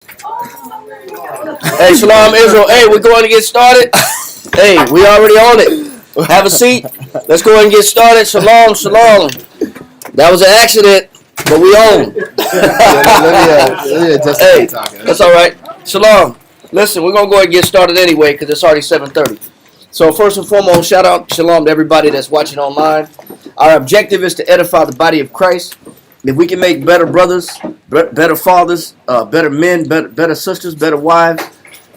Hey, Shalom Israel. Hey, we're going to get started. Hey, we already on it. Have a seat. Let's go ahead and get started. Shalom, shalom. That was an accident, but we on. Hey, that's all right. Shalom. Listen, we're going to go ahead and get started anyway because it's already 7:30. So first and foremost, shout out, shalom to everybody that's watching online. Our objective is to edify the body of Christ. If we can make better brothers, better fathers, better men, better sisters, better wives,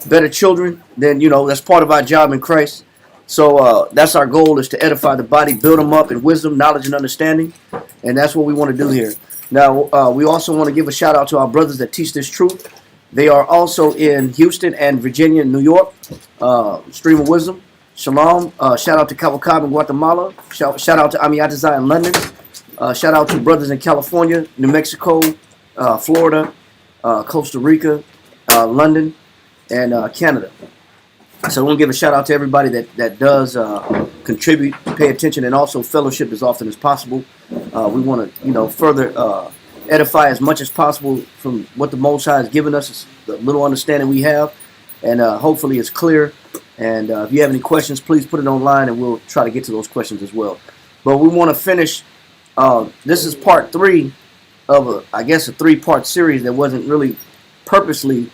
better children, then, that's part of our job in Christ. So that's our goal, is to edify the body, build them up in wisdom, knowledge, and understanding. And that's what we want to do here. Now, we also want to give a shout out to our brothers that teach this truth. They are also in Houston and Virginia and New York. Stream of Wisdom. Shalom. Shout out to Cabo Cabo in Guatemala. Shout out to Amiatazai in London. Shout out to brothers in California, New Mexico, Florida, Costa Rica, London, and Canada. So I want to give a shout out to everybody that does contribute, pay attention, and also fellowship as often as possible. We want to, further edify as much as possible from what the Most High has given us, the little understanding we have, and hopefully it's clear. And if you have any questions, please put it online, and we'll try to get to those questions as well. But we want to finish. This is part 3 of a 3-part series that wasn't really purposely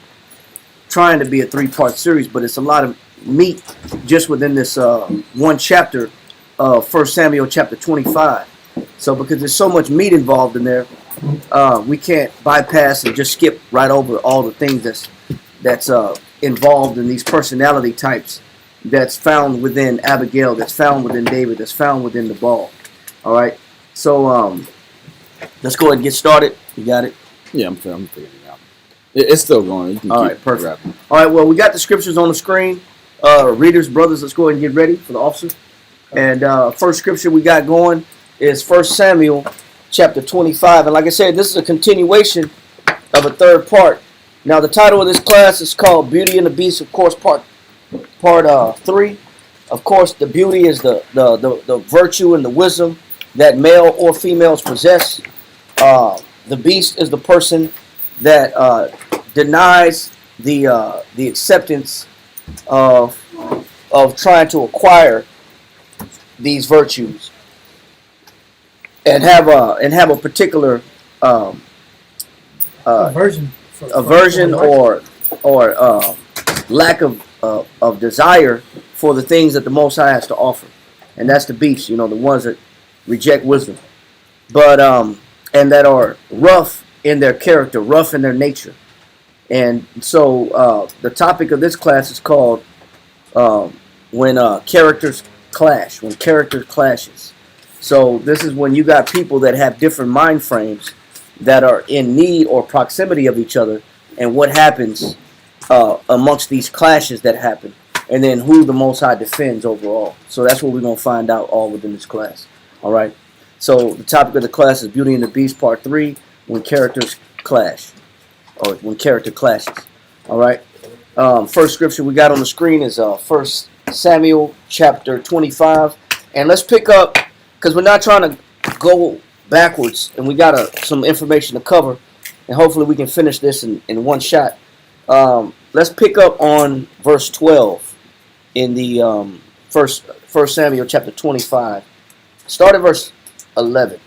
trying to be a 3-part series, but it's a lot of meat just within this one chapter of 1 Samuel chapter 25. So because there's so much meat involved in there, we can't bypass and just skip right over all the things that's involved in these personality types that's found within Abigail, that's found within David, that's found within the ball. All right. So let's go ahead and get started. You got it? Yeah, I'm figuring it out. It's still going. You can all right, perfect. Rapping. All right, well, we got the scriptures on the screen. Readers, brothers, let's go ahead and get ready for the officer. And first scripture we got going is 1 Samuel chapter 25. And like I said, this is a continuation of a 3rd part. Now, the title of this class is called Beauty and the Beast, of course, part 3. Of course, the beauty is the virtue and the wisdom that male or females possess. The beast is the person that denies the acceptance of trying to acquire these virtues and have a particular aversion or lack of desire for the things that the Most High has to offer, and that's the beast. The ones that reject wisdom, but and that are rough in their character, rough in their nature. And so the topic of this class is called when characters clash, when character clashes. So this is when you got people that have different mind frames that are in need or proximity of each other, and what happens amongst these clashes that happen, and then who the Most High defends overall. So that's what we're going to find out all within this class. All right. So the topic of the class is Beauty and the Beast, part 3, when characters clash, or when character clashes. All right. First scripture we got on the screen is 1 Samuel chapter 25, and let's pick up, because we're not trying to go backwards, and we got some information to cover, and hopefully we can finish this in one shot. Let's pick up on verse 12 in the first Samuel chapter 25. Start at verse 11.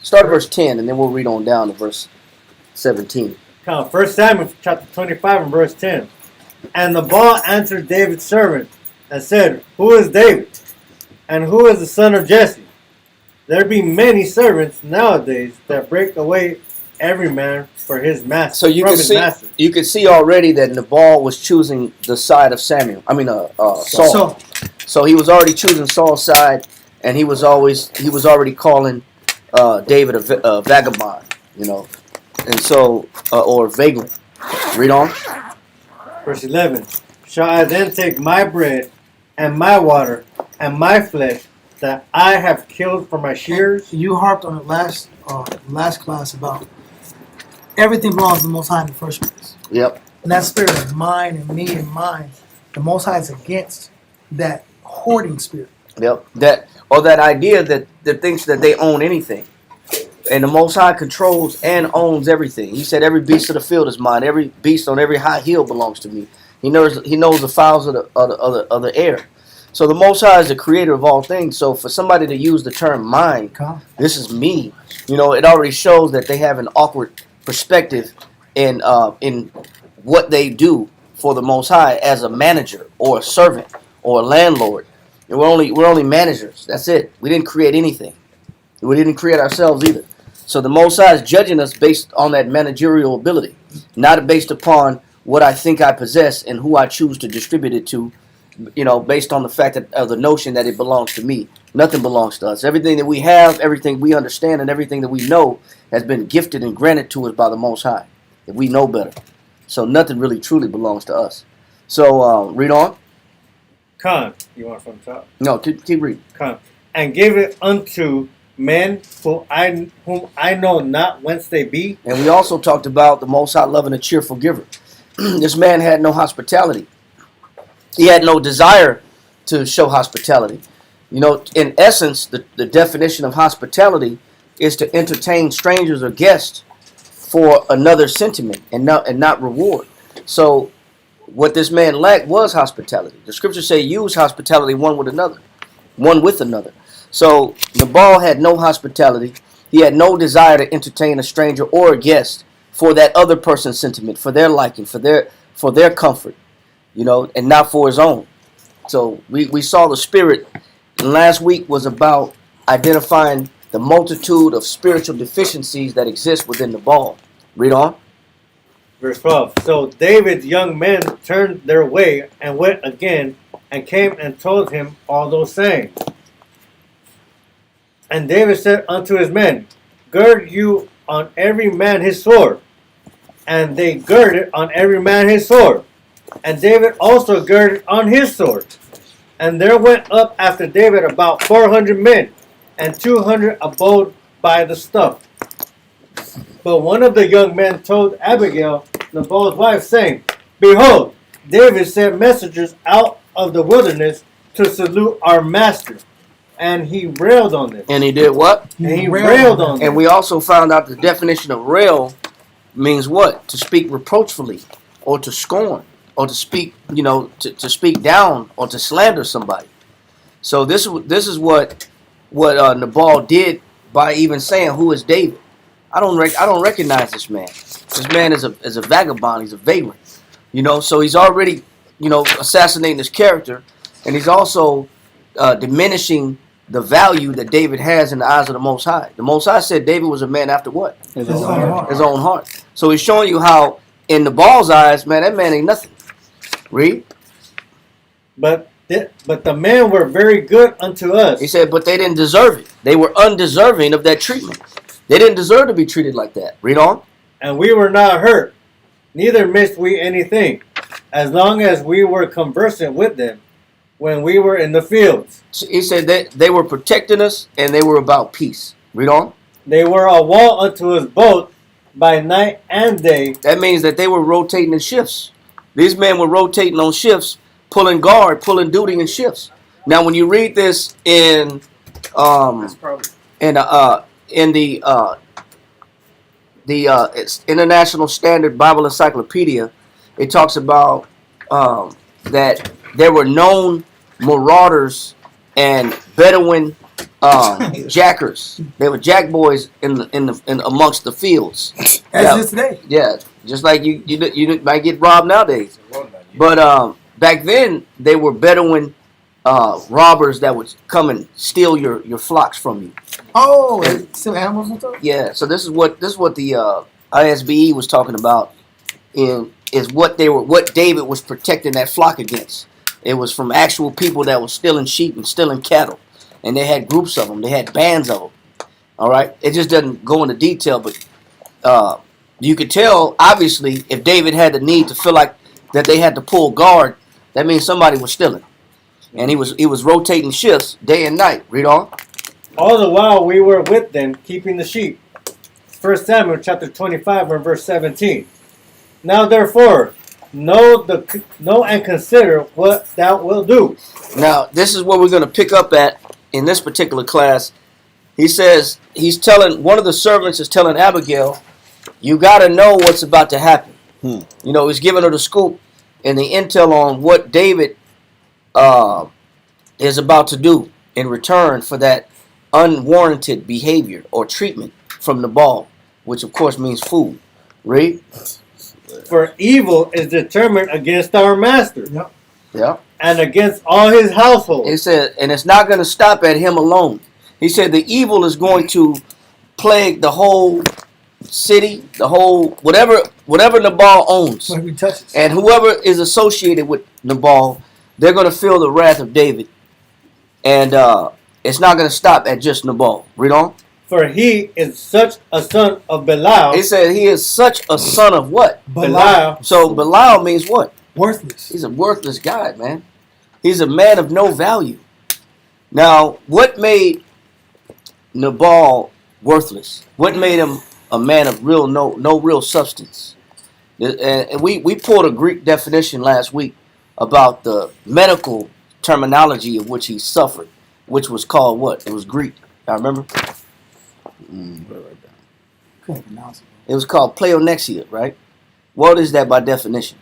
Start at verse 10, and then we'll read on down to verse 17. 1 Samuel chapter 25 and verse 10. And Nabal answered David's servant and said, Who is David? And who is the son of Jesse? There be many servants nowadays that break away every man for his master. So you can see already that Nabal was choosing the side of Saul. So he was already choosing Saul's side, and he was already calling David a vagabond, and so or vagrant. Read on. Verse 11. Shall I then take my bread and my water and my flesh that I have killed for my shears? You harped on the last class about everything belongs to the Most High in the first place. Yep. And that spirit of mine and me and mine, the Most High is against that hoarding spirit. Yep. That idea that thinks that they own anything. And the Most High controls and owns everything. He said, "Every beast of the field is mine. Every beast on every high hill belongs to me." He knows. He knows the fowls of the air. So the Most High is the creator of all things. So for somebody to use the term "mine," this is me. It already shows that they have an awkward perspective in what they do for the Most High as a manager or a servant or a landlord. And we're only managers. That's it. We didn't create anything. We didn't create ourselves either. So the Most High is judging us based on that managerial ability, not based upon what I think I possess and who I choose to distribute it to. Based on the fact of the notion that it belongs to me. Nothing belongs to us. Everything that we have, everything we understand, and everything that we know has been gifted and granted to us by the Most High. If we know better. So nothing really truly belongs to us. So read on. Con, you want from the top? No, keep reading. Con, and give it unto men whom I know not whence they be. And we also talked about the Most High loving a cheerful giver. This man had no hospitality. He had no desire to show hospitality. In essence, the definition of hospitality is to entertain strangers or guests for another sentiment and not reward. So what this man lacked was hospitality. The scriptures say use hospitality one with another. So Nabal had no hospitality. He had no desire to entertain a stranger or a guest for that other person's sentiment, for their liking, for their comfort. And not for his own. So we saw the spirit. And last week was about identifying the multitude of spiritual deficiencies that exist within the ball. Read on. Verse 12. So David's young men turned their way and went again and came and told him all those sayings. And David said unto his men, gird you on every man his sword. And they girded on every man his sword. And David also girded on his sword. And there went up after David about 400 men, and 200 abode by the stuff. But one of the young men told Abigail, Nabal's wife, saying, behold, David sent messengers out of the wilderness to salute our master. And he railed on them. And he did what? And he railed on them. And we also found out the definition of rail means what? To speak reproachfully or to scorn. Or to speak, to speak down or to slander somebody. So this is what Nabal did by even saying, "Who is David?" I don't recognize this man. This man is a vagabond. He's a vagrant. So he's already assassinating his character, and he's also diminishing the value that David has in the eyes of the Most High. The Most High said David was a man after what? His own heart. His own heart. So he's showing you how, in Nabal's eyes, man, that man ain't nothing. Read. But the men were very good unto us. He said, but they didn't deserve it. They were undeserving of that treatment. They didn't deserve to be treated like that. Read on. And we were not hurt, neither missed we anything, as long as we were conversant with them when we were in the fields. He said that they were protecting us and they were about peace. Read on. They were a wall unto us both by night and day. That means that they were rotating in shifts. These men were rotating on shifts, pulling guard, pulling duty in shifts. Now, when you read this in the International Standard Bible Encyclopedia, it talks about that there were known marauders and Bedouin jackers. They were jack boys in amongst the fields. As is today. Yeah, just like you might get robbed nowadays. But back then they were Bedouin robbers that would come and steal your flocks from you. Oh, and still animals and stuff. Yeah, so this is what the ISBE was talking about. Is what David was protecting that flock against. It was from actual people that were stealing sheep and stealing cattle, and they had groups of them. They had bands of them. All right, it just doesn't go into detail, but you could tell obviously if David had the need to feel like that they had to pull guard, that means somebody was stealing, and he was rotating shifts day and night. Read on. All the while we were with them, keeping the sheep. 1 Samuel chapter 25 and verse 17. Now therefore, know and consider what thou wilt do. Now, this is what we're going to pick up at in this particular class. He says he's telling one of the servants is telling Abigail, you got to know what's about to happen. You know, he's giving her the scoop and the intel on what David is about to do in return for that unwarranted behavior or treatment from Nabal, which of course means food. Read. For evil is determined against our master. Yep. Yeah. And against all his household. He said, and it's not going to stop at him alone. He said the evil is going to plague the whole city, the whole whatever Nabal owns, Whatever he touches. and whoever is associated with Nabal, they're going to feel the wrath of David, and it's not going to stop at just Nabal. Read on. For he is such a son of Belial. He said he is such a son of what? Belial. So Belial means what? Worthless. He's a worthless guy, man. He's a man of no value. Now, what made Nabal worthless? What made him a man of no real substance? And we pulled a Greek definition last week about the medical terminology of which he suffered, which was called what? It was Greek. I remember. Couldn't pronounce it. It was called pleonexia, right? What is that by definition?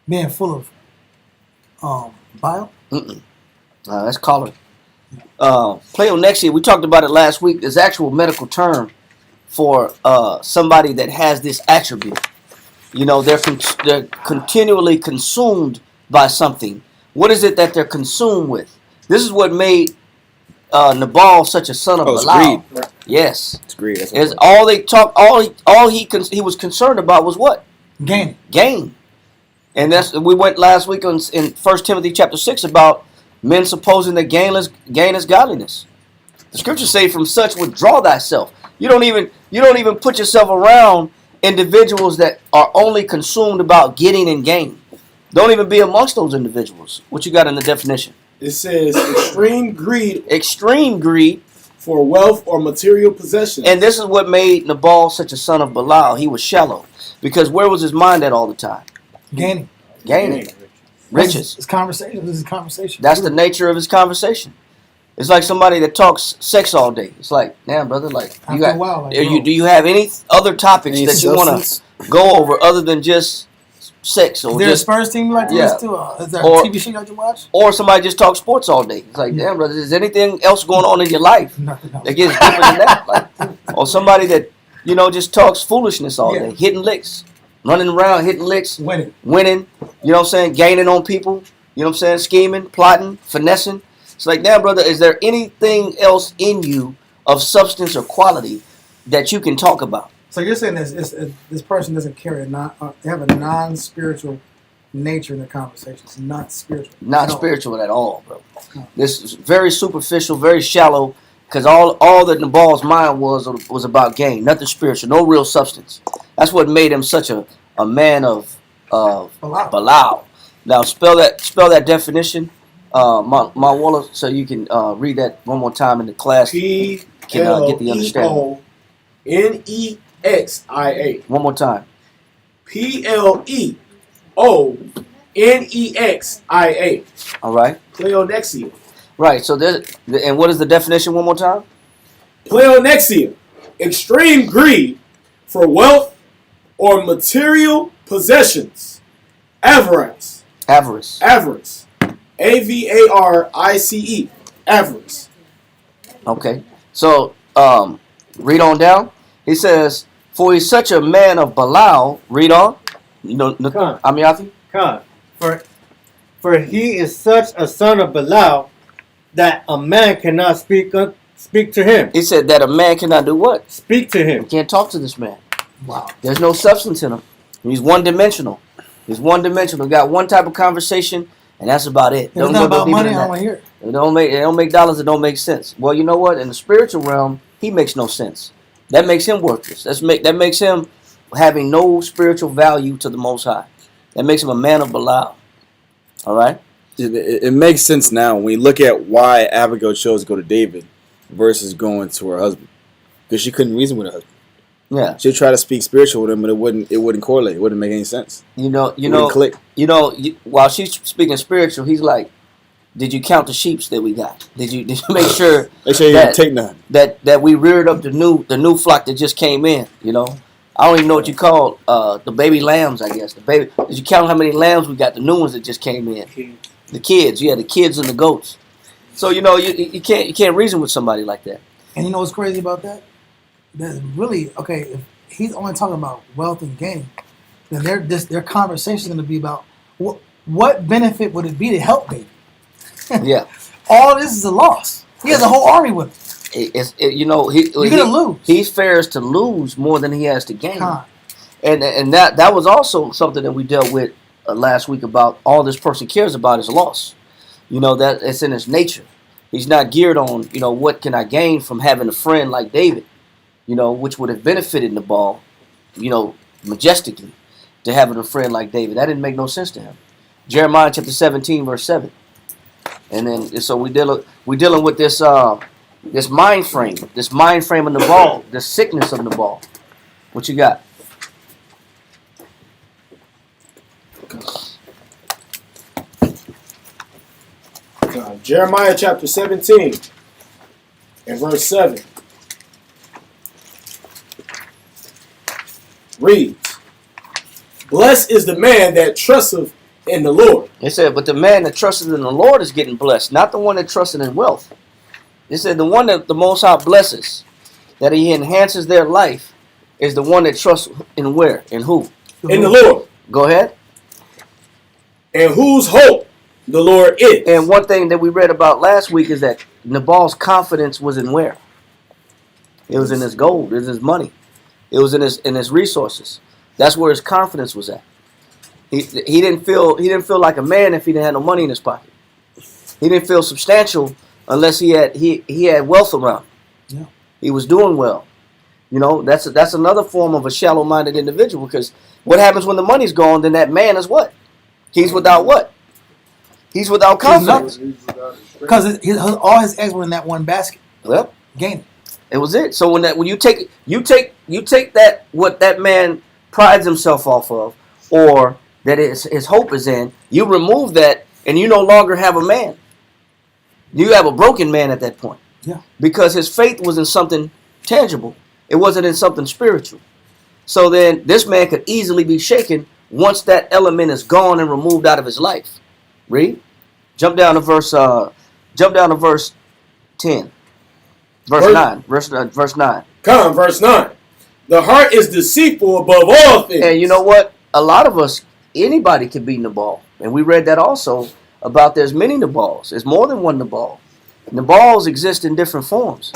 Being full of bile. Let's call it. Pleonexia, we talked about it last week, is actual medical term for somebody that has this attribute. You know, they're continually consumed by something. What is it that they're consumed with? This is what made Nabal such a son of Belial. Greed. Yes. It's greed. That's Is what all they talk, all he was concerned about was what? Gaining. Gain. And we went last week in 1 Timothy chapter 6 about men supposing that gain is godliness. The scriptures say, "From such withdraw thyself." You don't even put yourself around individuals that are only consumed about getting and gain. Don't even be amongst those individuals. What you got in the definition? It says extreme greed Extreme greed. for wealth or material possessions. And this is what made Nabal such a son of Belial. He was shallow. Because where was his mind at all the time? Gaining. Gaining. Riches. It's conversation. This is conversation. That's the nature of his conversation. It's like somebody that talks sex all day. It's like, damn, brother, like you After a while, like, do you have any other topics Any that you want substance? to go over other than just sex Is or there a just Spurs team you like to listen to? Is there a Or- TV show you like to watch? or somebody just talks sports all day? It's like, damn, brother, is anything else going on in your life Nothing else. that gets deeper than that? Like, or somebody that just talks foolishness all Yeah. day, hitting licks, running around hitting licks, Winning. winning, you know what I'm saying, gaining on people, you know what I'm saying, scheming, plotting, finessing. It's like, damn, brother, is there anything else in you of substance or quality that you can talk about? So you're saying this person doesn't carry they have a non-spiritual nature in their conversation. It's not spiritual. Not No. spiritual at all, bro. No. This is very superficial, very shallow, because all that Nabal's mind was about gain, nothing spiritual, no real substance. That's what made him such a man of Belial. Now spell that definition, my Waller, so you can read that one more time in the class. Can get the understanding. Pleonexia. One more time. Pleonexia. All right. Pleonexia. Right. So and what is the definition? One more time. Pleonexia. Extreme greed for wealth or material possessions. Avarice. Avarice. Avarice. Avarice. Avarice. Okay. So read on down. He says, "For he's such a man of Belial." Read on. You know, Come. Amiyafi? God, for he is such a son of Belial that a man cannot speak to him. He said that a man cannot do what? Speak to You him. can't talk to this man. Wow. There's no substance in him. He's one-dimensional. He's one-dimensional. Got one type of conversation, and that's about it. If it's not about money, I don't want to hear it. It don't make dollars. It don't make sense. Well, you know what? In the spiritual realm, he makes no sense. That makes him worthless. That makes him having no spiritual value to the Most High. That makes him a man of Belial. All right. it makes sense now when we look at why Abigail chose to go to David versus going to her husband, because she couldn't reason with her husband. Yeah. She'd try to speak spiritual with him, but it wouldn't correlate. It wouldn't make any sense. You know. Click. While she's speaking spiritual, he's like, Did you count the sheeps that we got? Did you make sure Make sure you that- didn't take none. that we reared up the new flock that just came in? You know, I don't even know what you call the baby lambs. I guess the baby. Did you count how many lambs we got? The new ones that just came in. The kids, yeah, the kids and the goats. So you know you can't reason with somebody like that. And you know what's crazy about that? That's really okay. If he's only talking about wealth and gain, then their conversation is going to be about what benefit would it be to help David? Yeah, All this is a loss. He has a whole army with him. you know You're gonna lose. He fares to lose more than he has to gain. Con. And that was also something that we dealt with last week about all this person cares about is loss. You know, that it's in his nature. He's not geared on, you know, what can I gain from having a friend like David, you know, which would have benefited Nabal, you know, majestically, to having a friend like David. That didn't make no sense to him. Jeremiah chapter 17, verse 7. And then so we're dealing with this this mind frame of Nabal, this sickness of Nabal. What you got? Jeremiah chapter 17 and verse 7 reads, "Blessed is the man that trusteth in the Lord." It said, but the man that trusted in the Lord is getting blessed, not the one that trusted in wealth. It said the one that the Most High blesses, that he enhances their life, is the one that trusts in where? In who? In the Lord. Go ahead. And whose hope the Lord is. And one thing that we read about last week is that Nabal's confidence was in where? It was in his gold, it was his money. It was in his resources. That's where his confidence was at. He didn't feel like a man if he didn't have no money in his pocket. He didn't feel substantial unless he had wealth around. Yeah. He was doing well. You know, that's another form of a shallow-minded individual, because what happens when the money's gone? Then that man is what? He's without what? He's without confidence. Because all his eggs were in that one basket. Well, Gaining. it was it. So when you take that what that man prides himself off of, or that his hope is in, you remove that, and you no longer have a man. You have a broken man at that point. Yeah. Because his faith was in something tangible. It wasn't in something spiritual. So then this man could easily be shaken once that element is gone and removed out of his life. Read. Jump down to verse 10. Verse 9. Verse 9. Come, verse 9. The heart is deceitful above all things. And you know what? A lot of us, anybody can be Nabal. And we read that also about there's many Nabals. There's more than one Nabal. Nabals exist in different forms.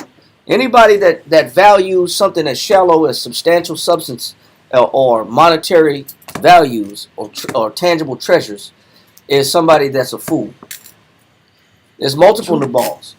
Anybody that values something as shallow as substantial substance or monetary values or tangible treasures is somebody that's a fool. There's multiple Nabals.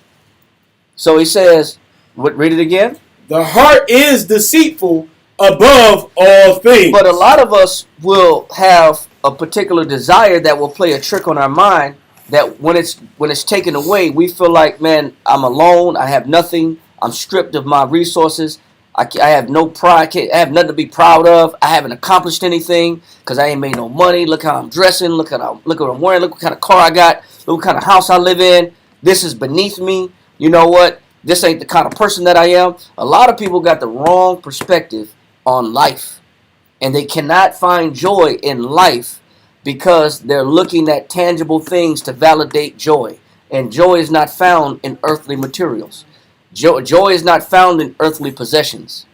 So he says, read it again. The heart is deceitful above all things. But a lot of us will have a particular desire that will play a trick on our mind, that when it's taken away, we feel like, man, I'm alone, I have nothing, I'm stripped of my resources, I have no pride, I have nothing to be proud of, I haven't accomplished anything because I ain't made no money, look how I'm dressing, look what I'm wearing, look what kind of car I got, look what kind of house I live in, this is beneath me, you know what, this ain't the kind of person that I am. A lot of people got the wrong perspective on life, and they cannot find joy in life because they're looking at tangible things to validate joy, and joy is not found in earthly materials. Joy is not found in earthly possessions.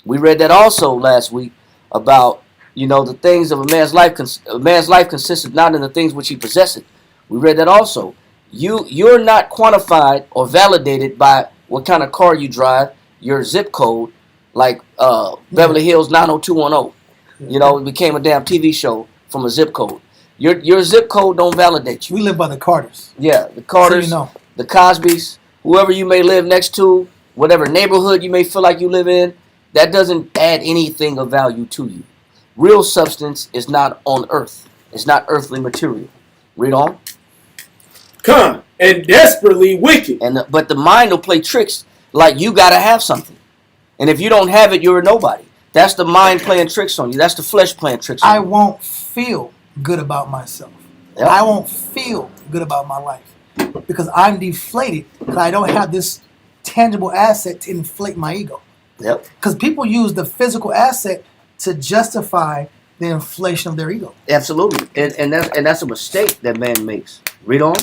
We read that also last week about, you know, the things of a man's life. A man's life consisted not in the things which he possesseth. We read that also. You're not quantified or validated by what kind of car you drive, your zip code, like Beverly Hills 90210. You know, it became a damn TV show from a zip code. Your zip code don't validate you. We live by the Carters. Yeah, the Carters, So you know. the Cosbys, whoever you may live next to, whatever neighborhood you may feel like you live in, that doesn't add anything of value to you. Real substance is not on earth. It's not earthly material. Read on. Come, and desperately wicked. But the mind will play tricks like you got to have something. And if you don't have it, you're a nobody. That's the mind playing tricks on you. That's the flesh playing tricks on you. I won't feel good about myself. Yep. I won't feel good about my life. because I'm deflated because I don't have this tangible asset to inflate my ego. Yep. Because people use the physical asset to justify the inflation of their ego. Absolutely. And that's a mistake that man makes. Read on.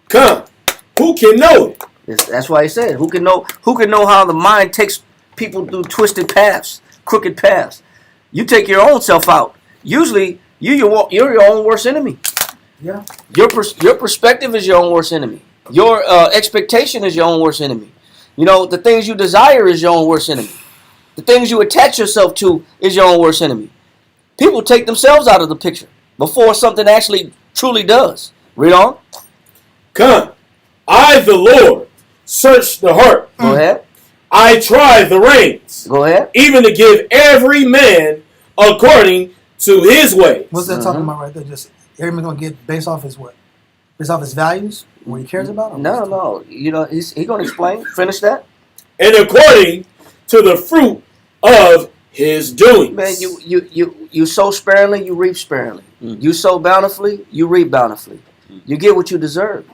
Come. Who can know it? That's why he said, who can know how the mind takes people through twisted paths, crooked paths. You take your own self out. Usually, you're your own worst enemy. Yeah. Your perspective is your own worst enemy. Your expectation is your own worst enemy. You know, the things you desire is your own worst enemy. The things you attach yourself to is your own worst enemy. People take themselves out of the picture before something actually truly does. Read on. Come. I, the Lord, search the heart. Go ahead. I try the reins. Go ahead. Even to give every man according to his way. What's that talking about right there? Just everybody's gonna get based off his what? Based off his values, what he cares about? Or No. You know, he's going to explain. Finish that. And according to the fruit of his doings. Man, you sow sparingly, you reap sparingly. You sow bountifully, you reap bountifully. You get what you deserve.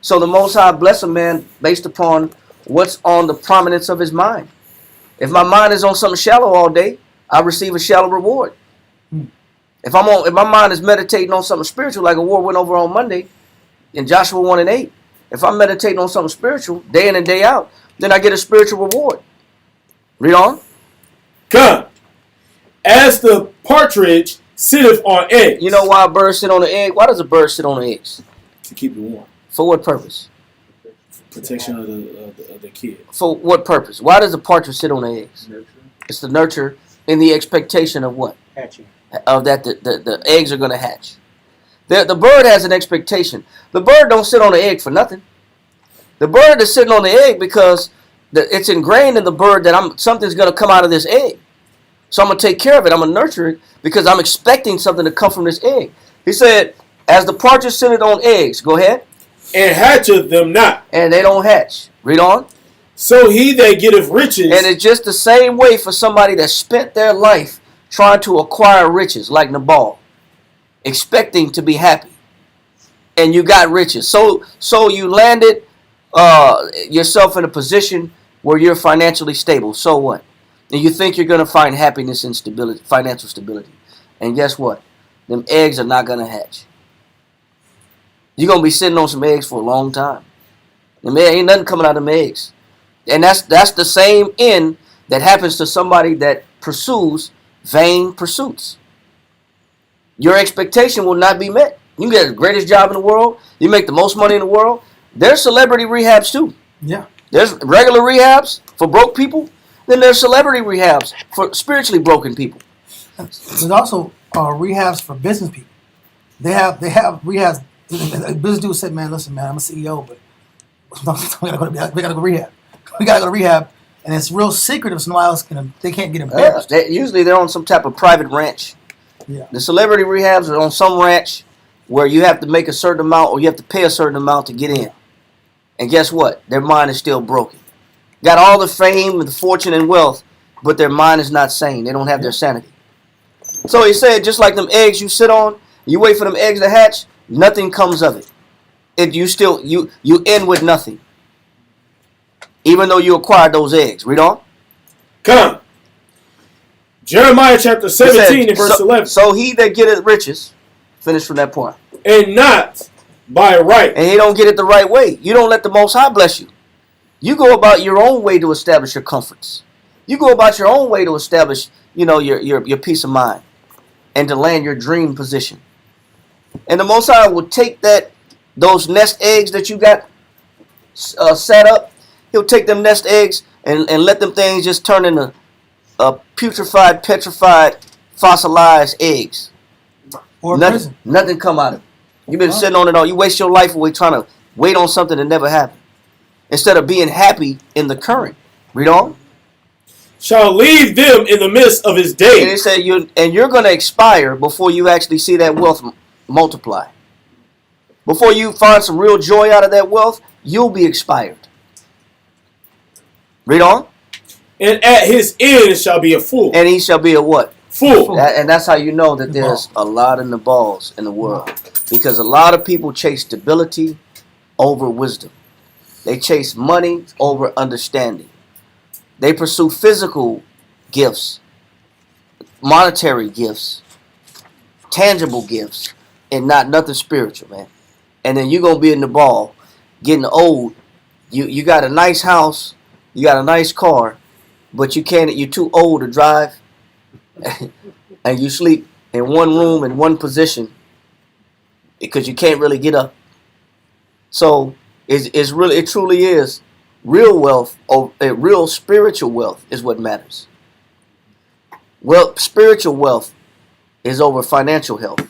So the Most High bless a man based upon what's on the prominence of his mind. If my mind is on something shallow all day, I receive a shallow reward. If my mind is meditating on something spiritual, like a war went over on Monday in Joshua 1:8, if I'm meditating on something spiritual day in and day out, then I get a spiritual reward. Read on. Come. As the partridge sitteth on eggs. You know why a bird sit on the egg? Why does a bird sit on the eggs? To keep it warm. For what purpose? Protection of the kid. For what purpose? Why does a partridge sit on the eggs? Nurture. It's to nurture in the expectation of what? Hatching. Of that the eggs are going to hatch. The bird has an expectation. The bird don't sit on the egg for nothing. The bird is sitting on the egg because it's ingrained in the bird that something's going to come out of this egg. So I'm going to take care of it. I'm going to nurture it because I'm expecting something to come from this egg. He said, as the partridge sitteth on eggs, go ahead. And hatcheth them not. And they don't hatch. Read on. So he that getteth riches. And it's just the same way for somebody that spent their life trying to acquire riches, like Nabal, expecting to be happy. And you got riches. So you landed yourself in a position where you're financially stable. So what? And you think you're going to find happiness and stability, financial stability. And guess what? Them eggs are not going to hatch. You're going to be sitting on some eggs for a long time. And man, ain't nothing coming out of them eggs. And that's the same end that happens to somebody that pursues vain pursuits. Your expectation will not be met. You get the greatest job in the world. You make the most money in the world. There's celebrity rehabs too. Yeah. There's regular rehabs for broke people. Then there's celebrity rehabs for spiritually broken people. There's also rehabs for business people. They have rehabs. A business dude said, "Man, listen, man, I'm a CEO, but we gotta go to rehab. We gotta go to rehab, and it's real secretive. So nobody else they can't get embarrassed. Usually they're on some type of private ranch. Yeah. The celebrity rehabs are on some ranch where you have to make a certain amount or you have to pay a certain amount to get in. And guess what? Their mind is still broken. Got all the fame and the fortune and wealth, but their mind is not sane. They don't have their sanity. So he said, just like them eggs you sit on, you wait for them eggs to hatch, nothing comes of it. You end with nothing. Even though you acquired those eggs. Read on. Come. Jeremiah chapter 17 and verse 11. So he that getteth riches, finish from that point. And not by right. And he don't get it the right way. You don't let the Most High bless you. You go about your own way to establish your comforts. You go about your own way to establish, your peace of mind and to land your dream position. And the Most High will take those nest eggs that you got set up. He'll take them nest eggs and let them things just turn into putrefied, petrified, fossilized eggs. Or prison. Nothing come out of it. You've been sitting on it all. You waste your life away trying to wait on something that never happened. Instead of being happy in the current. Read on. Shall leave them in the midst of his days. And it said you're going to expire before you actually see that wealth multiply. Before you find some real joy out of that wealth, you'll be expired. Read on. And at his end shall be a fool. And he shall be a what? Fool. And that's how you know that there's a lot of Nabals in the world. Because a lot of people chase stability, over wisdom. They chase money over understanding. They pursue physical gifts, monetary gifts, tangible gifts, and not nothing spiritual, man. And then you're going to be in the ball, getting old. You got a nice house, you got a nice car, but you're too old to drive, and you sleep in one room in one position because you can't really get up. So it truly is real wealth, or real spiritual wealth is what matters. Well, spiritual wealth is over financial health,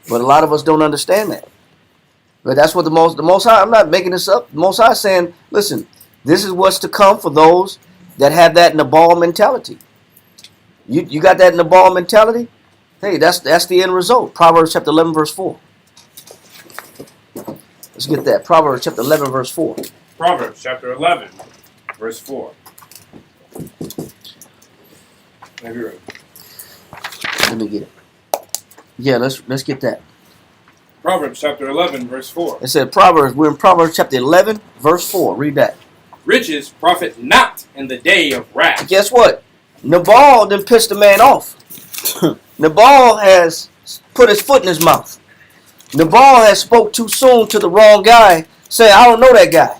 but a lot of us don't understand that. But that's what the Most High. I'm not making this up. The Most High is saying, listen, this is what's to come for those that have that Nabal mentality. You got that Nabal mentality? Hey, that's the end result. Proverbs chapter 11 verse 4. Let's get that. Proverbs chapter 11 verse 4. Proverbs chapter 11, verse 4. Have you read? Let me get it. Yeah, let's get that. Proverbs chapter 11, verse 4. It said Proverbs. We're in Proverbs chapter 11 verse 4. Read that. Riches profit not in the day of wrath. Guess what? Nabal done pissed the man off. Nabal has put his foot in his mouth. Nabal has spoke too soon to the wrong guy, saying, I don't know that guy.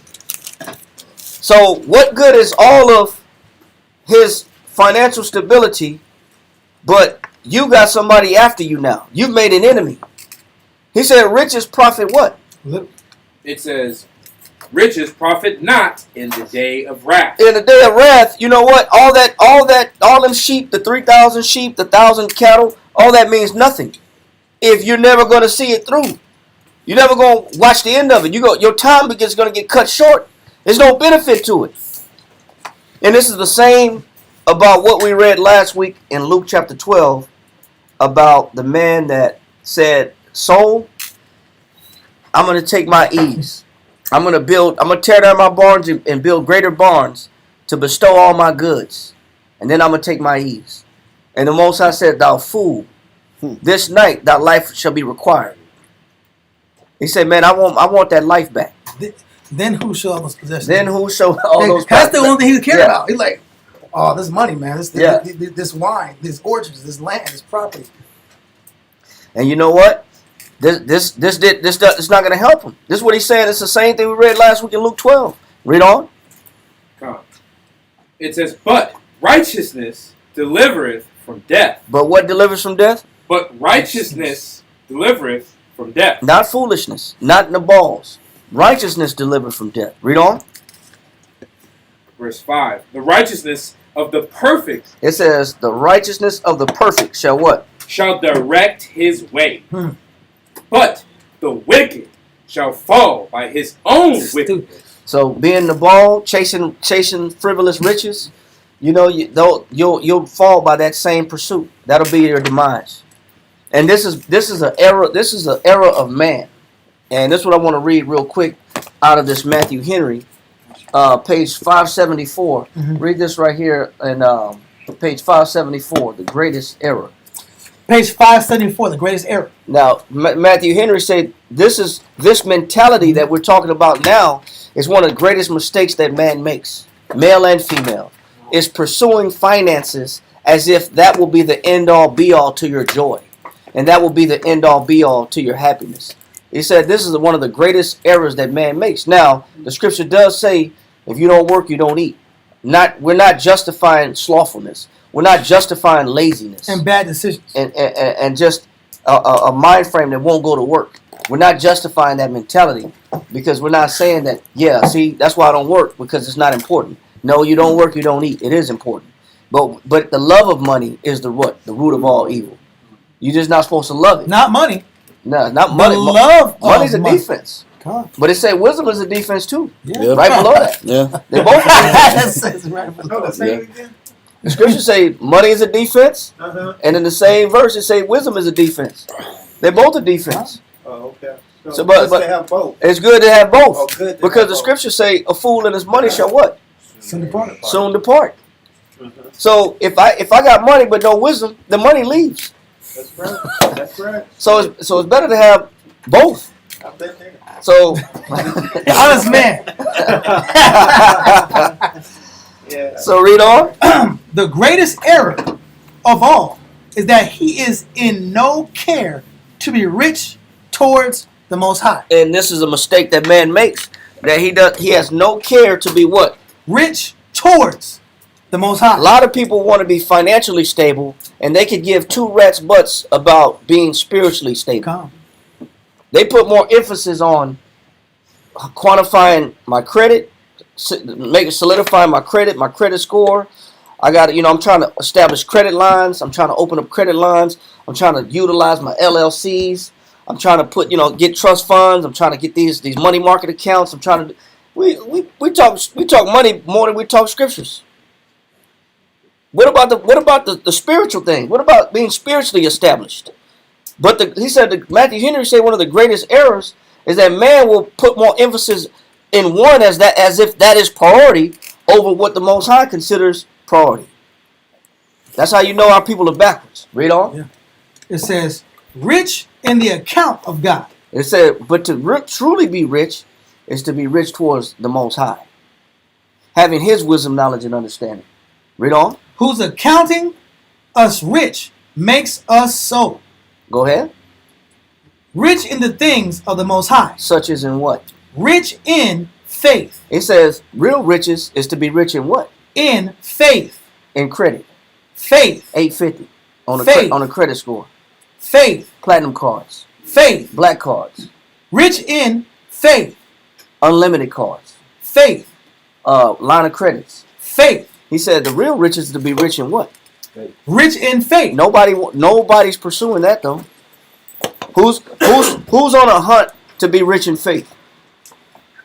So what good is all of his financial stability, but you got somebody after you now? You've made an enemy. He said riches profit what? It says, riches profit not in the day of wrath. In the day of wrath, you know what? All them sheep, the 3,000 sheep, the 1,000 cattle, all that means nothing if you're never going to see it through. You're never going to watch the end of it. Your time is going to get cut short. There's no benefit to it. And this is the same about what we read last week in Luke chapter 12 about the man that said, soul, I'm going to take my ease. I'm going to tear down my barns and build greater barns to bestow all my goods. And then I'm going to take my ease. And the Most High said, thou fool, this night thy life shall be required. He said, man, I want that life back. Then who show all those possessions? Then who show all those That's the only thing he cared Yeah. about. He's like, oh, this money, man. This wine, this orchards, this land, this property. And you know what? This is not going to help him. This is what he's saying. It's the same thing we read last week in Luke 12. Read on. Come. It says, but righteousness delivereth from death. But what delivers from death? But righteousness delivereth from death. Not foolishness. Not Nabal's. Righteousness delivered from death. Read on. Verse 5. The righteousness of the perfect. It says, the righteousness of the perfect shall what? Shall direct his way. But the wicked shall fall by his own wickedness. So being Nabal, chasing frivolous riches, you'll fall by that same pursuit. That'll be your demise. And this is an era. This is an era of man. And this is what I want to read real quick out of this Matthew Henry, page 574. Read this right here in page 574, the greatest era. Page 574, the greatest era. Now, Matthew Henry said this mentality that we're talking about now is one of the greatest mistakes that man makes, male and female, is pursuing finances as if that will be the end-all, be-all to your joy. And that will be the end-all, be-all to your happiness. He said this is one of the greatest errors that man makes. Now, the scripture does say, if you don't work, you don't eat. We're not justifying slothfulness. We're not justifying laziness. And bad decisions. And just a mind frame that won't go to work. We're not justifying that mentality because we're not saying that, that's why I don't work, because it's not important. No, you don't work, you don't eat. It is important. But the love of money is the root of all evil. You're just not supposed to love it. Not money. No, not money. The love money's a money. defense. God. But it say wisdom is a defense too. Yeah. Right below that. Yeah. They both are defense. That's right below that. Say it again. The scriptures say money is a defense, Uh-huh. and in the same verse it say wisdom is a defense. They both are defense. Oh, okay. So, but they have both. it's good to have both. Oh, good to Because have the both. scriptures say a fool and his money shall what? Soon depart. Soon depart. Mhm. So if I got money but no wisdom, the money leaves. That's right. That's right. So it's better to have both. So, Honest man. so read on. The greatest error of all is that he is in no care to be rich towards the Most High. And this is a mistake that man makes. That he has no care to be what? Rich towards the Most High. A lot of people want to be financially stable, and they could give two rats' butts about being spiritually stable. Come. They put more emphasis on quantifying my credit, solidifying my credit score. I got, I'm trying to establish credit lines. I'm trying to open up credit lines. I'm trying to utilize my LLCs. I'm trying to put, get trust funds. I'm trying to get these money market accounts. I'm trying to. We talk money more than we talk scriptures. What about the spiritual thing? What about being spiritually established? But he said, Matthew Henry said one of the greatest errors is that man will put more emphasis in one as if that is priority over what the Most High considers priority. That's how you know our people are backwards. Read on. Yeah. It says, rich in the account of God. It said, but to truly be rich is to be rich towards the Most High, having His wisdom, knowledge, and understanding. Read on. Whose accounting us rich makes us so. Go ahead. Rich in the things of the Most High. Such as in what? Rich in faith. It says real riches is to be rich in what? In faith. In credit. Faith. 850 on a credit score. Faith. Platinum cards. Faith. Black cards. Rich in faith. Unlimited cards. Faith. Line of credits. Faith. He said the real riches is to be rich in what? Rich in faith. Nobody's pursuing that though. Who's on a hunt to be rich in faith?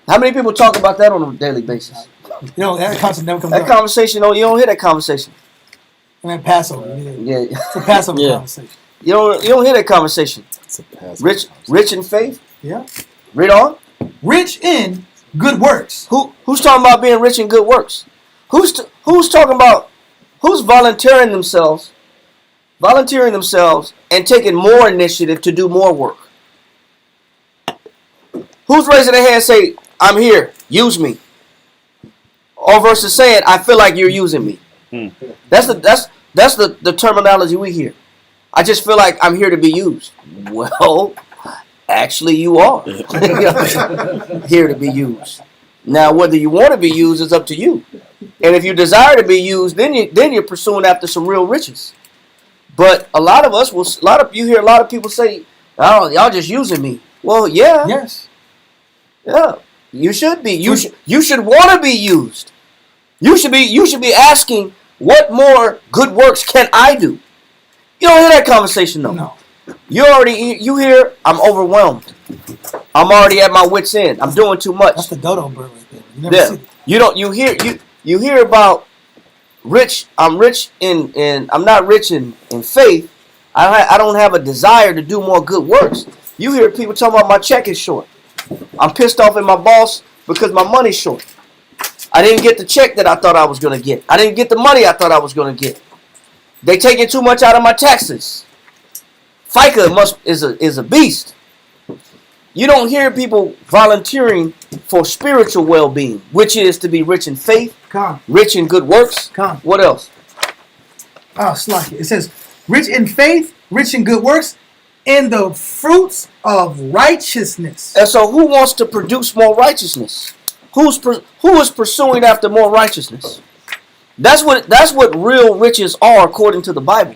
How many people talk about that on a daily basis? That concept never comes That up. conversation, you don't hear that conversation. I mean, Passover. Yeah. It's a Passover conversation. You don't hear that conversation. It's a Passover. Rich in faith? Yeah. Read on. Rich in good works. Who's talking about being rich in good works? Who's talking about who's volunteering themselves and taking more initiative to do more work? Who's raising their hand and say, I'm here, use me? Or versus saying, I feel like you're using me. That's the terminology we hear. I just feel like I'm here to be used. Well, actually you are here to be used. Now, whether you want to be used is up to you. And if you desire to be used, then you're pursuing after some real riches. But you hear a lot of people say, "Oh, y'all just using me." Well, yeah. Yes. Yeah. You should be. You should want to be used. You should be asking, what more good works can I do? You don't hear that conversation though. No. You hear, I'm overwhelmed. I'm already at my wit's end. I'm doing too much. That's the dodo bird right there. You never see it. You hear about rich. I'm rich I'm not rich in faith. I don't have a desire to do more good works. You hear people talking about my check is short. I'm pissed off at my boss because my money's short. I didn't get the check that I thought I was going to get. I didn't get the money I thought I was going to get. They taking too much out of my taxes. FICA is a beast. You don't hear people volunteering for spiritual well-being, which is to be rich in faith, rich in good works. What else? Oh, slack it. It says, rich in faith, rich in good works, in the fruits of righteousness. And so who wants to produce more righteousness? Who is pursuing after more righteousness? That's what real riches are according to the Bible.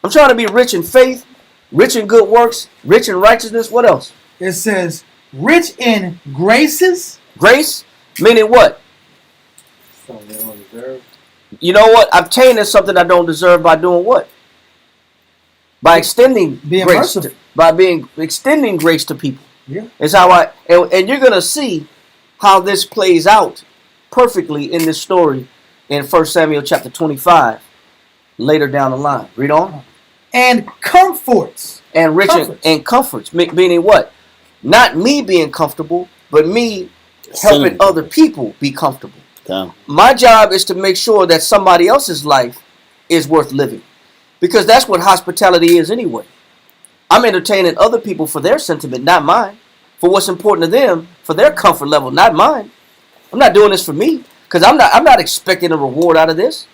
I'm trying to be rich in faith, rich in good works, rich in righteousness. What else? It says, rich in graces. Grace, meaning what? Something they don't deserve. You know what? Obtaining something I don't deserve by doing what? By extending Being grace. merciful. Extending grace to people. Yeah. It's how and you're going to see how this plays out perfectly in this story in 1 Samuel chapter 25 later down the line. Read on. And comforts. And rich and comforts, meaning what? Not me being comfortable, but me helping other people be comfortable. Damn. My job is to make sure that somebody else's life is worth living. Because that's what hospitality is anyway. I'm entertaining other people for their sentiment, not mine. For what's important to them, for their comfort level, not mine. I'm not doing this for me, because I'm not expecting a reward out of this.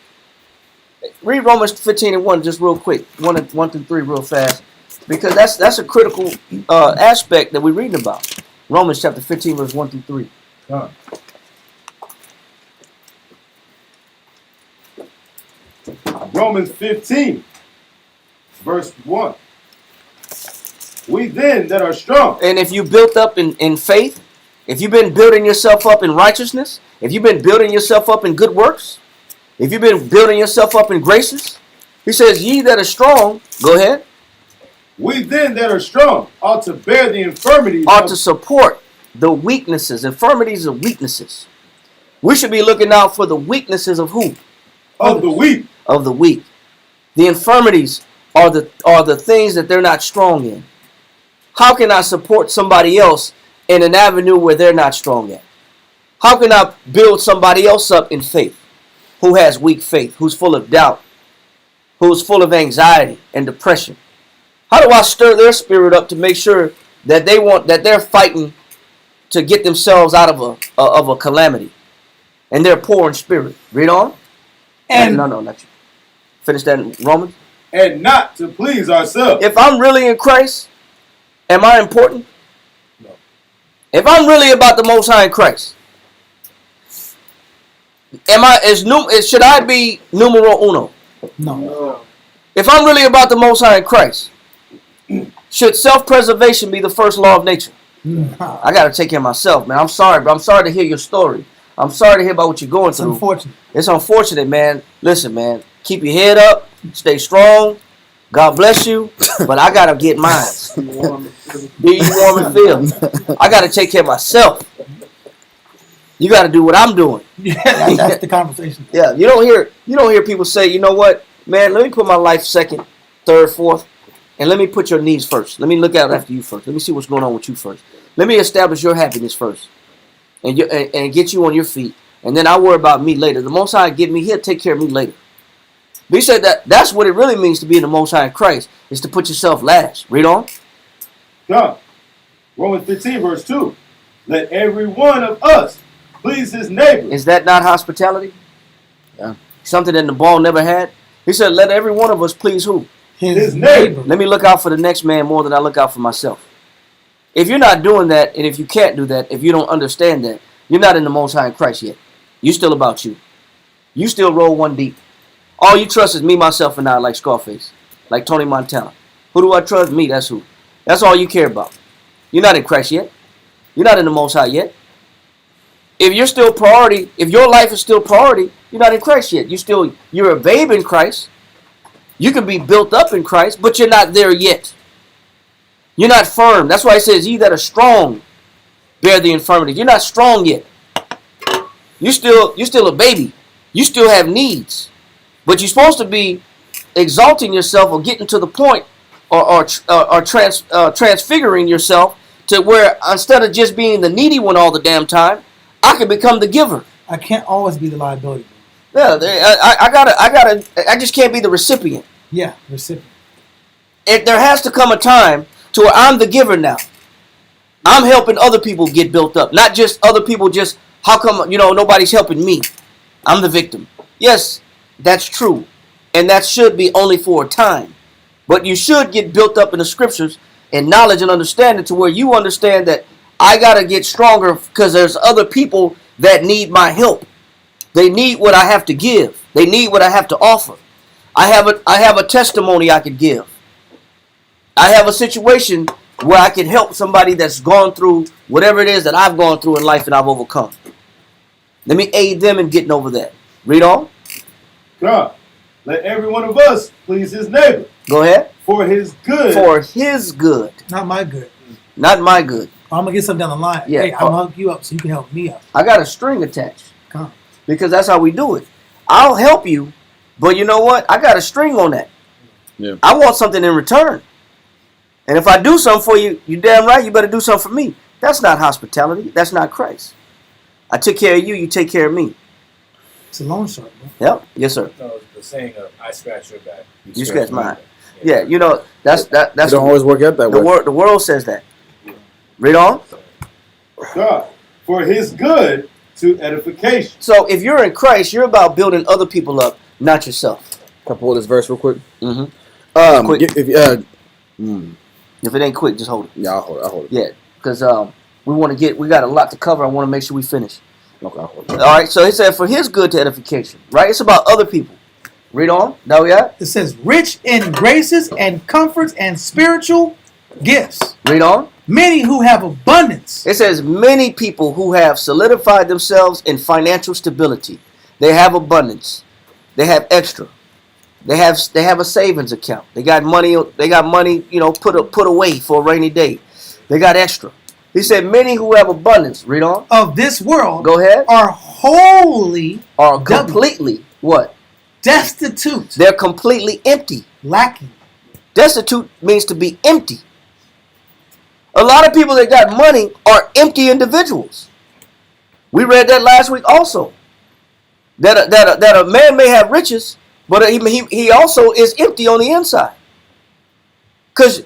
Read Romans 15:1 just real quick, 1 through 3 real fast, because that's a critical aspect that we're reading about. Romans chapter 15 verse 1 through 3. Done. Romans 15, verse 1. We then that are strong. And if you built up in faith, if you've been building yourself up in righteousness, if you've been building yourself up in good works, if you've been building yourself up in graces, he says, ye that are strong, go ahead, We then that are strong ought to bear the infirmities. ought to support the weaknesses. Infirmities are weaknesses. We should be looking out for the weaknesses of who? Of the weak. Of the weak. The infirmities are the things that they're not strong in. How can I support somebody else in an avenue where they're not strong at? How can I build somebody else up in faith who has weak faith, who's full of doubt, who's full of anxiety and depression? How do I stir their spirit up to make sure that they're fighting to get themselves out of a calamity, and they're poor in spirit? Read on. And No, not you. Finish that in Romans. And not to please ourselves. If I'm really in Christ, am I important? No. If I'm really about the Most High in Christ, should I be numero uno? no. If I'm really about the Most High in Christ, should self-preservation be the first law of nature? Nah. I got to take care of myself, man. I'm sorry, but I'm sorry to hear your story. I'm sorry to hear about what you're going It's through. unfortunate. It's unfortunate, man. Listen, man. Keep your head up. Stay strong. God bless you. But I got to get mine. Be you warm and feel. I got to take care of myself. You got to do what I'm doing. Yeah, that's the conversation. Yeah, you don't hear people say, you know what, man, let me put my life second, third, fourth, and let me put your needs first. Let me look out after you first. Let me see what's going on with you first. Let me establish your happiness first, and get you on your feet, and then I'll worry about me later. The Most High give me, he'll take care of me later. But he said that's what it really means to be in the Most High in Christ, is to put yourself last. Read on. Done. Romans 15, verse 2. Let every one of us please his neighbor. Is that not hospitality? Yeah. Something that the ball never had. He said, let every one of us please who? His neighbor. Let me look out for the next man more than I look out for myself. If you're not doing that, and if you can't do that, if you don't understand that, you're not in the Most High in Christ yet. You still about you. You still roll one deep. All you trust is me, myself, and I, like Scarface, like Tony Montana. Who do I trust? Me, that's who. That's all you care about. You're not in Christ yet. You're not in the Most High yet. If you're still priority, if your life is still priority, you're not in Christ yet. You're a babe in Christ. You can be built up in Christ, but you're not there yet. You're not firm. That's why it says, ye that are strong, bear the infirmity. You're not strong yet. You're still a baby. You still have needs. But you're supposed to be exalting yourself or getting to the point or transfiguring yourself to where instead of just being the needy one all the damn time, I can become the giver. I can't always be the liability. Yeah, I just can't be the recipient. Yeah, recipient. There has to come a time to where I'm the giver now. I'm helping other people get built up. Not just other people just, how come, nobody's helping me? I'm the victim. Yes, that's true. And that should be only for a time. But you should get built up in the scriptures and knowledge and understanding to where you understand that I got to get stronger because there's other people that need my help. They need what I have to give. They need what I have to offer. I have a testimony I could give. I have a situation where I can help somebody that's gone through whatever it is that I've gone through in life and I've overcome. Let me aid them in getting over that. Read on. God, let every one of us please his neighbor. Go ahead. For his good. For his good. Not my good. Not my good. I'm going to get something down the line. Yeah. Hey, I'm going to hook you up so you can help me out. I got a string attached. Come. Because that's how we do it. I'll help you, but you know what? I got a string on that. Yeah. I want something in return. And if I do something for you, you damn right you better do something for me. That's not hospitality. That's not Christ. I took care of you, you take care of me. It's a loan shark, bro. Yep. Yes, sir. No, the saying of I scratch your back. You scratch mine. Yeah, you know, that's It that's don't always work out that the way. the world says that. Read on. God, for his good to edification. So if you're in Christ, you're about building other people up, not yourself. Can I pull this verse real quick? Mm-hmm. Quick. If If it ain't quick, just hold it. yeah, I'll hold it. Yeah, because we got a lot to cover. I want to make sure we finish. Okay, I'll hold it. All right. So he said, for his good to edification. Right. It's about other people. Read on. Now we at. It says, rich in graces and comforts and spiritual gifts. Read on. Many who have abundance. It says many people who have solidified themselves in financial stability. They have abundance. They have extra. They have a savings account. They got money. You know, put away for a rainy day. They got extra. He said many who have abundance. Read on. Of this world. Go ahead. Are wholly. Are completely what? Destitute. They're completely empty. Lacking. Destitute means to be empty. A lot of people that got money are empty individuals. We read that last week also. That a man may have riches, but he also is empty on the inside. Because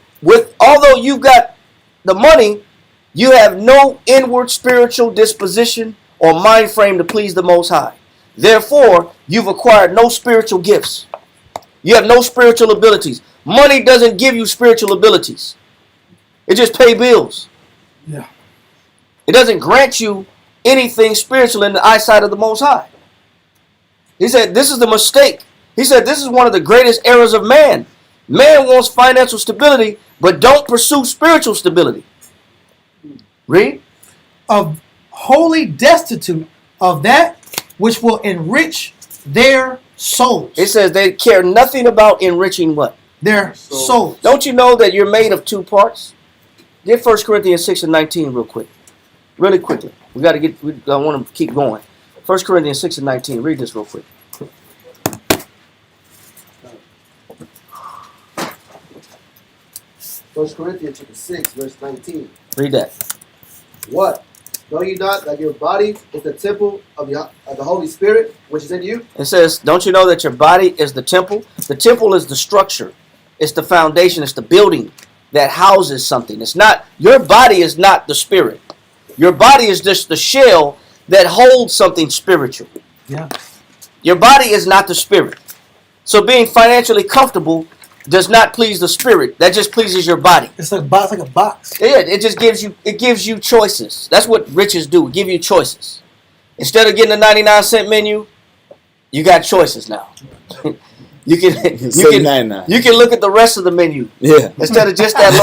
although you've got the money, you have no inward spiritual disposition or mind frame to please the Most High. Therefore, you've acquired no spiritual gifts. You have no spiritual abilities. Money doesn't give you spiritual abilities. It just pays bills. Yeah. It doesn't grant you anything spiritual in the eyesight of the Most High. He said this is the mistake. He said this is one of the greatest errors of man. Man wants financial stability, but don't pursue spiritual stability. Read. Of wholly destitute of that which will enrich their souls. It says they care nothing about enriching what? Their souls. Don't you know that you're made of two parts? Get 1 Corinthians 6 and 19 real quick. Really quickly. I want to keep going. 1 Corinthians 6 and 19. Read this real quick. First Corinthians chapter 6, verse 19. Read that. What? Know you not that your body is the temple of the Holy Spirit, which is in you? It says, don't you know that your body is the temple? The temple is the structure. It's the foundation. It's the building that houses something. It's not, your body is not the spirit. Your body is just the shell that holds something spiritual. Yeah. Your body is not the spirit. So being financially comfortable does not please the spirit. That just pleases your body. It's like a box. Yeah, it just gives you choices. That's what riches do. Give you choices. Instead of getting a 99-cent menu, you got choices now. you can look at the rest of the menu. Yeah. Instead of just that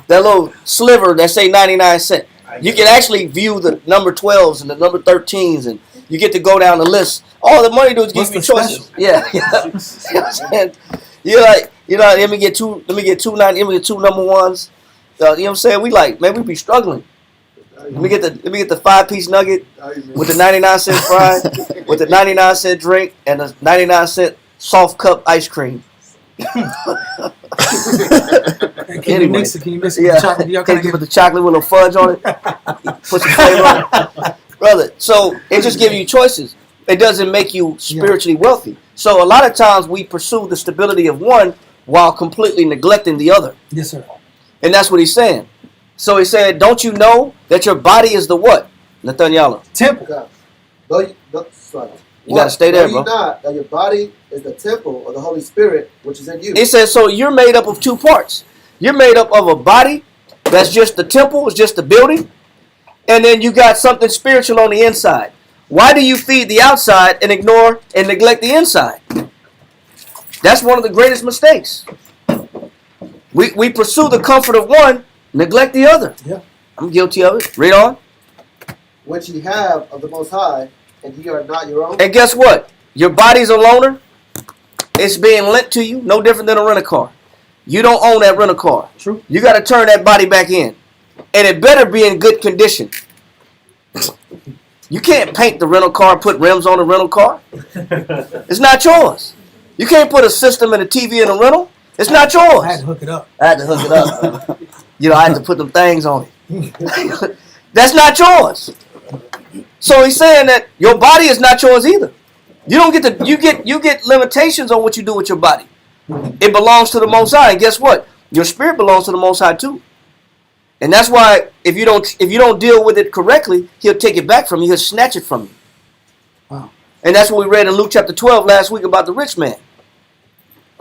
little sliver that say 99 cents. You can actually view the number 12s and the number 13s, and you get to go down the list. All the money do is give you choices. Yeah. You know what I'm saying? Let me get two number ones. You know what I'm saying? We be struggling. Let me get the 5-piece nugget with the 99-cent fry, with the 99-cent drink, and the 99-cent soft cup ice cream. Can you mix it with Yeah, chocolate? with the chocolate with a little fudge on it. Put some flavor on it. Brother, so it just gives you choices. It doesn't make you spiritually wealthy. So a lot of times we pursue the stability of one while completely neglecting the other. Yes, sir. And that's what he's saying. So he said, don't you know that your body is the what? Nathaniel. Temple. Okay. You got to stay there, bro. Know you not that your body is the temple of the Holy Spirit, which is in you? He says, so you're made up of two parts. You're made up of a body that's just the temple, it's just the building. And then you got something spiritual on the inside. Why do you feed the outside and ignore and neglect the inside? That's one of the greatest mistakes. We pursue the comfort of one, neglect the other. Yeah. I'm guilty of it. Read on. Which ye have of the Most High, and ye are not your own. And guess what? Your body's a loaner. It's being lent to you, no different than a rent-a-car. You don't own that rent-a-car. True. You got to turn that body back in. And it better be in good condition. You can't paint the rental car, put rims on the rental car. It's not yours. You can't put a system and a TV in a rental. It's not yours. I had to hook it up. I had to hook it up. I had to put them things on it. That's not yours. So he's saying that your body is not yours either. You don't get you get limitations on what you do with your body. It belongs to the Most High. And guess what? Your spirit belongs to the Most High too. And that's why if you don't deal with it correctly, he'll take it back from you. He'll snatch it from you. Wow. And that's what we read in Luke chapter 12 last week about the rich man.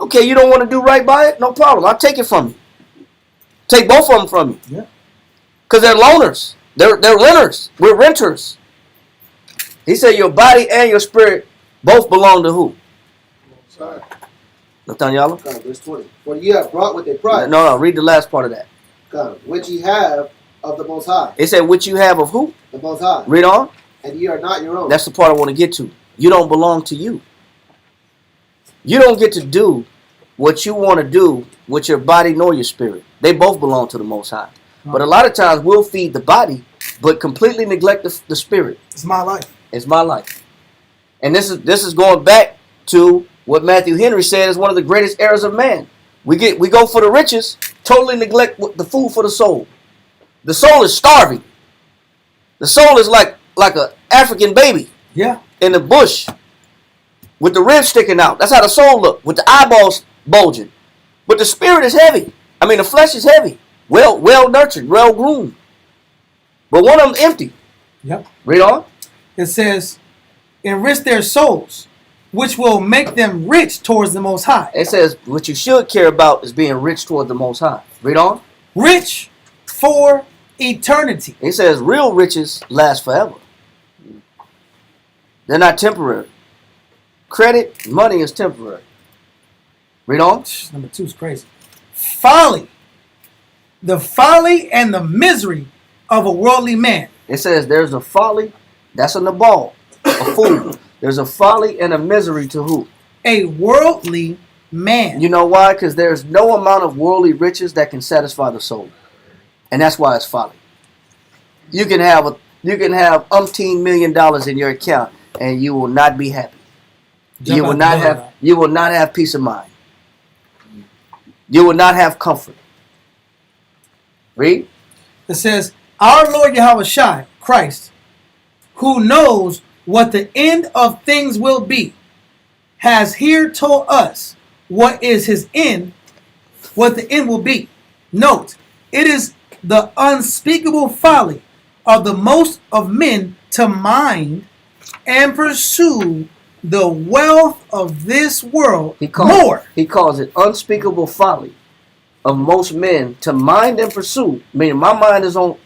Okay, you don't want to do right by it? No problem. I'll take it from you. Take both of them from you. Yeah. Because they're loaners. They're renters. We're renters. He said your body and your spirit both belong to who? Sorry. Nathaniel? Verse 20. For ye have brought with a price. No. Read the last part of that. Which ye have of the Most High. It said which you have of who? The Most High. Read on. And ye are not your own. That's the part I want to get to. You don't belong to you. You don't get to do what you want to do with your body nor your spirit. They both belong to the Most High. But a lot of times we'll feed the body, but completely neglect the spirit. It's my life. It's my life. And this is going back to what Matthew Henry said is one of the greatest errors of man. We go for the riches, totally neglect the food for the soul. The soul is starving. The soul is like an African baby. Yeah. In the bush with the ribs sticking out. That's how the soul look, with the eyeballs bulging. But the spirit is heavy. I mean, the flesh is heavy. Well nurtured, well groomed. But one of them empty. Yep. Read on. It says, enrich their souls, which will make them rich towards the Most High. It says what you should care about is being rich toward the Most High. Read on. Rich for eternity. It says real riches last forever. They're not temporary. Credit, money is temporary. Read on. Number 2 is crazy. Folly. The folly and the misery of a worldly man. It says there's a folly, that's a nabal, a fool. There's a folly and a misery to who? A worldly man. You know why? Because there's no amount of worldly riches that can satisfy the soul. And that's why it's folly. You can have umpteen $1 million in your account and you will not be happy. You will not have peace of mind. You will not have comfort. Read. It says, our Lord Yahushua, Christ, who knows what the end of things will be, has here told us what is his end, what the end will be. Note, it is the unspeakable folly of the most of men to mind and pursue the wealth of this world He calls it unspeakable folly of most men to mind and pursue. Meaning my mind is on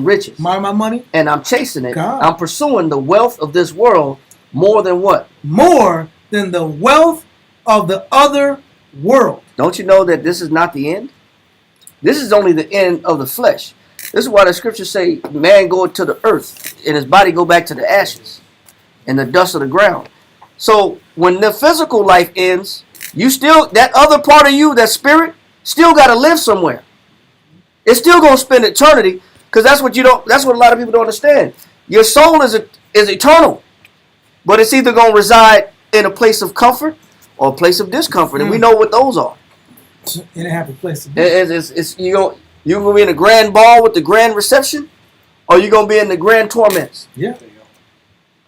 riches. Mind my money? And I'm chasing it. God. I'm pursuing the wealth of this world more than what? More than the wealth of the other world. Don't you know that this is not the end? This is only the end of the flesh. This is why the scriptures say man go to the earth and his body go back to the ashes and the dust of the ground. So when the physical life ends, you still, that other part of you, that spirit, still got to live somewhere. It's still going to spend eternity, because that's what a lot of people don't understand. Your soul is eternal, but it's either going to reside in a place of comfort or a place of discomfort, and we know what those are. In a happy place to be. You're going to be in a grand ball with the grand reception, or you're going to be in the grand torments. Yeah.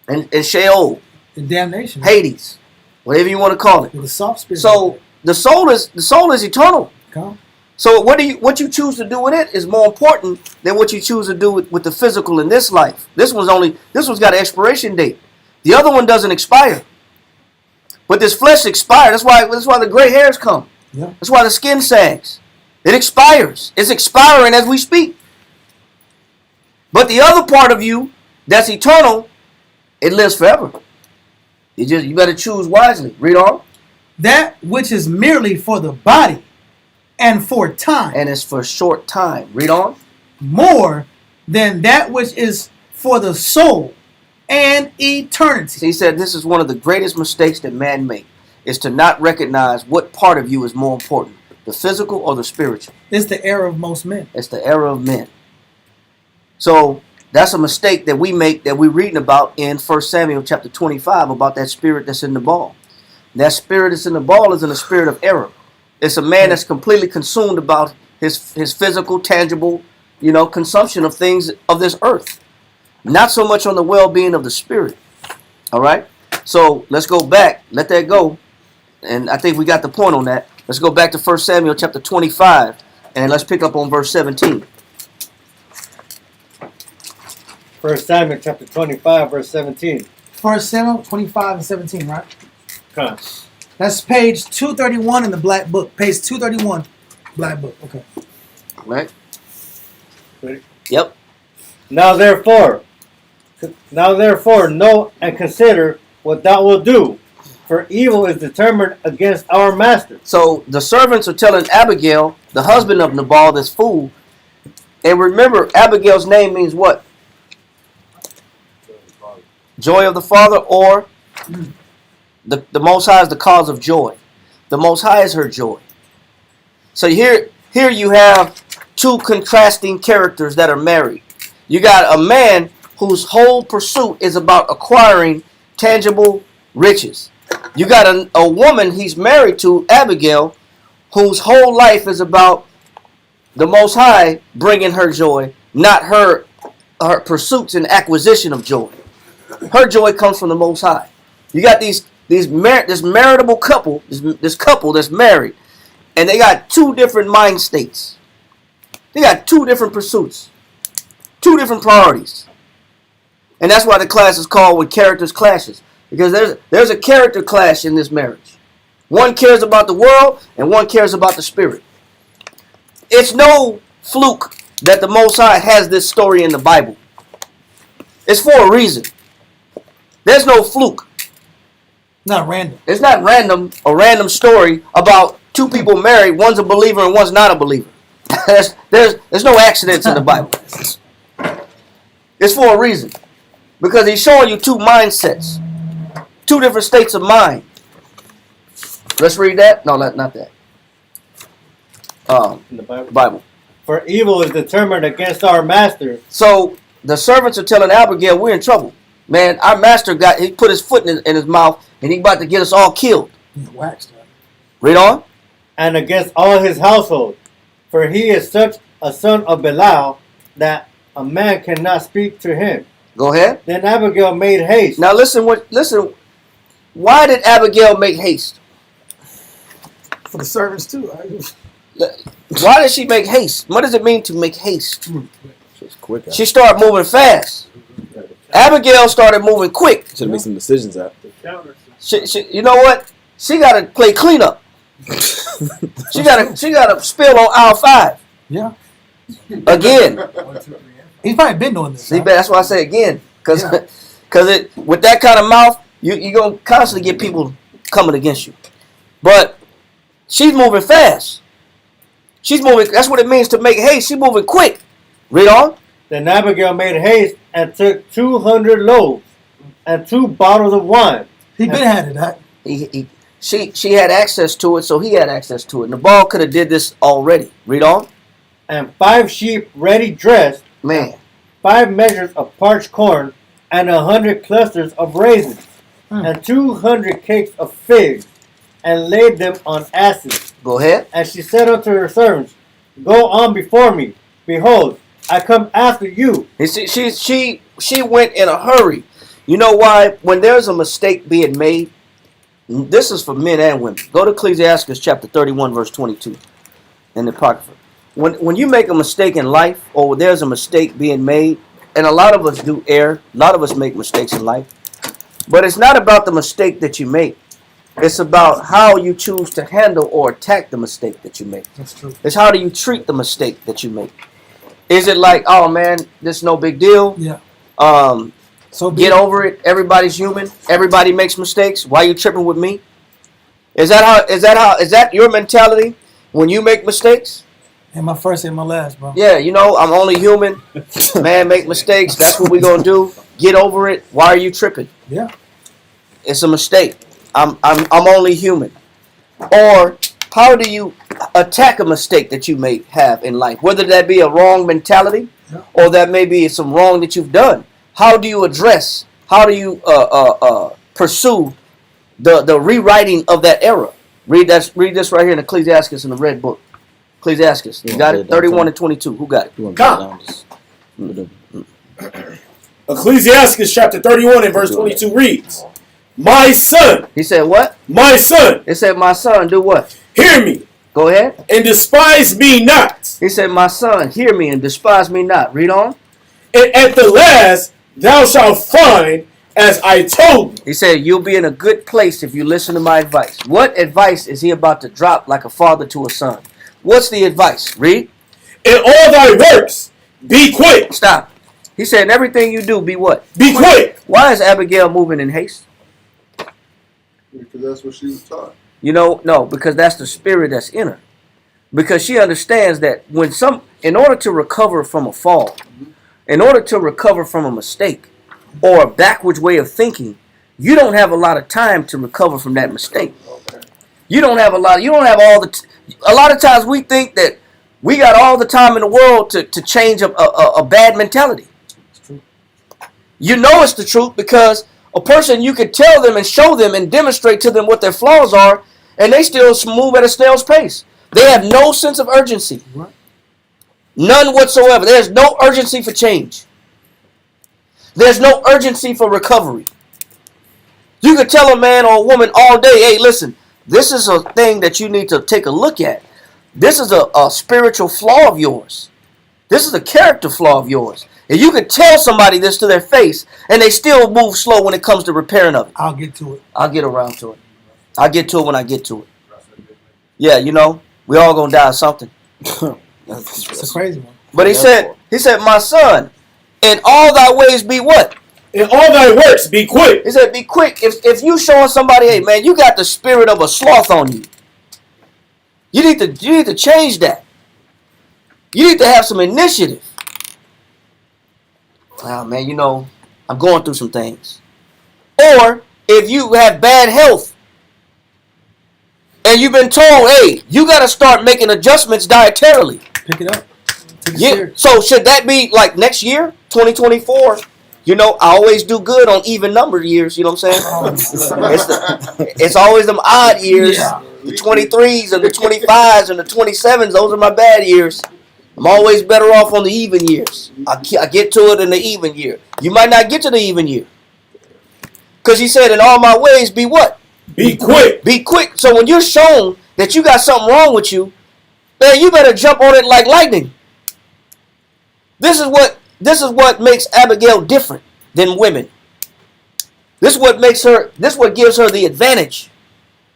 And Sheol, In damnation. Hades, whatever you want to call it. With a soft spirit. So the soul is eternal. Come. So what you choose to do with it is more important than what you choose to do with the physical in this life. This one's got an expiration date. The other one doesn't expire. But this flesh expires. That's why the gray hairs come. Yeah. That's why the skin sags. It expires. It's expiring as we speak. But the other part of you that's eternal, it lives forever. You better choose wisely. Read on. That which is merely for the body and for time. And it's for short time. Read on. More than that which is for the soul and eternity. So he said this is one of the greatest mistakes that man makes, is to not recognize what part of you is more important, the physical or the spiritual. It's the error of most men. It's the error of men. So that's a mistake that we make, that we're reading about in 1 Samuel chapter 25, about that spirit that's in the ball. That spirit that's in the ball is in a spirit of error. It's a man that's completely consumed about his physical, tangible, consumption of things of this earth. Not so much on the well-being of the spirit. All right? So let's go back. Let that go. And I think we got the point on that. Let's go back to 1 Samuel chapter 25, and let's pick up on verse 17. 1 Samuel chapter 25, verse 17. 1 Samuel 25 and 17, right? Come on. That's page 231 in the black book. Page 231, black book. Okay. Right? Ready? Yep. Now therefore, know and consider what thou wilt do, for evil is determined against our master. So the servants are telling Abigail, the husband of Nabal, this fool. And remember, Abigail's name means what? Joy of the Father, or the Most High is the cause of joy. The Most High is her joy. So here you have two contrasting characters that are married. You got a man whose whole pursuit is about acquiring tangible riches. You got a woman he's married to, Abigail, whose whole life is about the Most High bringing her joy, not her pursuits and acquisition of joy. Her joy comes from the Most High. You got this maritable couple, this couple that's married, and they got two different mind states. They got two different pursuits, two different priorities. And that's why the class is called When Characters Clashes. Because there's a character clash in this marriage. One cares about the world and one cares about the spirit. It's no fluke that the Most High has this story in the Bible. It's for a reason. There's no fluke. Not random. It's not random, a random story about two people married, one's a believer and one's not a believer. There's no accidents in the Bible. It's for a reason. Because he's showing you two mindsets. Two different states of mind. Let's read that. No, not that. In the Bible. Bible. For evil is determined against our master. So the servants are telling Abigail, we're in trouble. Man, our master he put his foot in his mouth and he about to get us all killed. He's waxed up. Read on. And against all his household. For he is such a son of Belial that a man cannot speak to him. Go ahead. Then Abigail made haste. Now listen. Why did Abigail make haste? For the servants too. Why did she make haste? What does it mean to make haste? She's quick. She started moving fast. Abigail started moving quick. Should make some decisions out. You know what? She got to play cleanup. she got to spill on aisle 5. Yeah. Again. He's probably been doing this. See, that's why I say again. Because with that kind of mouth, you're going to constantly get people coming against you. But she's moving fast. She's moving. That's what it means to make haste. She's moving quick. Read on. Then Abigail made haste and took 200 loaves and 2 bottles of wine. He been had it. That. She had access to it, so he had access to it. Nabal could have did this already. Read on. And 5 sheep ready dressed. Man. 5 measures of parched corn and 100 clusters of raisins. And 200 cakes of figs, and laid them on asses. Go ahead. And she said unto her servants, Go on before me. Behold, I come after you. You see, she went in a hurry. You know why? When there's a mistake being made, this is for men and women. Go to Ecclesiastes chapter 31, verse 22 in the Apocrypha. When you make a mistake in life, or there's a mistake being made, and a lot of us do err, a lot of us make mistakes in life, but it's not about the mistake that you make. It's about how you choose to handle or attack the mistake that you make. That's true. It's how do you treat the mistake that you make. Is it like, oh man, this is no big deal? Yeah. So get over it. Everybody's human. Everybody makes mistakes. Why are you tripping with me? Is that your mentality when you make mistakes? And my first and my last, bro. Yeah, I'm only human. Man, make mistakes. That's what we're gonna do. Get over it. Why are you tripping? Yeah. It's a mistake. I'm only human. Or how do you attack a mistake that you may have in life? Whether that be a wrong mentality, or that may be some wrong that you've done. How do you address? How do you pursue the rewriting of that error? Read this right here in Ecclesiastes in the red book. Ecclesiastes. You got it? 31 and 22. Who got it? Come. Ecclesiastes chapter 31 and verse 22 reads, my son, He said what? my son, It said, my son, do what? hear me, Go ahead. and despise me not. He said, my son, hear me and despise me not. Read on. And at the last thou shalt find as I told you. He said, you'll be in a good place if you listen to my advice. What advice is he about to drop like a father to a son? What's the advice? Read. In all thy works, be quick. Stop. He said, in everything you do, be what? Be quick. Why is Abigail moving in haste? Because that's what she was taught. You know, no, because that's the spirit that's in her. Because she understands that in order to recover from a fall, in order to recover from a mistake or a backwards way of thinking, you don't have a lot of time to recover from that mistake. You don't have a lot of times we think that we got all the time in the world to change a bad mentality. You know it's the truth because a person, you can tell them and show them and demonstrate to them what their flaws are, and they still move at a snail's pace. They have no sense of urgency. None whatsoever. There's no urgency for change. There's no urgency for recovery. You could tell a man or a woman all day, hey, listen, this is a thing that you need to take a look at. This is a spiritual flaw of yours. This is a character flaw of yours. And you could tell somebody this to their face, and they still move slow when it comes to repairing of it. I'll get to it. I'll get around to it. I'll get to it when I get to it. Yeah, you know, we all gonna die of something. It's a crazy one. But he said, my son, in all thy ways be what? In all thy works, be quick. He said, be quick. If you showing somebody, hey man, you got the spirit of a sloth on you. You need to change that. You need to have some initiative. Wow, man, you know, I'm going through some things. Or if you have bad health and you've been told, hey, you got to start making adjustments dietarily. Pick it up. Take it Yeah. serious. So should that be like next year, 2024? You know, I always do good on even numbered years. You know what I'm saying? It's always them odd years. Yeah. The 23s and the 25s and the 27s. Those are my bad years. I'm always better off on the even years. I get to it in the even year. You might not get to the even year. Because he said, in all my ways, be what? Be quick. Be quick. So when you're shown that you got something wrong with you, man, you better jump on it like lightning. This is what makes Abigail different than women. This is what gives her the advantage.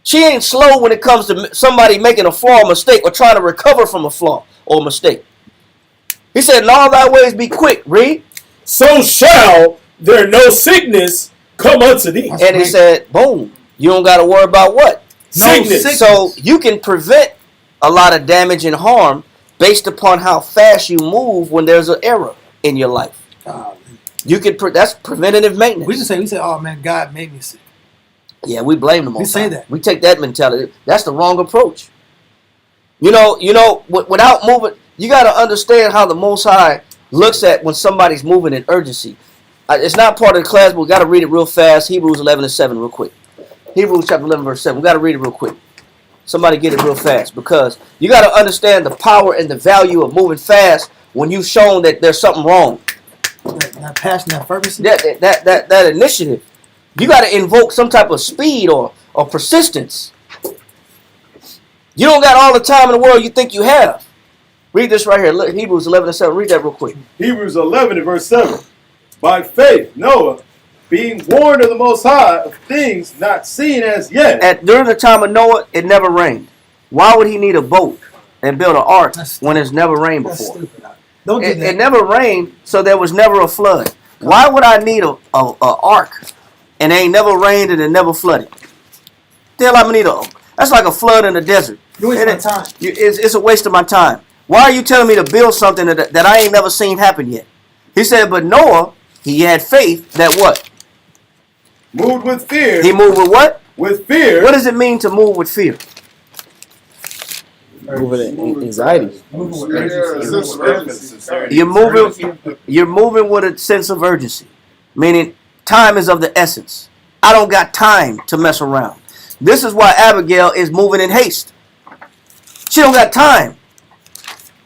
She ain't slow when it comes to somebody making a flaw or mistake or trying to recover from a flaw or mistake. He said, in all thy ways be quick. Read. So shall there no sickness come unto thee. And he said, boom, you don't got to worry about what? Sickness. So you can prevent a lot of damage and harm based upon how fast you move when there's an error in your life. You can that's preventative maintenance. We say, oh man, God made me sick. Yeah, we blame them all. We say that. We take that mentality. That's the wrong approach. You know, without moving, you got to understand how the Most High looks at when somebody's moving in urgency. It's not part of the class, but we got to read it real fast. Hebrews 11:7 real quick. Hebrews chapter 11 verse 7. We got to read it real quick. Somebody get it real fast because you got to understand the power and the value of moving fast when you've shown that there's something wrong. That passion, that fervency. That initiative. You got to invoke some type of speed or persistence. You don't got all the time in the world you think you have. Read this right here. Look, Hebrews 11:7. Read that real quick. Hebrews 11 and verse 7. By faith, Noah, being warned of the Most High of things not seen as yet. During the time of Noah, it never rained. Why would he need a boat and build an ark when it's never rained before? Don't do that. It never rained, so there was never a flood. Why would I need a ark and it ain't never rained and it never flooded? Hell, I need that's like a flood in the desert. You're wasting my time. It's a waste of my time. Why are you telling me to build something that I ain't never seen happen yet? He said, but Noah, he had faith that what? Moved with fear. He moved with what? With fear. What does it mean to move with fear? Moving anxiety. You're moving with a sense of urgency. Meaning time is of the essence. I don't got time to mess around. This is why Abigail is moving in haste. She don't got time.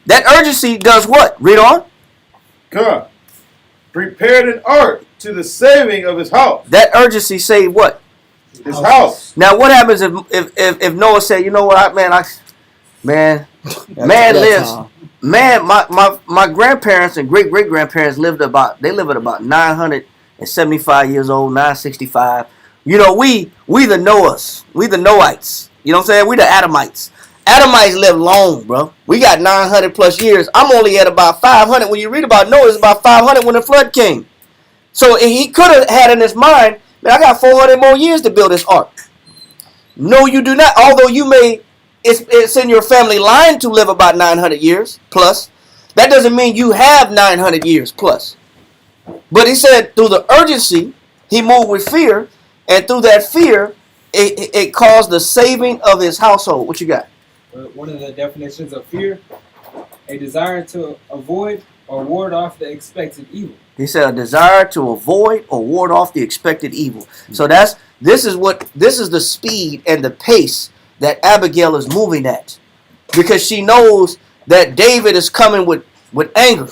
That urgency does what? Read on. God prepared an ark to the saving of his house. That urgency saved what? His house. Now, what happens if Noah said, you know what, man lives. Man, my grandparents and great grandparents live at about 975 years old, 965. You know, we the Noahs, we the Noahites. You know what I'm saying? We the Adamites. Adamites live long, bro. We got 900 plus years. I'm only at about 500. When you read about Noah, it's about 500 when the flood came. So he could have had in his mind, man, I got 400 more years to build this ark. No, you do not. Although you may, it's in your family line to live about 900 years plus. That doesn't mean you have 900 years plus. But he said through the urgency, he moved with fear, and through that fear, it caused the saving of his household. What you got? One of the definitions of fear, a desire to avoid or ward off the expected evil. He said a desire to avoid or ward off the expected evil. So this is the speed and the pace that Abigail is moving at, because she knows that David is coming with anger.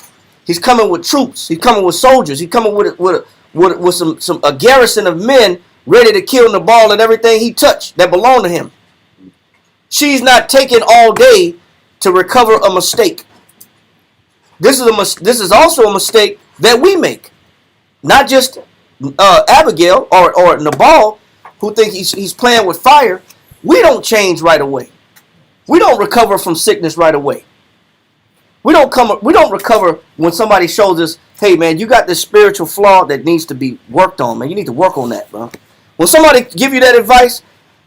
He's coming with troops. He's coming with soldiers. He's coming with a garrison of men ready to kill Nabal and everything he touched that belonged to him. She's not taking all day to recover a mistake. This is also a mistake that we make. Not just Abigail or Nabal, who think he's playing with fire. We don't change right away. We don't recover from sickness right away. We don't recover when somebody shows us, hey man, you got this spiritual flaw that needs to be worked on, man. You need to work on that, bro. When somebody give you that advice,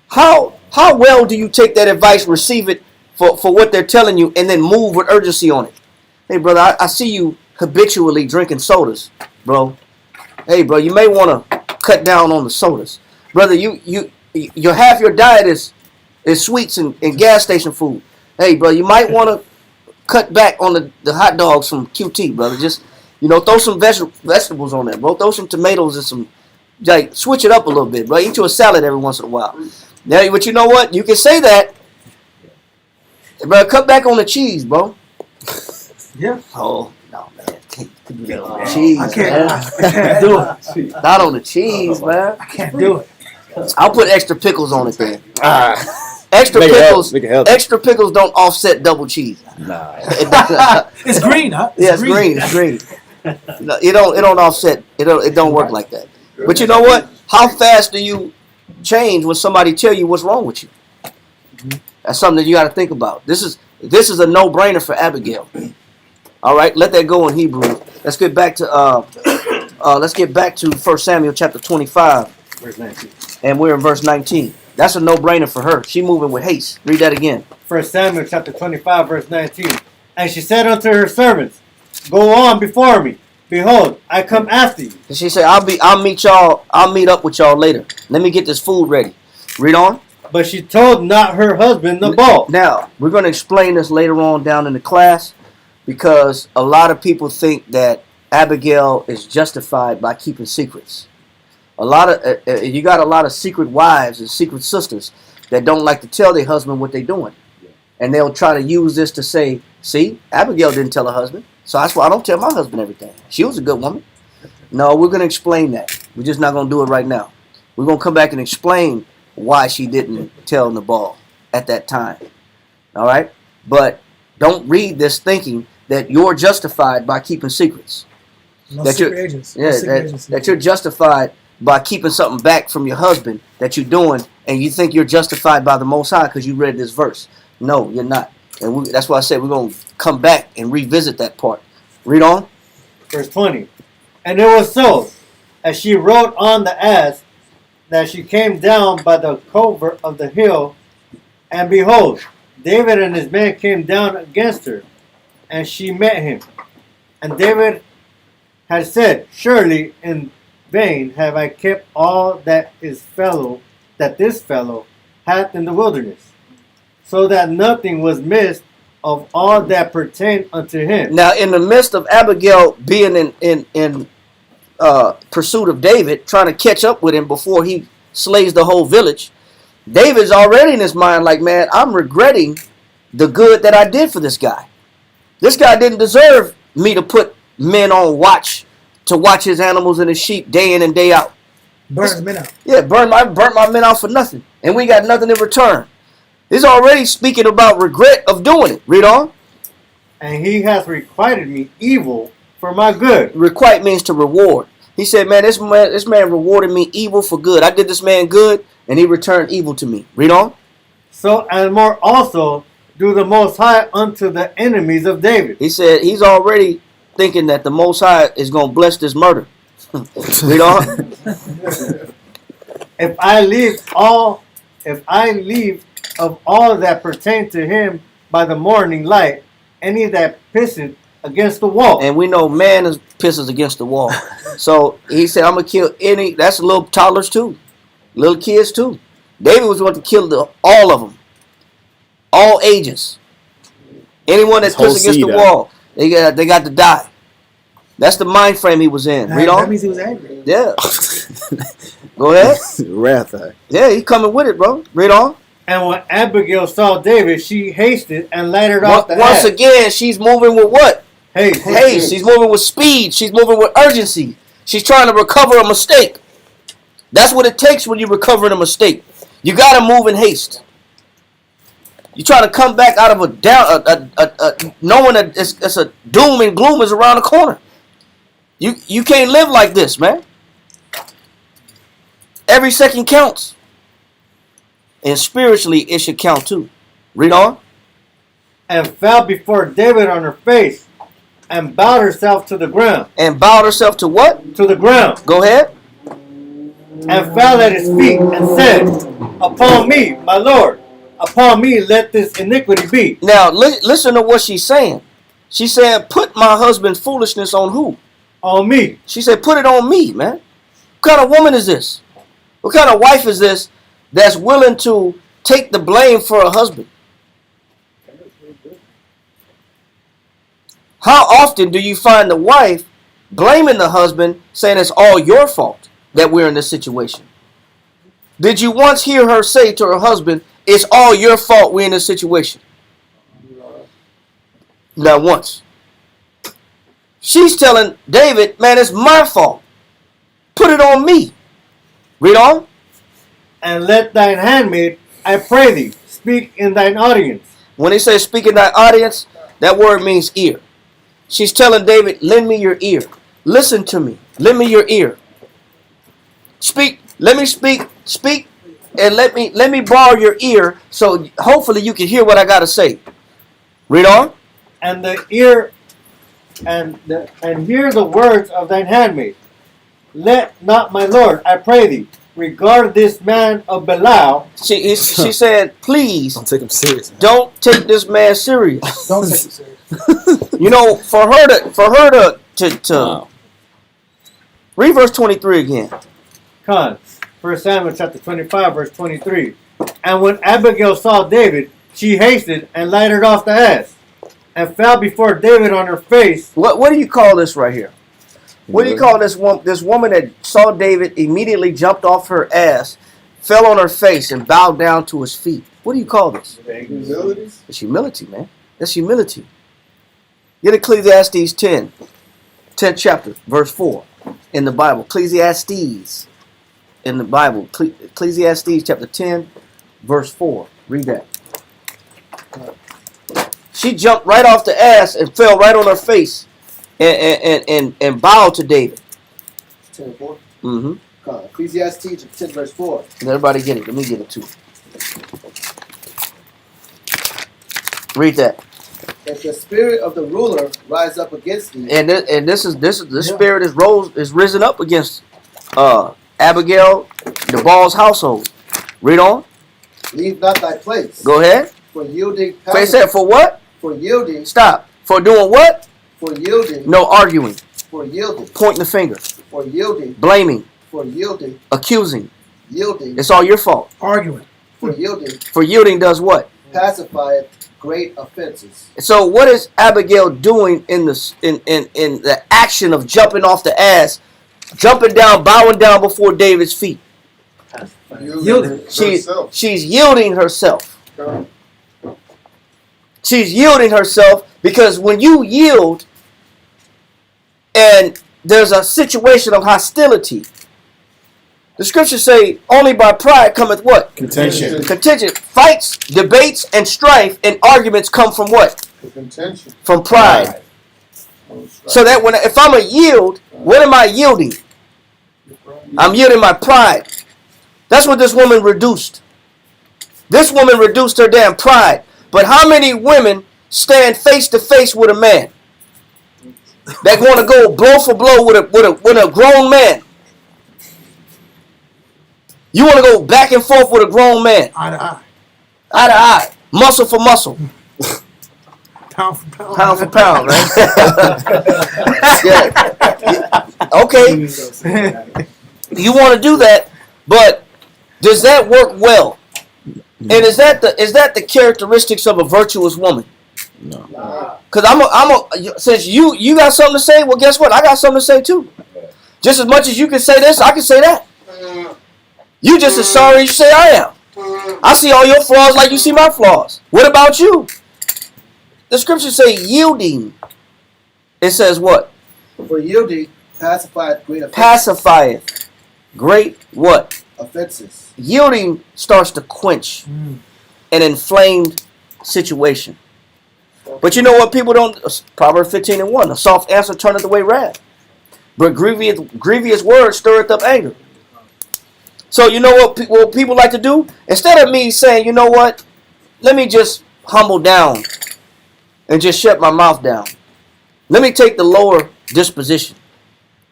how well do you take that advice, receive it for what they're telling you, and then move with urgency on it? Hey brother, I see you habitually drinking sodas, bro. Hey bro, you may want to cut down on the sodas. Brother, your half your diet is sweets and gas station food. Hey bro, you might want to cut back on the hot dogs from QT, brother. Just, throw some vegetables on there, bro. Throw some tomatoes and some, switch it up a little bit, bro. Eat you a salad every once in a while. Now, but you know what? You can say that, bro. Cut back on the cheese, bro. Yeah. Oh no, man. Can't do that on the cheese, I can't do it. Not on the cheese, man. I can't do it. I'll put extra pickles on it then. Extra pickles don't offset double cheese. Nah. It's green, huh? It's green. It's green. No, it don't offset. It don't work like that. But you know what? How fast do you change when somebody tell you what's wrong with you? That's something that you got to think about. This is a no-brainer for Abigail. All right, let that go in Hebrew. Let's get back to 1 Samuel chapter 25, Verse 19. and we're in verse 19. That's a no-brainer for her. She moving with haste. Read that again. 1 Samuel chapter 25, verse 19. And she said unto her servants, Go on before me. Behold, I come after you. And she said, I'll meet up with y'all later. Let me get this food ready. Read on. But she told not her husband Nabal. Now, we're going to explain this later on down in the class, because a lot of people think that Abigail is justified by keeping secrets. You got a lot of secret wives and secret sisters that don't like to tell their husband what they're doing. And they'll try to use this to say, see, Abigail didn't tell her husband, so that's why I don't tell my husband everything. She was a good woman. No, we're going to explain that. We're just not going to do it right now. We're going to come back and explain why she didn't tell Nabal at that time. All right? But don't read this thinking that you're justified by keeping secrets. No that secret agents. Yeah, No secret agents. that you're justified by keeping something back from your husband that you're doing, and you think you're justified by the Most High because you read this verse. No, you're not. And that's why I said we're going to come back and revisit that part. Read on. Verse 20. And it was so, as she rode on the ass, that she came down by the covert of the hill, and behold, David and his men came down against her, and she met him. And David had said, Surely in vain have I kept all that this fellow hath in the wilderness, so that nothing was missed of all that pertained unto him. Now, in the midst of Abigail being in pursuit of David, trying to catch up with him before he slays the whole village, David's already in his mind like, man, I'm regretting the good that I did for this guy. This guy didn't deserve me to put men on watch to watch his animals and his sheep day in and day out. Burn the men out. Yeah, burnt my men out for nothing, and we got nothing in return. He's already speaking about regret of doing it. Read on. And he hath requited me evil for my good. Requite means to reward. He said, man, this man rewarded me evil for good. I did this man good, and he returned evil to me. Read on. So and more also do the Most High unto the enemies of David. He said he's already thinking that the Most High is going to bless this murder. Read on. If I leave of all that pertain to him by the morning light, any that pisseth against the wall. And we know man is pisses against the wall. So he said, I'm going to kill any. That's little toddlers too. Little kids too. David was going to kill all of them. All ages. Anyone that pisses against the wall, they got to die. That's the mind frame he was in. Read on. That means he was angry. Yeah. Go ahead. Wrath. Yeah, he coming with it, bro. Read on. And when Abigail saw David, she hasted and lighted off the Once ass. again, she's moving with what? Haste. Haste. She's moving with speed. She's moving with urgency. She's trying to recover a mistake. That's what it takes when you're recovering a mistake. You got to move in haste. You try to come back out of knowing that it's a doom and gloom is around the corner. You can't live like this, man. Every second counts. And spiritually, it should count too. Read on. And fell before David on her face and bowed herself to the ground. And bowed herself to what? To the ground. Go ahead. And fell at his feet and said, Upon me, my Lord, upon me let this iniquity be. Now, listen to what she's saying. She said, put my husband's foolishness on who? On me. She said, put it on me, man. What kind of woman is this? What kind of wife is this that's willing to take the blame for her husband? How often do you find the wife blaming the husband, saying it's all your fault that we're in this situation? Did you once hear her say to her husband, it's all your fault we're in this situation? Not once. She's telling David, man, it's my fault. Put it on me. Read on. And let thine handmaid, I pray thee, speak in thine audience. When he says speak in thine audience, that word means ear. She's telling David, lend me your ear. Listen to me. Lend me your ear. Speak. Let me speak, and let me borrow your ear so hopefully you can hear what I got to say. Read on. And the ear, and hear the words of thine handmaid. Let not my Lord, I pray thee, regard this man of Belial. She said, please Don't take him serious. don't take this man serious. Don't take it serious. You know, for her to read verse 23 again. Con, 1 Samuel chapter 25, verse 23. And when Abigail saw David, she hasted and lighted off the ass, and fell before David on her face. What do you call this right here? What do you call this one? This woman that saw David immediately jumped off her ass, fell on her face, and bowed down to his feet. What do you call this? Humility. It's humility, man. That's humility. Get Ecclesiastes 10th chapter, verse 4 in the Bible. Ecclesiastes in the Bible. Ecclesiastes chapter 10, verse 4. Read that. She jumped right off the ass and fell right on her face and bowed to David. 10:4. Mm-hmm. Ecclesiastes 10 verse 4. Everybody get it. Let me get it too. Read that. If the spirit of the ruler rise up against thee, And this spirit is risen up against Abigail, Nabal's household. Read on. leave not thy place. Go ahead. For yielding. Face that for what? For yielding. Stop. For doing what? For yielding. No arguing. For yielding. Pointing the finger. For yielding. Blaming. For yielding. Accusing. Yielding. It's all your fault. Arguing. For yielding. For yielding does what? Pacifieth great offenses. So what is Abigail doing in the action of jumping off the ass, jumping down, bowing down before David's feet? Yielding. She's yielding herself. She's yielding herself because when you yield and there's a situation of hostility, The scriptures say, only by pride cometh what? Contention. Contention. Fights, debates, and strife and arguments come from what? Contention. From pride. So that if I'm a yield, what am I yielding? I'm yielding my pride. That's what this woman reduced. This woman reduced her damn pride. But how many women stand face to face with a man that want to go blow for blow with a grown man? You want to go back and forth with a grown man? Eye to eye. Eye to eye. Muscle for muscle. Pound for pound. Pound for pound, right? Yeah. Okay. You want to do that, but does that work well? And is that the characteristics of a virtuous woman? No. Because since you got something to say, well, guess what? I got something to say too. Just as much as you can say this, I can say that. You just as sorry as you say I am. I see all your flaws like you see my flaws. What about you? The scriptures say yielding. It says what? For yielding pacifieth great offenses. Pacifieth great what? Offenses. Yielding starts to quench an inflamed situation. But you know what people don't? Proverbs 15:1. A soft answer turneth away wrath, but grievous words stirreth up anger. So you know what people like to do? Instead of me saying, you know what? Let me just humble down and just shut my mouth down. Let me take the lower disposition.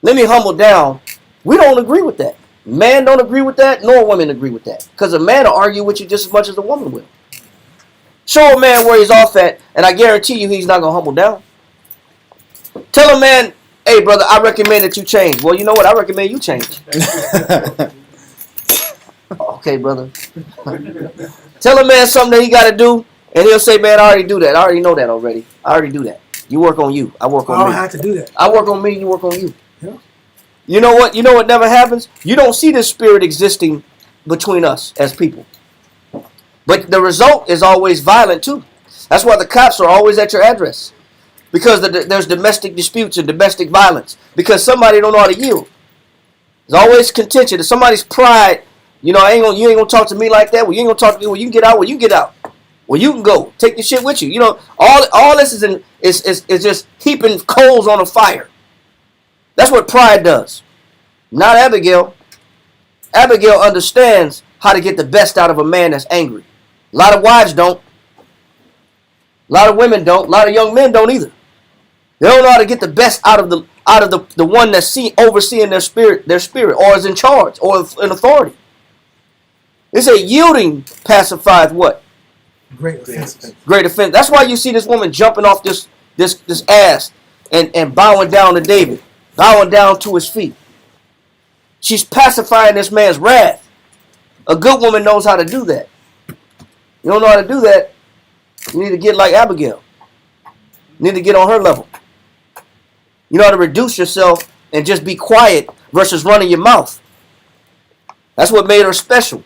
Let me humble down. We don't agree with that. Men don't agree with that, nor women agree with that. Because a man will argue with you just as much as a woman will. Show a man where he's off at, and I guarantee you he's not going to humble down. Tell a man, hey, brother, I recommend that you change. Well, you know what? I recommend you change. Okay, brother. Tell a man something that he got to do, and he'll say, man, I already do that. I already know that already. I already do that. You work on you. I work on me. I don't have to do that. I work on me, you work on you. Yeah. You know what? You know what never happens? You don't see this spirit existing between us as people. But the result is always violent too. That's why the cops are always at your address. Because there's domestic disputes and domestic violence. Because somebody don't know how to yield. There's always contention. If somebody's pride, you ain't gonna talk to me like that. Well, you ain't gonna talk to me. Well, you can get out. Well, you can get out. Well, you can go. Take the shit with you. All this is just heaping coals on a fire. That's what pride does. Not Abigail. Abigail understands how to get the best out of a man that's angry. A lot of wives don't. A lot of women don't. A lot of young men don't either. They don't know how to get the best out of the one that's overseeing their spirit, or is in charge, or in authority. It's a yielding pacified what? Great offenses. Great offense. That's why you see this woman jumping off this ass and bowing down to David, bowing down to his feet. She's pacifying this man's wrath. A good woman knows how to do that. You don't know how to do that, you need to get like Abigail. You need to get on her level. You know how to reduce yourself and just be quiet versus running your mouth. That's what made her special.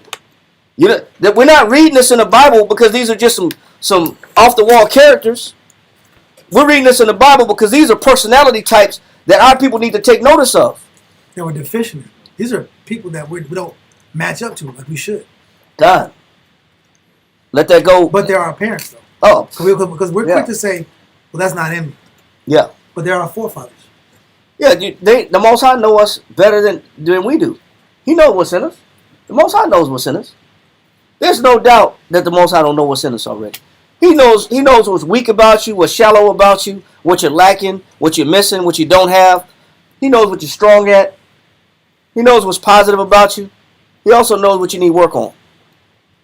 That we're not reading this in the Bible because these are just some off-the-wall characters. We're reading this in the Bible because these are personality types that our people need to take notice of. They were deficient. These are people that we don't match up to like we should. God. Let that go. But they're our parents, though. Oh. Because we're quick to say, well, that's not in me. Yeah. But they're our forefathers. Yeah, the Most High know us better than we do. He knows what's in us. The Most High knows what's in us. There's no doubt that the Most High don't know what's in us already. He knows what's weak about you, what's shallow about you, what you're lacking, what you're missing, what you don't have. He knows what you're strong at. He knows what's positive about you. He also knows what you need work on.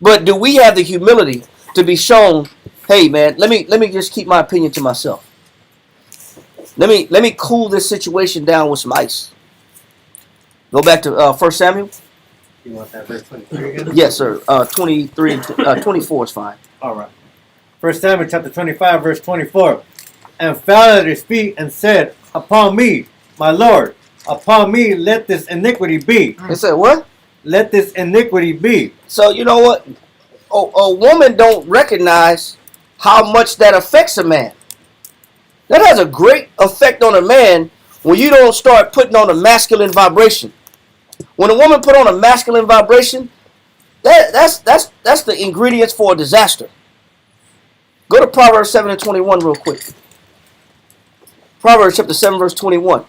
But do we have the humility to be shown, hey man, let me just keep my opinion to myself. Let me cool this situation down with some ice. Go back to 1 Samuel. You want that verse 23 again? Yes, sir. 23 and 24 is fine. All right. 1 Samuel chapter 25, verse 24. And fell at his feet and said, upon me, my Lord, upon me let this iniquity be. It said what? Let this iniquity be. So you know what? A woman don't recognize how much that affects a man. That has a great effect on a man when you don't start putting on a masculine vibration. When a woman put on a masculine vibration, that's the ingredients for a disaster. Go to Proverbs 7 and 21 real quick. Proverbs chapter 7 verse 21.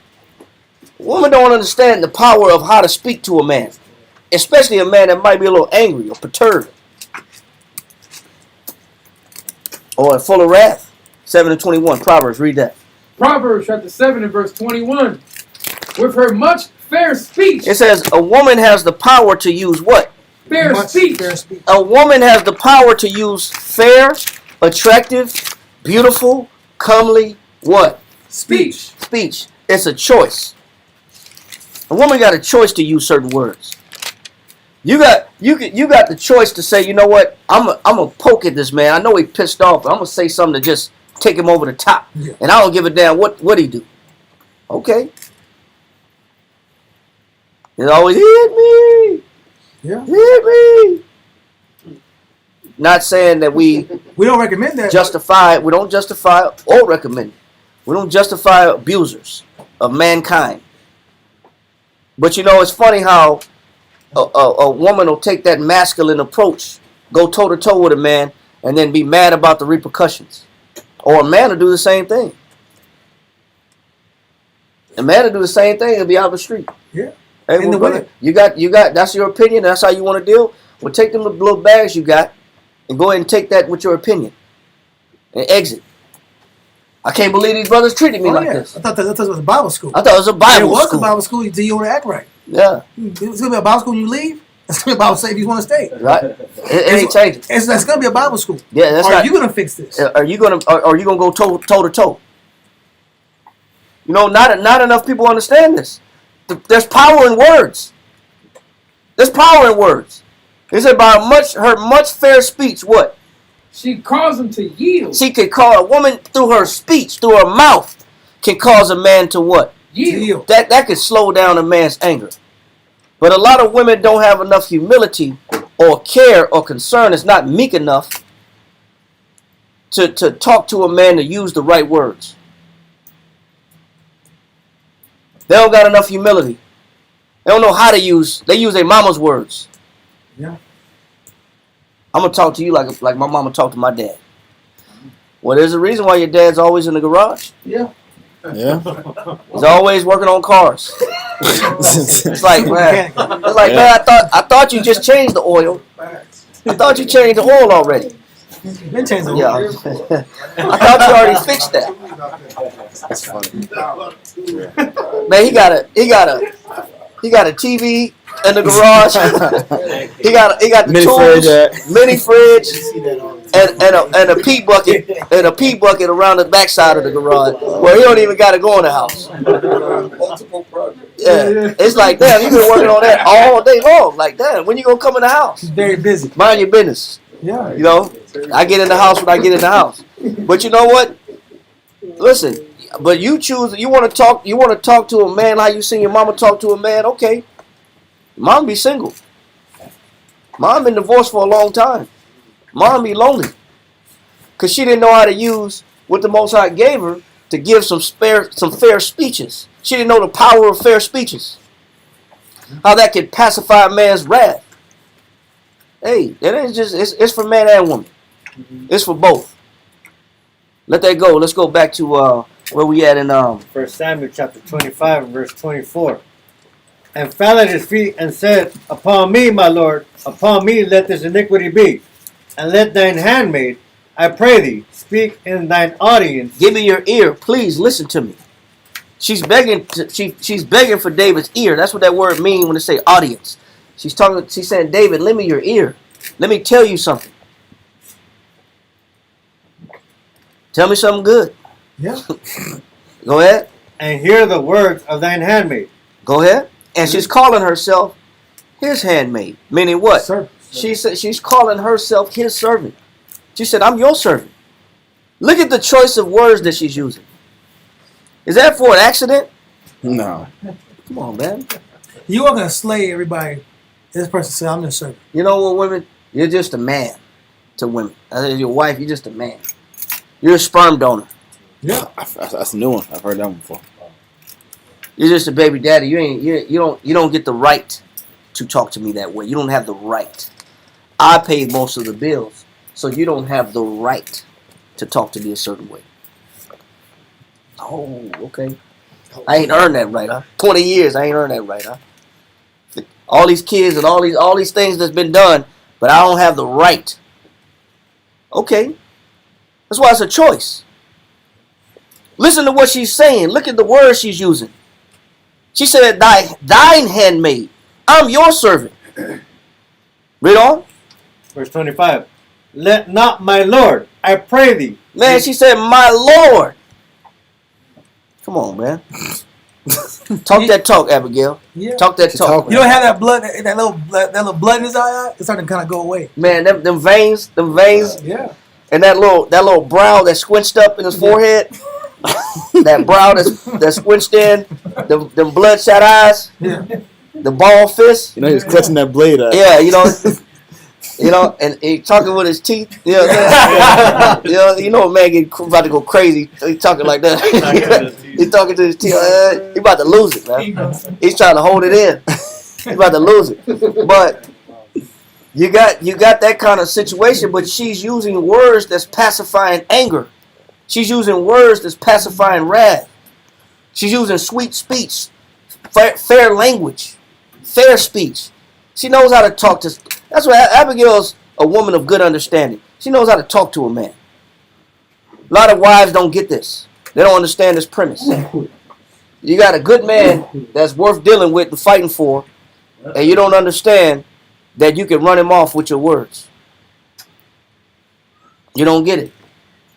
Women don't understand the power of how to speak to a man, especially a man that might be a little angry or perturbed or full of wrath. 7 and 21. Proverbs, read that. Proverbs chapter 7 and verse 21. With her much fair speech. It says a woman has the power to use what? Fair speech. A woman has the power to use fair, attractive, beautiful, comely, what? Speech. Speech. It's a choice. A woman got a choice to use certain words. You got the choice to say, you know what? I'm gonna poke at this man. I know he pissed off, but I'm gonna say something to just take him over the top. Yeah. And I don't give a damn what he do. Okay. It always hit me. Yeah. Hit me. Not saying that we don't recommend that. Justify. We don't justify or recommend it. We don't justify abusers of mankind. But you know, it's funny how a woman will take that masculine approach, go toe to toe with a man, and then be mad about the repercussions. Or a man will do the same thing. A man will do the same thing and be out the street. Yeah. Hey, well, brother, you got. That's your opinion. That's how you want to deal. Well, take them little bags you got, and go ahead and take that with your opinion, and exit. I can't believe these brothers treated me like this. I thought that was a Bible school. I thought it was a Bible school. It was a Bible school until you want to act right. Yeah. It's gonna be a Bible school when you leave. It's gonna be a Bible say if you want to stay. Right. It ain't changing. It's gonna be a Bible school. Yeah. That's Are you gonna fix this? Are you gonna go toe to toe? You know, not enough people understand this. There's power in words. There's power in words. It's about her much fair speech. What? She calls him to yield. She can call a woman through her speech, through her mouth, can cause a man to what? Yield. That can slow down a man's anger. But a lot of women don't have enough humility or care or concern. It's not meek enough to talk to a man to use the right words. They don't got enough humility. They don't know how to use. They use their mama's words. Yeah. I'm gonna talk to you like my mama talked to my dad. Well, there's a reason why your dad's always in the garage. Yeah. Yeah. He's always working on cars. It's like, man, I thought you just changed the oil. I thought you changed the oil already. Been changed the oil. Yeah. I thought you already fixed that. That's funny. Man, he got a TV in the garage. he got the mini tools, fridge, mini fridge, and a pee bucket around the backside of the garage. Well, he don't even got to go in the house. Yeah, it's like, damn, you been working on that all day long. Like, damn, when you gonna come in the house? He's very busy. Mind your business. Yeah. You know, I get in the house when I get in the house. But you know what? Listen, but you choose. You want to talk to a man how you seen your mama talk to a man. Okay, mom be single. Mom been divorced for a long time. Mom be lonely because she didn't know how to use what the Most High gave her to give some fair speeches. She didn't know the power of fair speeches. How that could pacify a man's wrath. Hey, it ain't just it's for man and woman. It's for both. Let that go. Let's go back to where we at in 1 Samuel chapter 25 and verse 24. And fell at his feet and said, Upon me, my Lord, upon me let this iniquity be, and let thine handmaid, I pray thee, speak in thine audience. Give me your ear, please listen to me. She's begging. She's begging for David's ear. That's what that word means when they say audience. She's talking. She's saying, David, lend me your ear. Let me tell you something. Tell me something good. Yeah. Go ahead. And hear the words of thine handmaid. Go ahead. And she's calling herself his handmaid. Meaning what? Servant. She said she's calling herself his servant. She said, I'm your servant. Look at the choice of words that she's using. Is that for an accident? No. Come on, man. You are going to slay everybody. This person said, I'm your servant. You know what, women? You're just a man to women. As your wife, you're just a man. You're a sperm donor. Yeah. That's a new one. I've heard that one before. You're just a baby daddy. You don't get the right to talk to me that way. You don't have the right. I paid most of the bills, so you don't have the right to talk to me a certain way. Oh, okay. I ain't earned that right, huh? 20 years, I ain't earned that right, huh? All these kids and all these things that's been done, but I don't have the right. Okay. That's why it's a choice. Listen to what she's saying. Look at the words she's using. She said, thine handmaid. I'm your servant. Read on. Verse 25. Let not my Lord, I pray thee. Man, she said, my Lord. Come on, man. Talk that talk, Abigail. Yeah. Talk that talk. You don't have that blood, that little blood in his eye. It's starting to kind of go away. Man, them veins, Yeah. and that little brow that's squinched up in his forehead. That brow that's squinched in, them bloodshot eyes, Yeah. the ball fist. You know, he was clutching that blade out. Yeah, and he talking with his teeth. Yeah, you know, a man about to go crazy. He talking like that. He's talking to his teeth. He about to lose it, man. He's trying to hold it in. He's about to lose it. But you got that kind of situation. But she's using words that's pacifying anger. She's using words that's pacifying wrath. She's using sweet speech, fair language, fair speech. She knows how to talk to. That's why Abigail's a woman of good understanding. She knows how to talk to a man. A lot of wives don't get this. They don't understand this premise. You got a good man that's worth dealing with and fighting for, and you don't understand that you can run him off with your words. You don't get it.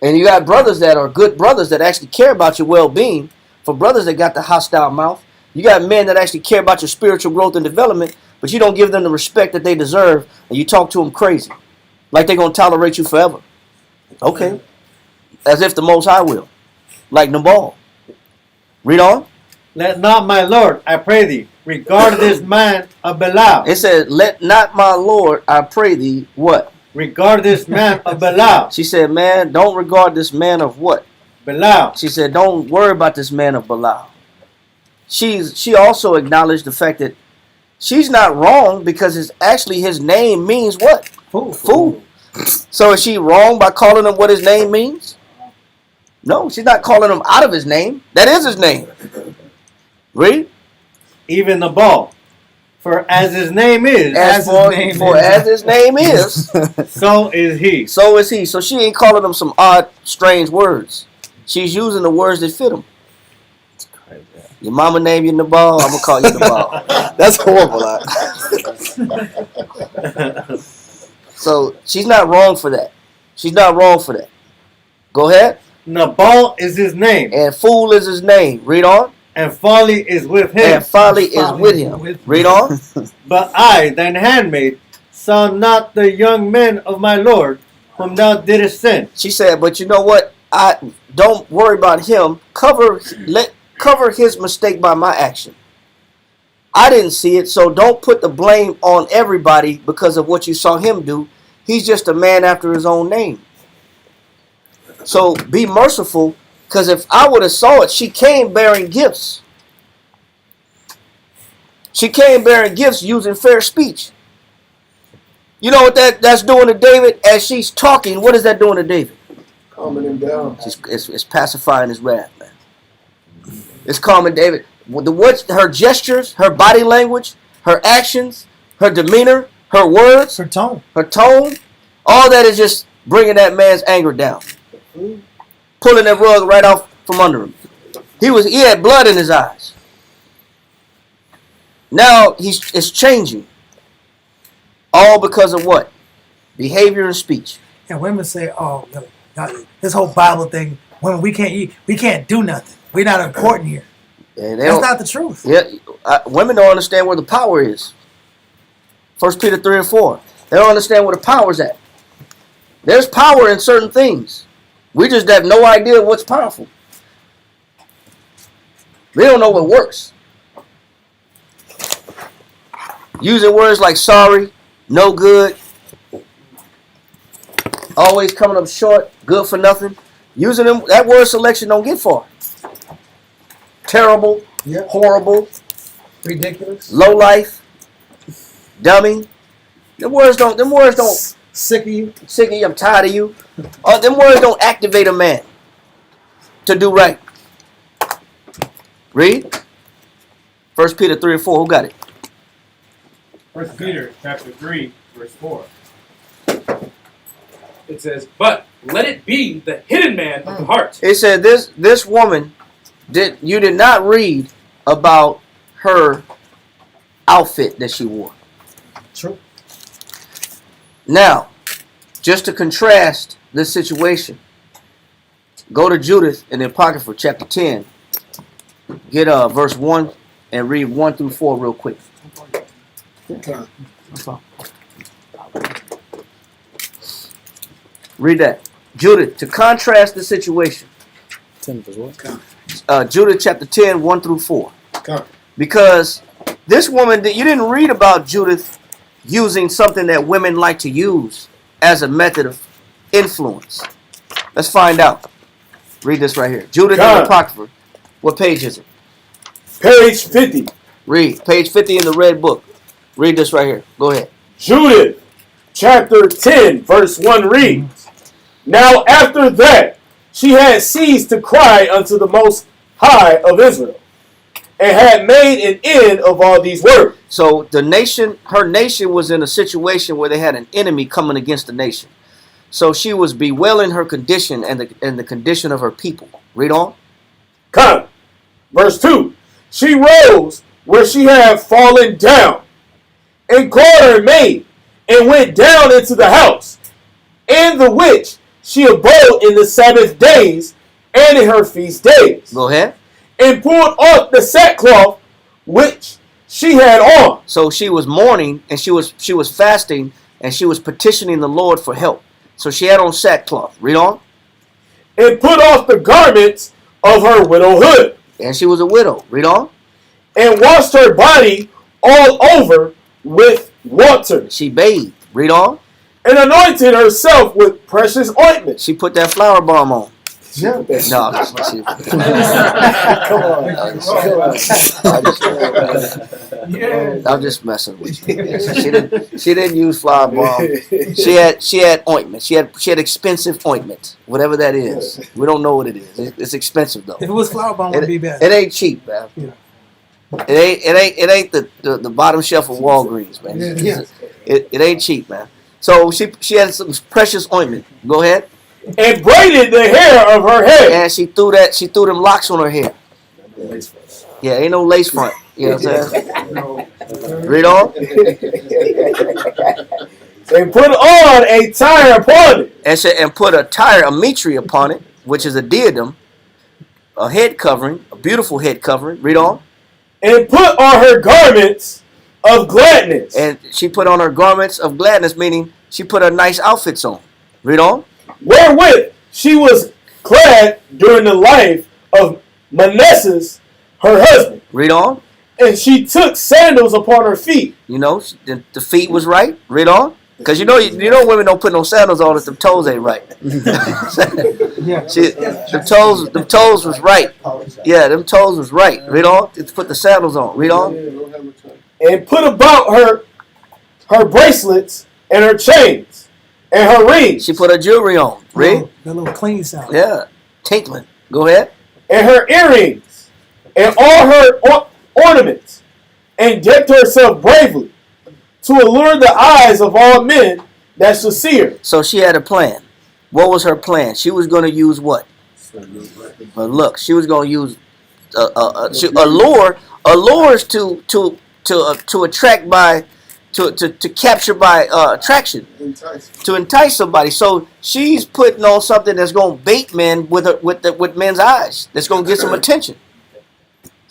And you got brothers that are good brothers that actually care about your well-being. For brothers that got the hostile mouth, you got men that actually care about your spiritual growth and development, but you don't give them the respect that they deserve, and you talk to them crazy, like they're going to tolerate you forever. Okay. As if the Most High will. Like Nabal. Read on. Let not my Lord, I pray thee, regard this man of Belial. It says, let not my Lord, I pray thee, what? Regard this man of Belial. She said, man, don't regard this man of what? Belial. She said, don't worry about this man of Belial. She also acknowledged the fact that she's not wrong because his name means what? Fool. So is she wrong by calling him what his name means? No, she's not calling him out of his name. That is his name. Read. Even the ball. For as his name is, As his name is, so is he. so is he. So she ain't calling him some odd, strange words. She's using the words that fit him. Your mama named you Nabal, I'm going to call you Nabal. That's horrible. So she's not wrong for that. She's not wrong for that. Go ahead. Nabal is his name. And fool is his name. Read on. And folly is with him. And folly is with him. Read on. But I, thine handmaid, saw not the young men of my Lord, whom thou didst send. She said, but you know what? I don't worry about him. Cover his mistake by my action. I didn't see it, so don't put the blame on everybody because of what you saw him do. He's just a man after his own name. So be merciful, because if I would have saw it, she came bearing gifts. She came bearing gifts using fair speech. You know what that's doing to David? As she's talking, what is that doing to David? Calming him down. It's pacifying his wrath, man. It's calming David. Her gestures, her body language, her actions, her demeanor, her words, Her tone. all that is just bringing that man's anger down. Pulling that rug right off from under him. He had blood in his eyes. Now it's changing. All because of what? Behavior and speech. And women say, "Oh, God, this whole Bible thing, women, we can't do nothing. We're not important here." And That's not the truth. Yeah, women don't understand where the power is. 1 Peter 3 and 4. They don't understand where the power's at. There's power in certain things. We just have no idea what's powerful. They don't know what works. Using words like sorry, no good, always coming up short, good for nothing. Using them, that word selection don't get far. Terrible, Yeah. horrible, Ridiculous. low life, dummy. Them words don't Sick of you. sick of you, I'm tired of you. Them words don't activate a man to do right. Read. 1 Peter 3 and 4. Who got it? 1 Peter chapter 3, verse 4. It says, "But let it be the hidden man of the heart." It said this woman you did not read about her outfit that she wore. True. Now, just to contrast this situation, go to Judith in the Apocrypha, chapter 10. Get verse 1 and read 1 through 4 real quick. Read that. Judith, to contrast the situation. 10 verse what? Judith chapter 10, 1 through 4. Come. Because this woman, you didn't read about Judith using something that women like to use as a method of influence. Let's find out. Read this right here. Judith in the Apocrypha. What page is it? Page 50. Read. Page 50 in the red book. Read this right here. Go ahead. Judith, chapter 10, verse 1 reads, "Now after that, she had ceased to cry unto the Most High of Israel, and had made an end of all these words." So her nation was in a situation where they had an enemy coming against the nation. So she was bewailing her condition and the condition of her people. Read on. Come. Verse 2. "She rose where she had fallen down, and called her maid, and went down into the house, in the which she abode in the Sabbath days and in her feast days, Go ahead. and pulled off the sackcloth which she had on." So she was mourning and she was fasting and she was petitioning the Lord for help. So she had on sackcloth. Read on. "And put off the garments of her widowhood, And she was a widow. Read on. and washed her body all over with water, She bathed. Read on. and anointed herself with precious ointment." She put that flower balm on. Yeah. No, I'm just messing with you. Come on. I'm just messing with you. She didn't use flower balm. She had ointment. She had expensive ointment, whatever that is. We don't know what it is. It's expensive though. If it was flower bomb, it would be bad. It ain't cheap, man. Yeah. It ain't the bottom shelf of Walgreens, man. Yeah. It ain't cheap, man. So she had some precious ointment. Go ahead. "And braided the hair of her head." And she threw them locks on her hair. Yeah, ain't no lace front. You know what I'm saying? Read on. "And put on a tire upon it." And put a mitre upon it, which is a diadem, a head covering, a beautiful head covering. Read on. "And put on her garments of gladness." And she put on her garments of gladness, meaning she put her nice outfits on. Read on. "Wherewith she was clad during the life of Manasseh, her husband. Read on. And she took sandals upon her feet." You know, the feet was right. Read on. Because you know women don't put no sandals on if the toes ain't right. Yeah. The toes was right. Yeah, them toes was right. Read on. Let's put the sandals on. Read on. "And put about her bracelets and her chains and her rings." She put her jewelry on. Read. That little clean sound. Yeah. Tinkling. Go ahead. "And her earrings and all her ornaments, and decked herself bravely, to allure the eyes of all men that shall see her." So she had a plan. What was her plan? She was going to use what? Her look. She was going to use allures to attract by to capture by attraction, to entice somebody. So she's putting on something that's going to bait men with men's eyes. That's going to get some attention.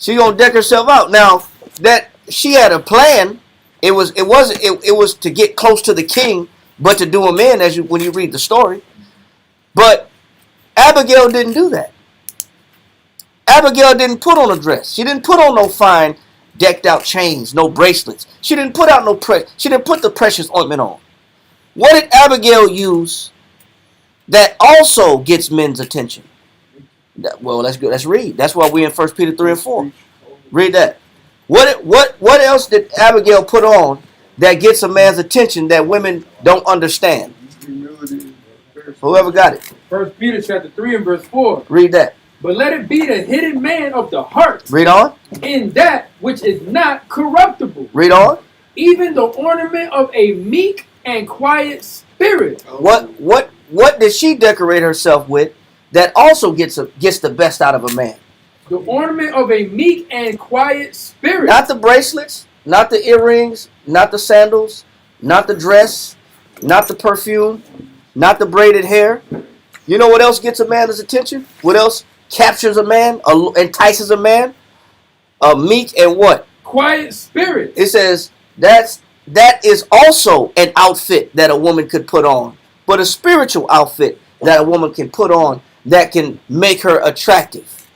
She's going to deck herself out. Now that she had a plan, it was to get close to the king, but to do him in when you read the story. But Abigail didn't do that. Abigail didn't put on a dress. She didn't put on no fine decked out chains, no bracelets. She didn't put out she didn't put the precious ointment on. What did Abigail use that also gets men's attention? Well, that's good. Let's read. That's why we're in 1 Peter 3 and 4. Read that. What else did Abigail put on that gets a man's attention that women don't understand? Whoever got it. 1 Peter chapter 3 and verse 4. Read that. But let it be the hidden man of the heart, Read on. in that which is not corruptible, Read on. even the ornament of a meek and quiet spirit. What did she decorate herself with that also gets the best out of a man? The ornament of a meek and quiet spirit. Not the bracelets, not the earrings, not the sandals, not the dress, not the perfume, not the braided hair. You know what else gets a man's attention? What else captures a man, entices a man? A meek and what? Quiet spirit. It says that is also an outfit that a woman could put on, but a spiritual outfit that a woman can put on that can make her attractive,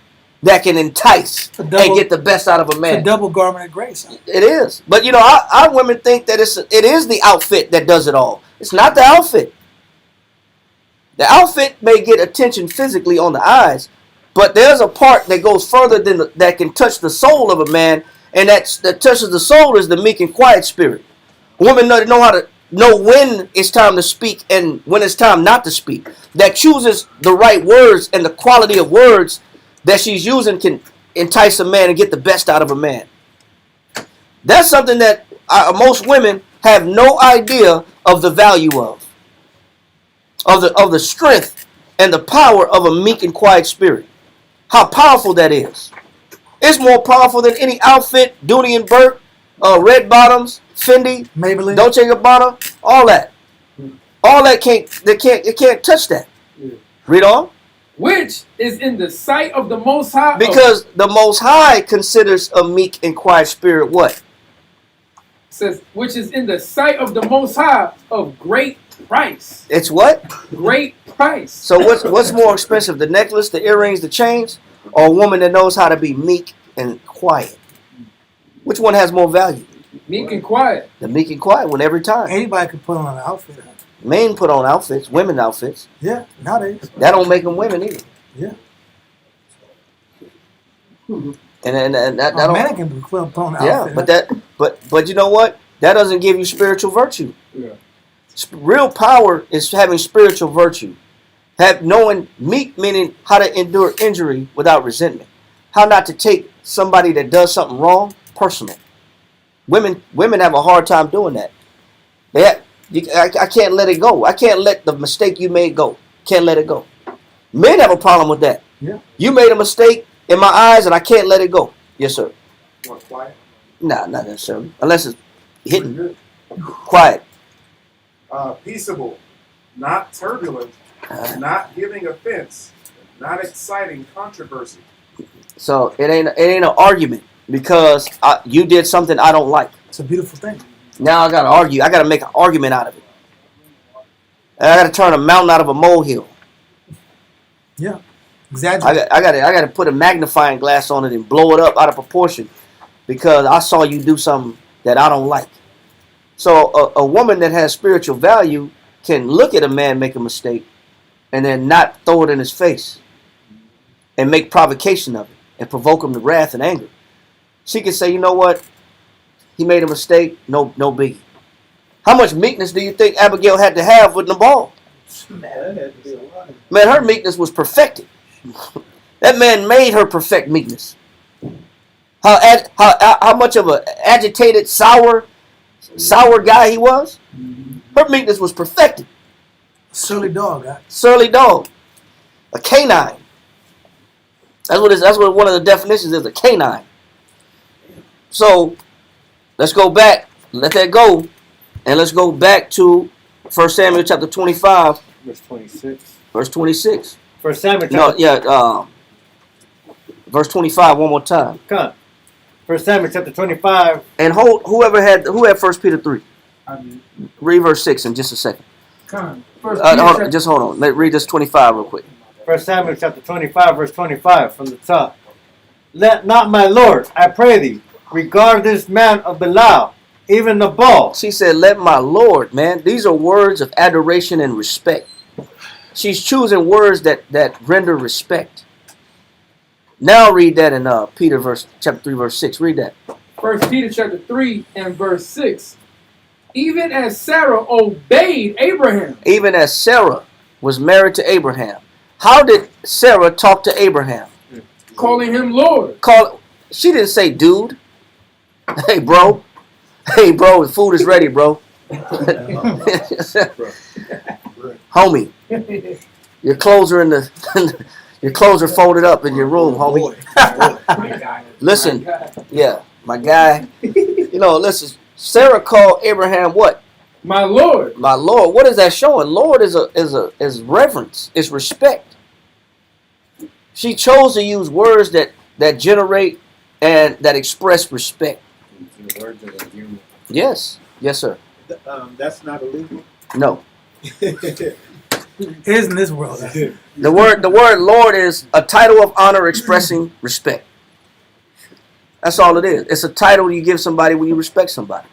that can entice and get the best out of a man. It's a double garment of grace. Huh? It is, but you know, our women think that it is the outfit that does it all. It's not the outfit. The outfit may get attention physically on the eyes, but there's a part that goes further than that can touch the soul of a man, and that touches the soul is the meek and quiet spirit. Women know how to know when it's time to speak and when it's time not to speak. That chooses the right words, and the quality of words that she's using can entice a man and get the best out of a man. That's something that most women have no idea of the value of the strength and the power of a meek and quiet spirit. How powerful that is. It's more powerful than any outfit, Dooney and Burke, Red Bottoms, Fendi, Maybelline, Dolce & Gabbana, all that. All that it can't touch that. Read on. Which is in the sight of the Most High. Because the Most High considers a meek and quiet spirit what? Says, which is in the sight of the Most High of great price. It's what? Great price. So what's more expensive, the necklace, the earrings, the chains, or a woman that knows how to be meek and quiet? Which one has more value? Meek and quiet. The meek and quiet one every time. anybody can put on an outfit. Huh? Men put on outfits, women outfits. Yeah, nowadays. That don't make them women either. Yeah. And that A don't. man can put on an Yeah, outfit. but you know what? That doesn't give you spiritual virtue. Yeah. Real power is having spiritual virtue. Knowing meek, meaning how to endure injury without resentment. How not to take somebody that does something wrong personal. Women have a hard time doing that. I can't let it go. I can't let the mistake you made go. Can't let it go. Men have a problem with that. Yeah. You made a mistake in my eyes and I can't let it go. Yes, sir. You want quiet? Nah, not necessarily. Unless it's hitting. Quiet. Peaceable, not turbulent, not giving offense, not exciting controversy. So it ain't an argument because you did something I don't like. It's a beautiful thing. Now I gotta argue. I gotta make an argument out of it. I gotta turn a mountain out of a molehill. Yeah. Exaggerate. I gotta put a magnifying glass on it and blow it up out of proportion because I saw you do something that I don't like. So a woman that has spiritual value can look at a man make a mistake and then not throw it in his face and make provocation of it and provoke him to wrath and anger. She can say, you know what? He made a mistake. No biggie. How much meekness do you think Abigail had to have with Nabal? Man, her meekness was perfected. That man made her perfect meekness. How much of an agitated, sour guy he was? Her meekness was perfected. Surly dog. Huh? Surly dog. A canine. That's what one of the definitions is, a canine. So, let's go back. Let that go. And let's go back to 1 Samuel chapter 25. Verse 26. Verse 26. 1 Samuel chapter... No, yeah. Verse 25 one more time. Come on. 1 Samuel chapter 25. And who had 1 Peter 3? Read verse 6 in just a second. Just hold on. Let's read this 25 real quick. 1 Samuel chapter 25, verse 25 from the top. Let not my Lord, I pray thee, regard this man of Belial, even Nabal. She said, let my Lord, man. These are words of adoration and respect. She's choosing words that render respect. Now read that in Peter chapter 3 verse 6. Read that. 1 Peter chapter 3 and verse 6. Even as Sarah obeyed Abraham. Even as Sarah was married to Abraham. How did Sarah talk to Abraham? Calling him Lord. She didn't say dude. Hey bro. Hey bro, the food is ready, bro. Homie. Your clothes are in the your clothes are folded up in your room, homie. Listen. Yeah, my guy. You know, listen. Sarah called Abraham what? My Lord. My Lord. What is that showing? Lord is reverence. It's respect. She chose to use words that generate and that express respect. Yes. Yes, sir. That's not illegal. No. It is in this world. The word Lord is a title of honor expressing respect. That's all it is. It's a title you give somebody when you respect somebody.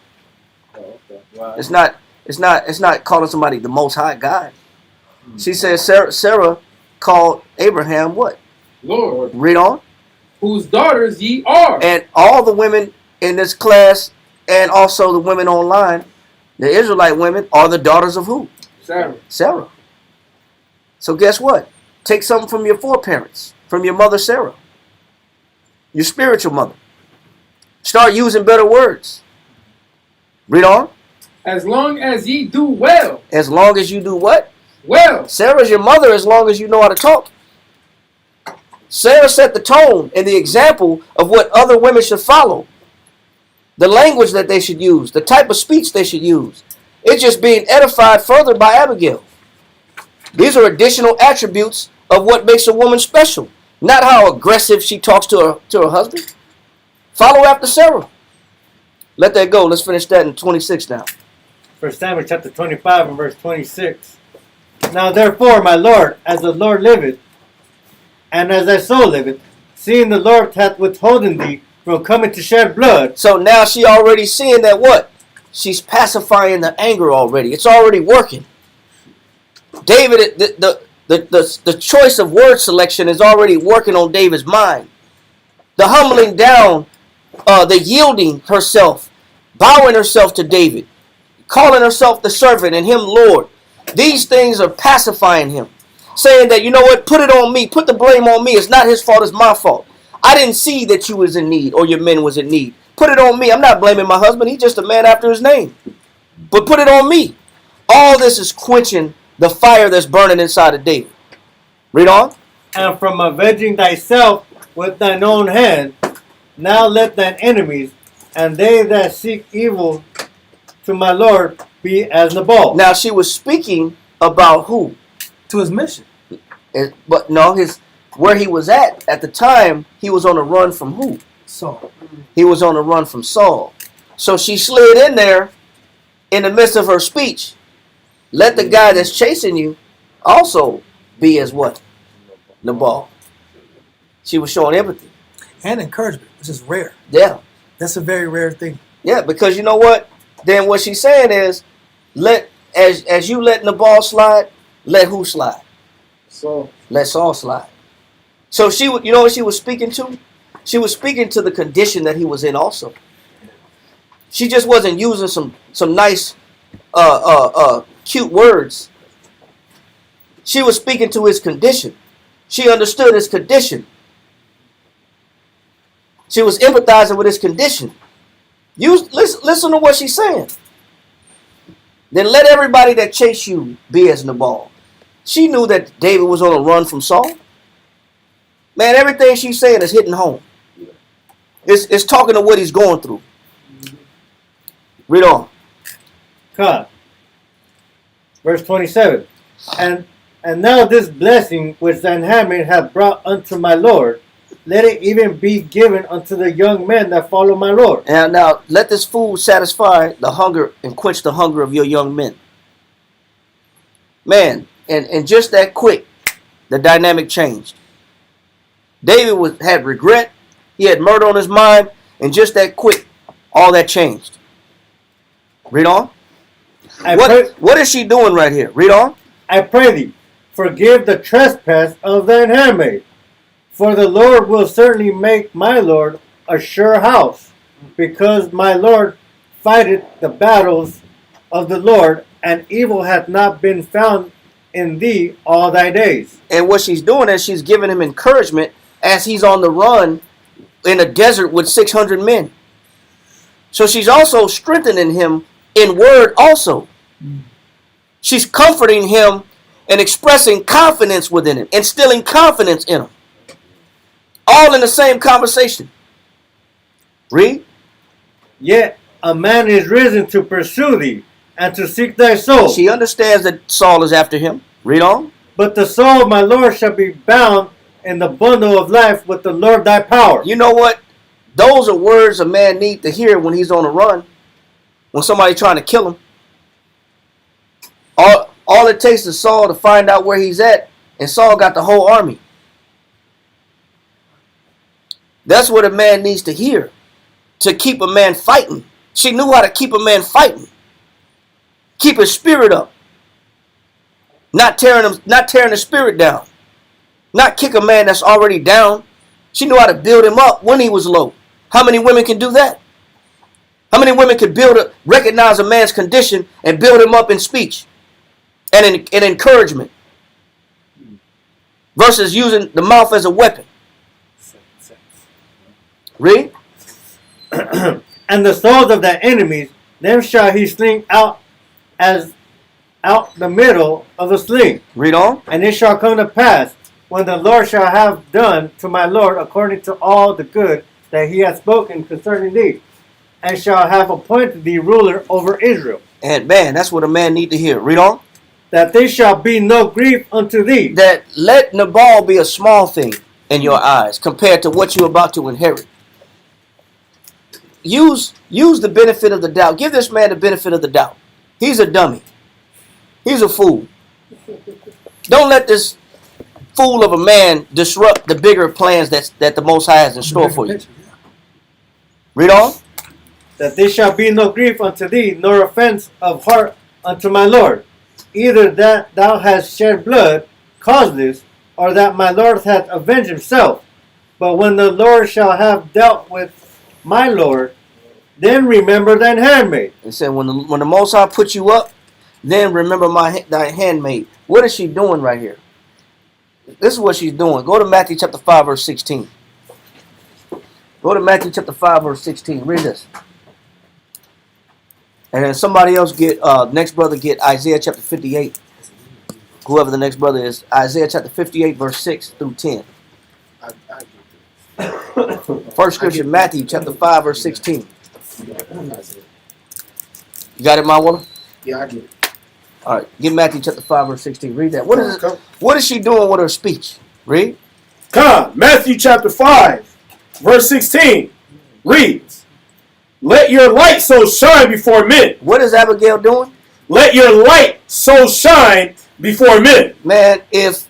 Oh, okay. Wow. It's not calling somebody the Most High God. She says Sarah called Abraham what? Lord. Read on. Whose daughters ye are. And all the women in this class and also the women online, the Israelite women, are the daughters of who? Sarah. So guess what? Take something from your foreparents, from your mother Sarah, your spiritual mother. Start using better words. Read on. As long as ye do well. As long as you do what? Well. Sarah's your mother as long as you know how to talk. Sarah set the tone and the example of what other women should follow. The language that they should use. The type of speech they should use. It's just being edified further by Abigail. These are additional attributes of what makes a woman special. Not how aggressive she talks to her husband. Follow after Sarah. Let that go. Let's finish that in 26 now. 1 Samuel chapter 25 and verse 26. Now therefore, my Lord, as the Lord liveth, and as thy soul liveth, seeing the Lord hath withholden thee from coming to shed blood. So now she already seeing that what? She's pacifying the anger already. It's already working. David, the choice of word selection is already working on David's mind. The humbling down, the yielding herself, bowing herself to David, calling herself the servant and him Lord. These things are pacifying him. Saying that, you know what, put it on me, put the blame on me. It's not his fault, it's my fault. I didn't see that you was in need or your men was in need. Put it on me. I'm not blaming my husband. He's just a man after his name. But put it on me. All this is quenching the fire that's burning inside of David. Read on. And from avenging thyself with thine own hand, now let thine enemies and they that seek evil to my Lord be as Nabal. Now she was speaking about who? To his mission. But no, where he was at the time, he was on a run from who? Saul. He was on a run from Saul. So she slid in there in the midst of her speech. Let the guy that's chasing you also be as what? Nabal. She was showing empathy. And encouragement, which is rare. Yeah. That's a very rare thing. Yeah, because you know what? Then what she's saying is, as you let Nabal slide, let who slide? So let Saul slide. So you know what she was speaking to? She was speaking to the condition that he was in also. She just wasn't using some nice cute words. She was speaking to his condition. She understood his condition. She was empathizing with his condition. Listen to what she's saying. Then let everybody that chase you be as Nabal. She knew that David was on a run from Saul. Man, everything she's saying is hitting home. It's talking to what he's going through. Read on. God. Verse 27. And now this blessing which thine handmaid hath brought unto my Lord, let it even be given unto the young men that follow my Lord. And now let this food satisfy the hunger and quench the hunger of your young men. Man, and just that quick, the dynamic changed. David had regret. He had murder on his mind. And just that quick, all that changed. Read on. What is she doing right here? Read on. I pray thee, forgive the trespass of thine handmaid. For the Lord will certainly make my Lord a sure house, because my Lord fighteth the battles of the Lord, and evil hath not been found in thee all thy days. And what she's doing is she's giving him encouragement as he's on the run in a desert with 600 men. So she's also strengthening him in word also. She's comforting him and expressing confidence within him, instilling confidence in him. All in the same conversation. Read. Yet a man is risen to pursue thee, and to seek thy soul. She understands that Saul is after him. Read on. But the soul of my Lord shall be bound in the bundle of life with the Lord thy power. You know what? Those are words a man needs to hear when he's on a run. When somebody's trying to kill him. All it takes is Saul to find out where he's at, and Saul got the whole army. That's what a man needs to hear to keep a man fighting. She knew how to keep a man fighting. Keep his spirit up. Not tearing the spirit down. Not kick a man that's already down. She knew how to build him up when he was low. How many women can do that? How many women could recognize a man's condition and build him up in speech and in encouragement versus using the mouth as a weapon? Read. And the souls of thy enemies, them shall he sling out as out the middle of the sling. Read on. And it shall come to pass, when the Lord shall have done to my Lord according to all the good that he hath spoken concerning thee, and shall have appointed thee ruler over Israel. And man, that's what a man need to hear. Read on. That there shall be no grief unto thee. That let Nabal be a small thing in your eyes compared to what you're about to inherit. Use the benefit of the doubt. Give this man the benefit of the doubt. He's a dummy. He's a fool. Don't let this fool of a man disrupt the bigger plans that the Most High has in store for you. Read on. That there shall be no grief unto thee, nor offense of heart unto my Lord, either that thou hast shed blood causeless, or that my Lord hath avenged himself. But when the Lord shall have dealt with my Lord, then remember thine handmaid. It said, when the Most High put you up, then remember thy handmaid. What is she doing right here? This is what she's doing. Go to Matthew chapter 5, verse 16. Go to Matthew chapter 5, verse 16. Read this. And then somebody else next brother get Isaiah chapter 58. Whoever the next brother is. Isaiah chapter 58, verse 6 through 10. First scripture, Matthew chapter 5, verse 16. You got it, my woman? Yeah, I get it. All right, get Matthew chapter 5, verse 16. Read that. What is she doing with her speech? Read. Come, Matthew chapter 5, verse 16 reads, let your light so shine before men. What is Abigail doing? Let your light so shine before men. Man, if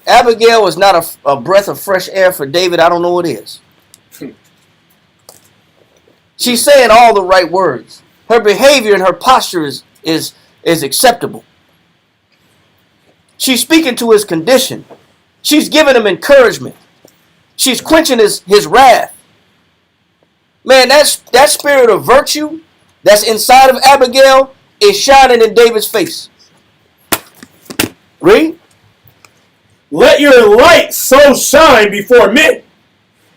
Abigail is not a breath of fresh air for David, I don't know what is. She's saying all the right words. Her behavior and her posture is acceptable. She's speaking to his condition. She's giving him encouragement. She's quenching his wrath. Man, that spirit of virtue that's inside of Abigail is shining in David's face. Read. Let your light so shine before men,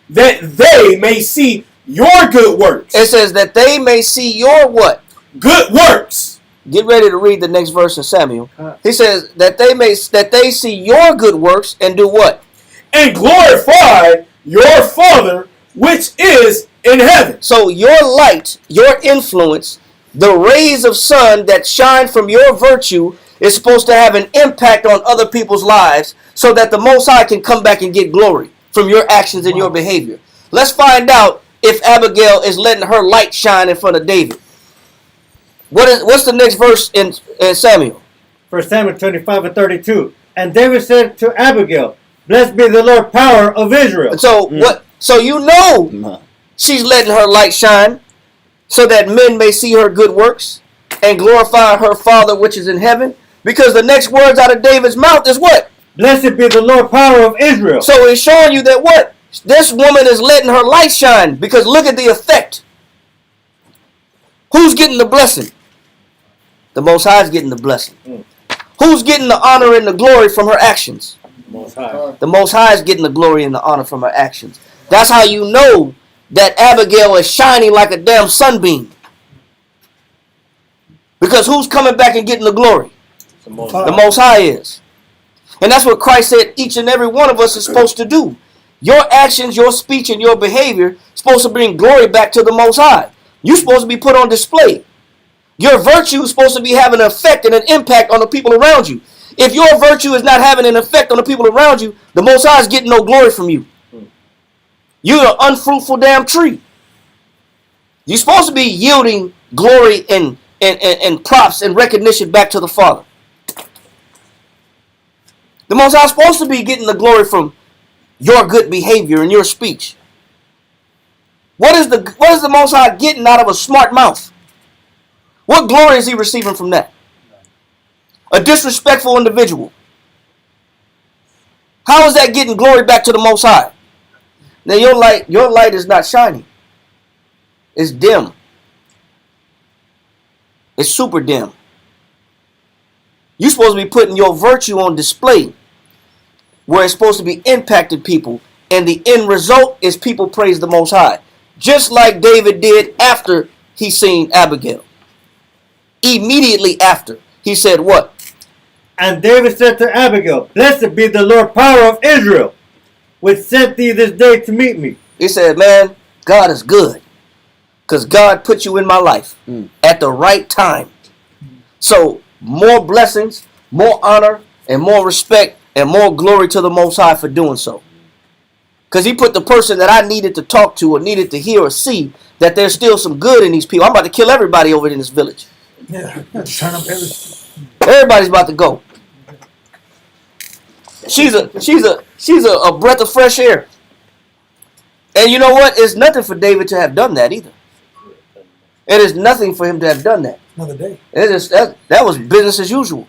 that they may see your good works. It says that they may see your what? Good works. Get ready to read the next verse in Samuel. He says that they see your good works and do what? And glorify your Father which is in heaven. So your light, your influence, the rays of sun that shine from your virtue is supposed to have an impact on other people's lives so that the Most High can come back and get glory from your actions and your behavior. Let's find out if Abigail is letting her light shine in front of David. What's the next verse in Samuel? 1 Samuel 25 and 32. And David said to Abigail, blessed be the Lord power of Israel. So what? So you know she's letting her light shine so that men may see her good works and glorify her Father which is in heaven. Because the next words out of David's mouth is what? Blessed be the Lord power of Israel. So it's showing you that what? This woman is letting her light shine, because look at the effect. Who's getting the blessing? The Most High is getting the blessing. Who's getting the honor and the glory from her actions? Most High. The Most High is getting the glory and the honor from her actions. That's how you know that Abigail is shining like a damn sunbeam. Because who's coming back and getting the glory? The Most The Most High is. And that's what Christ said each and every one of us is supposed to do. Your actions, your speech, and your behavior is supposed to bring glory back to the Most High. You're supposed to be put on display. Your virtue is supposed to be having an effect and an impact on the people around you. If your virtue is not having an effect on the people around you, the Most High is getting no glory from you. You're an unfruitful damn tree. You're supposed to be yielding glory and props and recognition back to the Father. The Most High is supposed to be getting the glory from your good behavior and your speech. What is the Most High getting out of a smart mouth? What glory is he receiving from that? A disrespectful individual. How is that getting glory back to the Most High? Now your light is not shining. It's dim. It's super dim. You're supposed to be putting your virtue on display where it's supposed to be impacting people, and the end result is people praise the Most High. Just like David did after he seen Abigail. Immediately after, he said what? And David said to Abigail, Blessed be the Lord power of Israel, which sent thee this day to meet me. He said, man, God is good. Because God put you in my life at the right time. So, more blessings, more honor, and more respect, and more glory to the Most High for doing so. Because he put the person that I needed to talk to or needed to hear or see that there's still some good in these people. I'm about to kill everybody over in this village. Yeah, turn up everything. Everybody's about to go. She's a breath of fresh air. And you know what? It's nothing for David to have done that either. It is nothing for him to have done that. Another day. It is that was business as usual.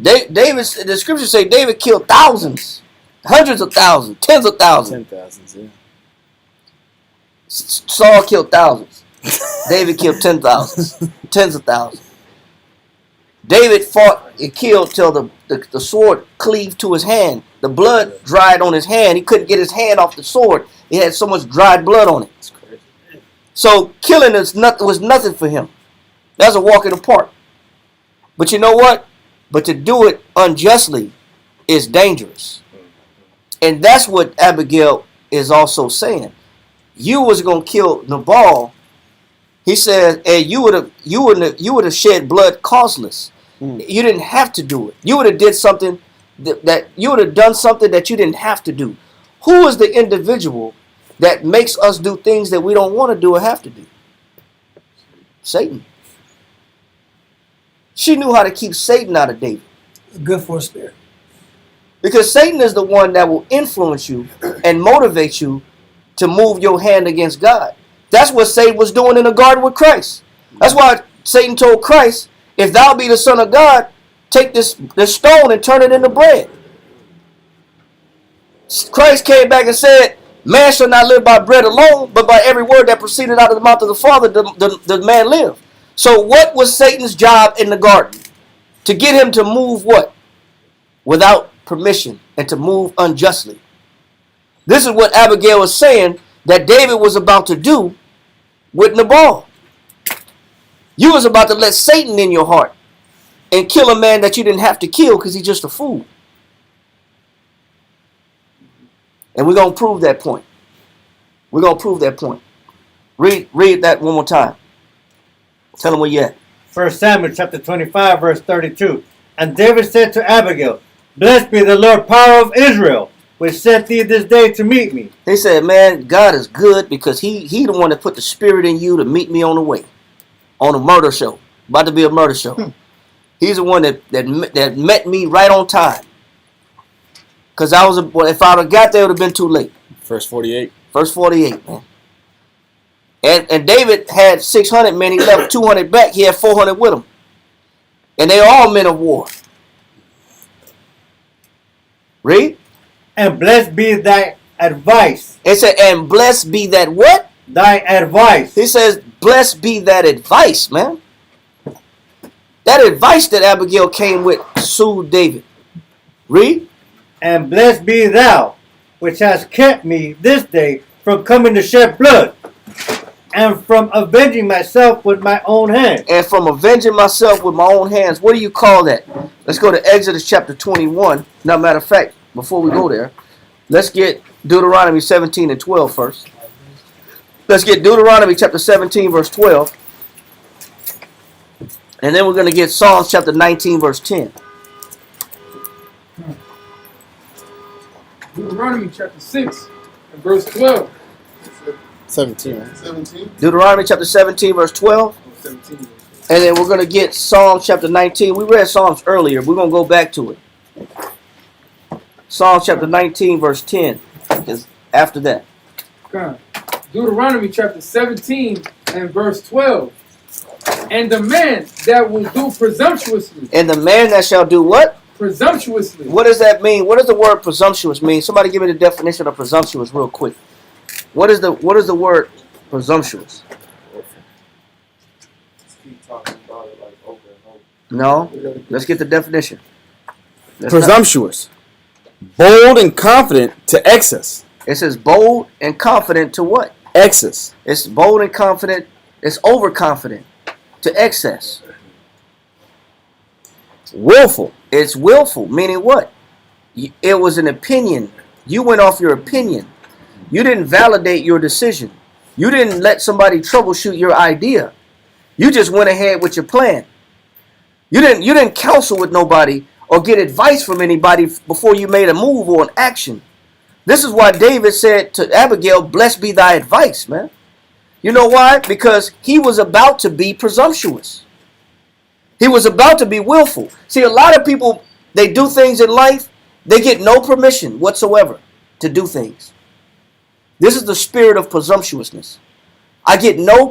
David, the scriptures say David killed thousands, hundreds of thousands, tens of thousands. 10,000s, yeah. Saul killed thousands. David killed 10,000s, tens of thousands. David fought and killed till the sword cleaved to his hand. The blood dried on his hand. He couldn't get his hand off the sword. It had so much dried blood on it. So killing was nothing for him. That's a walk in the park. But you know what? But to do it unjustly is dangerous. And that's what Abigail is also saying. You was gonna kill Nabal. He said, and you would have shed blood causeless. You didn't have to do it. You would have did something that you would have done something that you didn't have to do. Who is the individual that makes us do things that we don't want to do or have to do? Satan. She knew how to keep Satan out of David. Good for a spirit. Because Satan is the one that will influence you and motivate you to move your hand against God. That's what Satan was doing in the garden with Christ. That's why Satan told Christ, if thou be the Son of God, take this stone and turn it into bread. Christ came back and said, man shall not live by bread alone, but by every word that proceeded out of the mouth of the Father, the man live. So what was Satan's job in the garden? To get him to move what? Without permission, and to move unjustly. This is what Abigail was saying that David was about to do with Nabal. You was about to let Satan in your heart and kill a man that you didn't have to kill because he's just a fool. And we're going to prove that point. We're going to prove that point. Read that one more time. Tell them where you at. 1 Samuel chapter 25, verse 32. And David said to Abigail, Blessed be the Lord power of Israel, which sent thee this day to meet me. They said, man, God is good because he the one that put the spirit in you to meet me on the way. On a murder show. About to be a murder show. He's the one that met me right on time. Because if I would have got there, it would have been too late. Verse 48. Verse 48, man. And David had 600 men. He left 200 back. He had 400 with him. And they are all men of war. Read. And blessed be thy advice. It said, and blessed be that what? Thy advice. He says, blessed be that advice, man. That advice that Abigail came with soothed David. Read. And blessed be thou, which hast kept me this day from coming to shed blood, and from avenging myself with my own hand. And from avenging myself with my own hands. What do you call that? Let's go to Exodus chapter 21. Now, matter of fact, before we go there, let's get Deuteronomy 17 and 12 first. Let's get Deuteronomy chapter 17, verse 12. And then we're going to get Psalms chapter 19, verse 10. Deuteronomy chapter 6 and verse 12. 17, right? 17. Deuteronomy chapter 17, verse 12. 17. And then we're going to get Psalms chapter 19. We read Psalms earlier. We're going to go back to it. Psalms chapter 19, verse 10 is after that. Okay. Deuteronomy chapter 17 and verse 12. And the man that will do presumptuously. And the man that shall do what? Presumptuously. What does that mean? What does the word presumptuous mean? Somebody give me the definition of presumptuous real quick. What is the word presumptuous? Just keep talking about it like over and over. No. Let's get the definition. Presumptuous. Bold and confident to excess. It says bold and confident to what? Excess. It's bold and confident. It's overconfident to excess. Willful. It's willful, meaning what? It was an opinion. You went off your opinion. You didn't validate your decision. You didn't let somebody troubleshoot your idea. You just went ahead with your plan. You didn't counsel with nobody or get advice from anybody before you made a move or an action. This is why David said to Abigail, blessed be thy advice, man. You know why? Because he was about to be presumptuous. He was about to be willful. See, a lot of people, they do things in life, they get no permission whatsoever to do things. This is the spirit of presumptuousness. I get no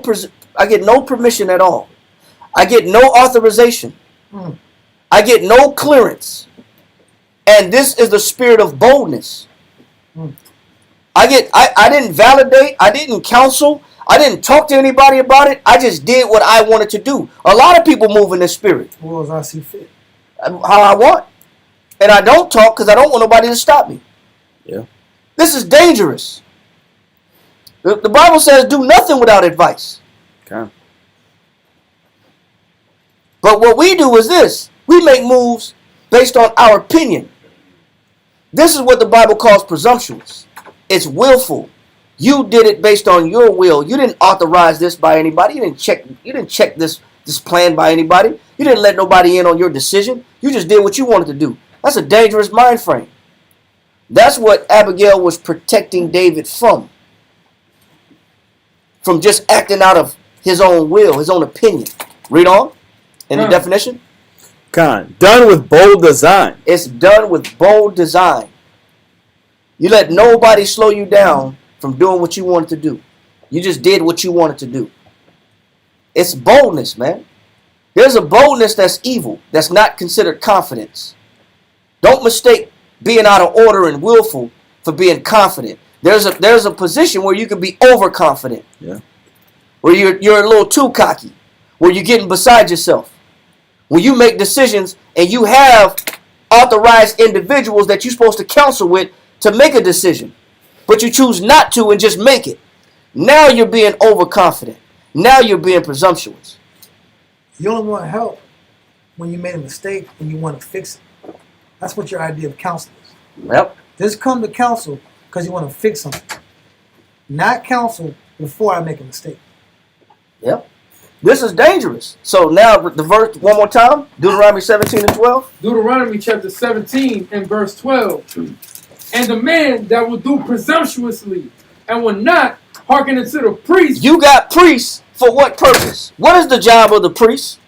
permission at all. I get no authorization. I get no clearance. And this is the spirit of boldness. I didn't validate, I didn't counsel, I didn't talk to anybody about it. I just did what I wanted to do. A lot of people move in this spirit. Well, as I see fit. How I want. And I don't talk because I don't want nobody to stop me. Yeah. This is dangerous. The Bible says do nothing without advice. Okay. But what we do is this. We make moves based on our opinion. This is what the Bible calls presumptuous. It's willful. You did it based on your will. You didn't authorize this by anybody. You didn't check this plan by anybody. You didn't let nobody in on your decision. You just did what you wanted to do. That's a dangerous mind frame. That's what Abigail was protecting David from. From just acting out of his own will, his own opinion. Read on in the definition. Done with bold design. It's done with bold design. You let nobody slow you down from doing what you wanted to do. You just did what you wanted to do. It's boldness, man. There's a boldness that's evil, that's not considered confidence. Don't mistake being out of order and willful for being confident. There's a position where you can be overconfident. Yeah. Where you're a little too cocky. Where you're getting beside yourself. When you make decisions and you have authorized individuals that you're supposed to counsel with to make a decision, but you choose not to and just make it. Now you're being overconfident. Now you're being presumptuous. You only want help when you made a mistake and you want to fix it. That's what your idea of counsel is. Yep. Just come to counsel because you want to fix something. Not counsel before I make a mistake. Yep. This is dangerous. So now the verse one more time. Deuteronomy 17 and 12. Deuteronomy chapter 17 and verse 12. And the man that will do presumptuously and will not hearken unto the priest. You got priests for what purpose? What is the job of the priest?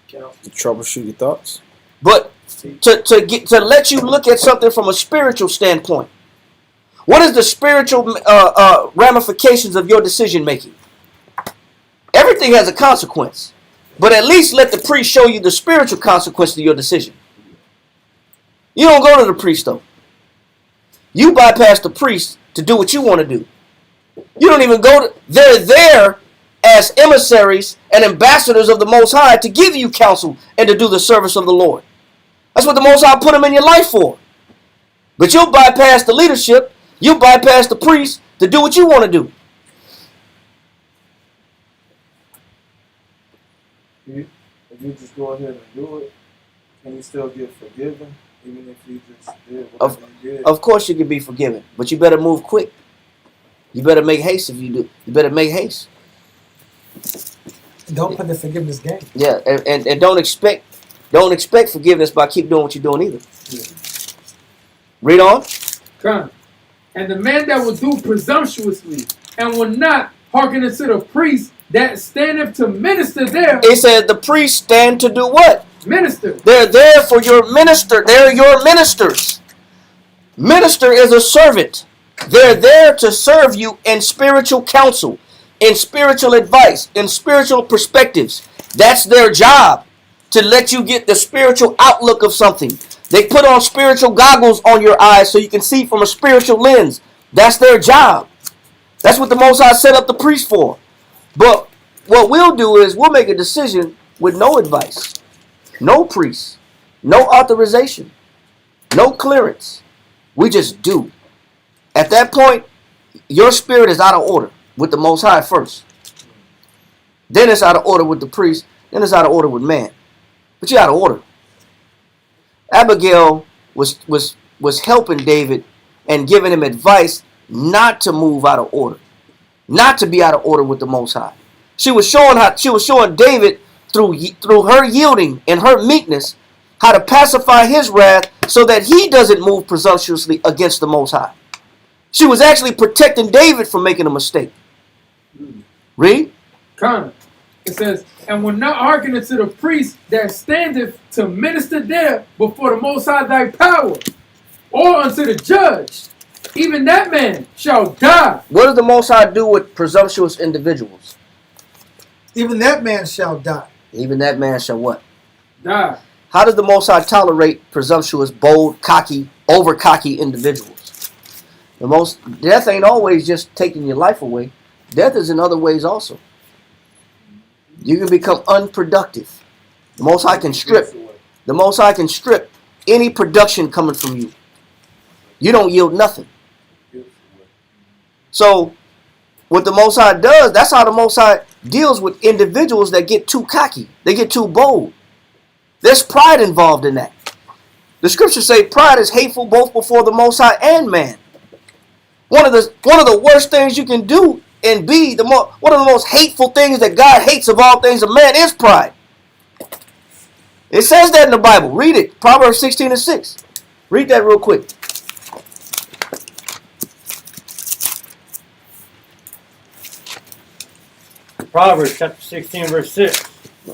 To troubleshoot your thoughts. But to let you look at something from a spiritual standpoint. What is the spiritual ramifications of your decision making? Everything has a consequence. But at least let the priest show you the spiritual consequence of your decision. You don't go to the priest though. You bypass the priest to do what you want to do. You don't even go to, they're there as emissaries and ambassadors of the Most High to give you counsel and to do the service of the Lord. That's what the Most High put them in your life for. But you'll bypass the leadership, you bypass the priest to do what you want to do. If you just go ahead and do it, can you still get forgiven, even if you just did whatever you did? Of course you can be forgiven, but you better move quick. You better make haste if you do. You better make haste. Don't put the forgiveness game. Yeah, and don't expect forgiveness by keep doing what you're doing either. Yeah. Read on. Come. And the man that will do presumptuously and will not hearken unto the priest that standeth to minister there. It said the priests stand to do what? Minister. They're there for your minister. They're your ministers. Minister is a servant. They're there to serve you in spiritual counsel, in spiritual advice, in spiritual perspectives. That's their job, to let you get the spiritual outlook of something. They put on spiritual goggles on your eyes so you can see from a spiritual lens. That's their job. That's what the Most High set up the priest for. But what we'll do is we'll make a decision with no advice, no priest, no authorization, no clearance. We just do. At that point, your spirit is out of order with the Most High first. Then it's out of order with the priest. Then it's out of order with man. But you're out of order. Abigail was helping David and giving him advice not to move out of order, not to be out of order with the Most High. She was showing David through her yielding and her meekness how to pacify his wrath so that he doesn't move presumptuously against the Most High. She was actually protecting David from making a mistake. Read. Come. It says, and will not hearken unto the priest that standeth to minister there before the Most High thy power, or unto the judge, even that man shall die. What does the Most High do with presumptuous individuals? Even that man shall die. Even that man shall what? Die. How does the Most High tolerate presumptuous, bold, cocky, over-cocky individuals? Death ain't always just taking your life away. Death is in other ways also. You can become unproductive. The Most High can strip. The Most High can strip any production coming from you. You don't yield nothing. So, what the Most High does, that's how the Most High deals with individuals that get too cocky. They get too bold. There's pride involved in that. The scriptures say pride is hateful both before the Most High and man. One of the worst things you can do and be one of the most hateful things that God hates of all things of man is pride. It says that in the Bible. Read it. Proverbs 16:6. Read that real quick. Proverbs chapter 16, verse 6.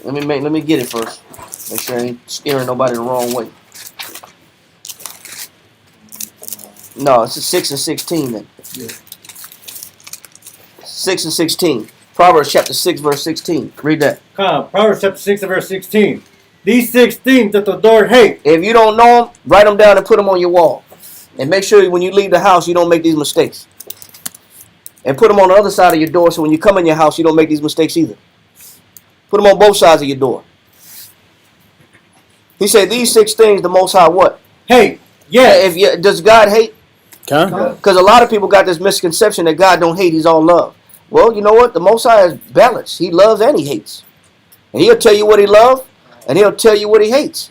Let me get it first. Make sure I ain't scaring nobody the wrong way. No, it's 6 and 16 then. Yeah. 6 and 16. Proverbs chapter 6, verse 16. Read that. Proverbs chapter 6 and verse 16. These 6 things that the Lord hates. If you don't know them, write them down and put them on your wall. And make sure when you leave the house, you don't make these mistakes. And put them on the other side of your door so when you come in your house, you don't make these mistakes either. Put them on both sides of your door. He said these 6 things the Most High what? Hate. Yeah. Does God hate? Huh? Because a lot of people got this misconception that God don't hate, he's all love. Well, you know what? The Most High is balanced. He loves and he hates. And he'll tell you what he loves, and he'll tell you what he hates.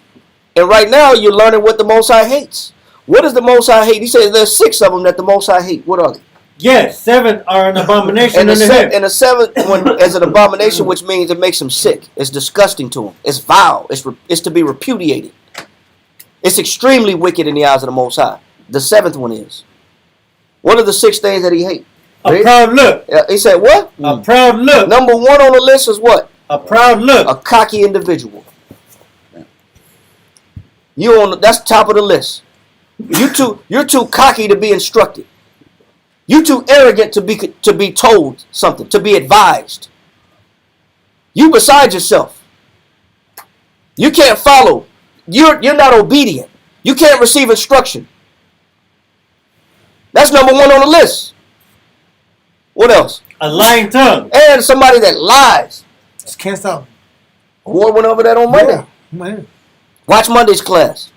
And right now, you're learning what the Most High hates. What does the Most High hate? He says there's 6 of them that the Most High hate. What are they? Yes, 7 are an abomination. And the 7th one is an abomination, which means it makes him sick. It's disgusting to him. It's vile. It's to be repudiated. It's extremely wicked in the eyes of the Most High. The 7th one is. What are the 6 things that he hates? A proud look. He said what? A proud look. Number 1 on the list is what? A proud look. A cocky individual. That's top of the list. You're too cocky to be instructed. You're too arrogant to be told something, to be advised. You beside yourself. You can't follow. You're not obedient. You can't receive instruction. That's number one on the list. What else? A lying tongue. And somebody that lies. Just can't stop. Ward went over that on Monday. Yeah, man. Watch Monday's class.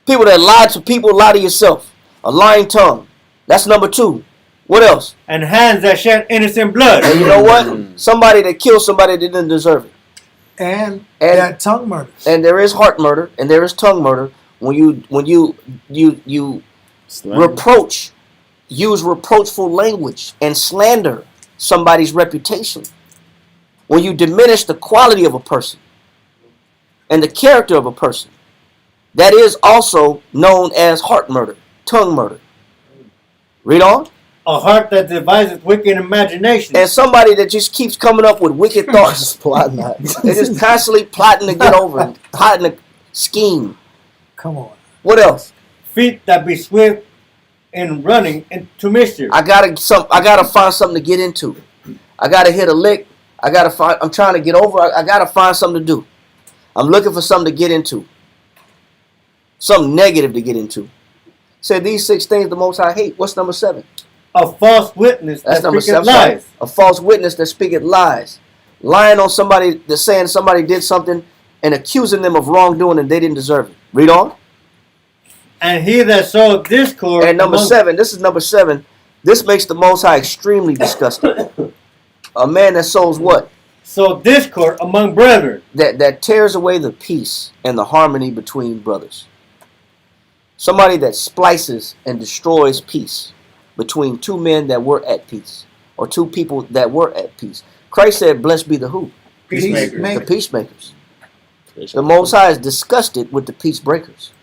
People that lie to people, lie to yourself. A lying tongue. That's number two. What else? And hands that shed innocent blood. And you know what? Somebody that killed somebody that didn't deserve it. And that tongue murder. And there is heart murder and there is tongue murder. When you reproach, use reproachful language and slander somebody's reputation. When you diminish the quality of a person and the character of a person, that is also known as heart murder, tongue murder. Read on. A heart that devises wicked imaginations. And somebody that just keeps coming up with wicked thoughts. They're just constantly plotting to get over it, plotting to scheme. Come on. What else? Feet that be swift in running into mischief. I gotta find something to get into. I gotta hit a lick. I'm trying to get over. I gotta find something to do. I'm looking for something to get into. Something negative to get into. Said these 6 things the Most High hate. What's number 7? A false witness That's that number speaketh 7. lies. A false witness that speaketh lies. Lying on somebody that's saying somebody did something and accusing them of wrongdoing and they didn't deserve it. Read on. And he that soweth discord. And number 7, this is number 7. This makes the Most High extremely disgusting. A man that sows what? So discord among brethren. That tears away the peace and the harmony between brothers. Somebody that splices and destroys peace between two men that were at peace, or two people that were at peace. Christ said, blessed be the who? Peacemakers. The peacemakers. The Most High is disgusted with the peace breakers.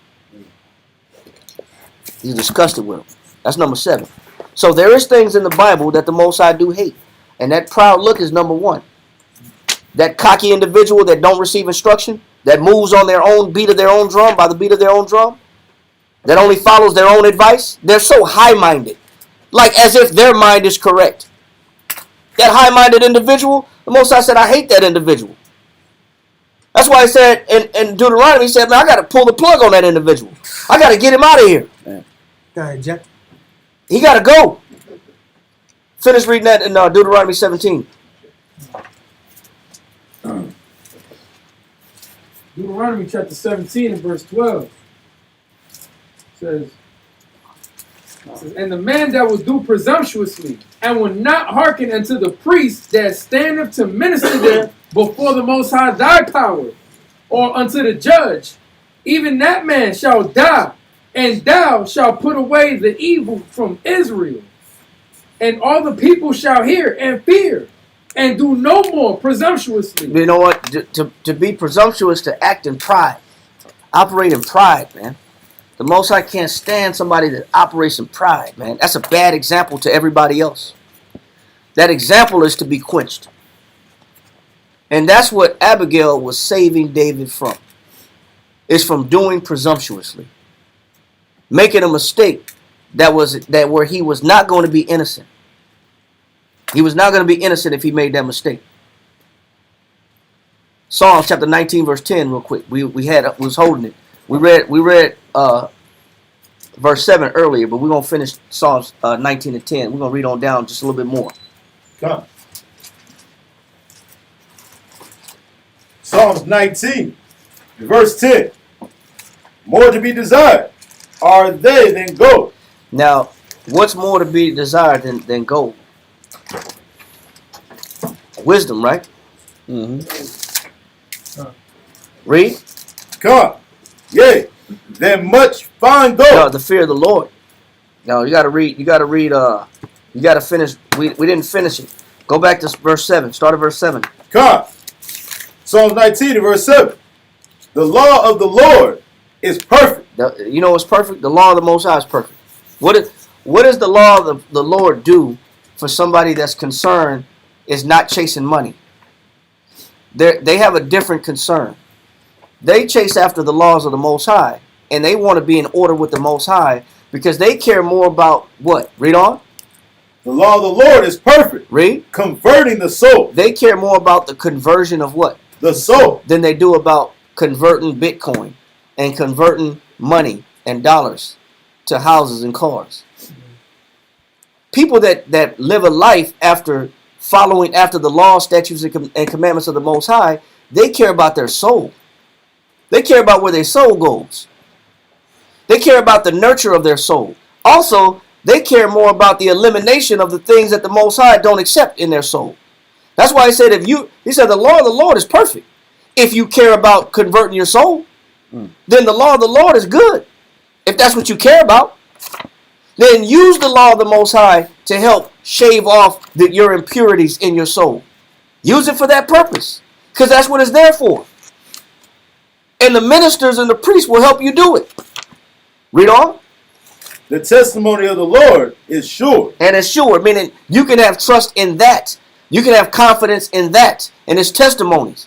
He's disgusted with them. That's number 7. So there is things in the Bible that the Most High do hate. And that proud look is number 1. That cocky individual that don't receive instruction, that moves on their own beat of their own drum, by the beat of their own drum, that only follows their own advice. They're so high-minded, like as if their mind is correct. That high-minded individual, the Most High said, I hate that individual. That's why he said in Deuteronomy, he said, man, I got to pull the plug on that individual. I got to get him out of here. He got to go. Finish reading that in Deuteronomy 17. Deuteronomy chapter 17 and verse 12 says, and the man that will do presumptuously and will not hearken unto the priest that standeth to minister there before the Most High thy power, or unto the judge, even that man shall die, and thou shalt put away the evil from Israel. And all the people shall hear and fear, and do no more presumptuously. You know what? To be presumptuous, to act in pride. Operate in pride, man. The Most High can't stand somebody that operates in pride, man. That's a bad example to everybody else. That example is to be quenched. And that's what Abigail was saving David from. Is from doing presumptuously. Making a mistake where he was not going to be innocent. He was not going to be innocent if he made that mistake. Psalms chapter 19 verse 10 real quick. We was holding it. We read verse 7 earlier, but we're going to finish Psalms 19 and 10. We're going to read on down just a little bit more. Come. Psalms 19, verse 10. More to be desired are they than gold. Now, what's more to be desired than gold? Wisdom, right? Mm-hmm. Read. Come. Yea, than much fine gold. No, the fear of the Lord. No, you got to read. You got to finish. We didn't finish it. Go back to verse 7. Start at verse 7. Come. Psalms 19 verse 7. The law of the Lord is perfect. You know what's perfect? The law of the Most High is perfect. What does the law of the Lord do for somebody that's concerned is not chasing money? They have a different concern. They chase after the laws of the Most High, and they want to be in order with the Most High because they care more about what? Read on. The law of the Lord is perfect. Read. Converting the soul. They care more about the conversion of what? The soul. Than they do about converting Bitcoin and converting money and dollars to houses and cars. People that live a life after following after the law, statutes, and commandments of the Most High, they care about their soul. They care about where their soul goes. They care about the nurture of their soul. Also, they care more about the elimination of the things that the Most High don't accept in their soul. That's why he said, he said the law of the Lord is perfect. If you care about converting your soul, then the law of the Lord is good. If that's what you care about, then use the law of the Most High to help shave off your impurities in your soul. Use it for that purpose, because that's what it's there for. And the ministers and the priests will help you do it. Read on. The testimony of the Lord is sure. And it's sure, meaning you can have trust in that. You can have confidence in that, in his testimonies,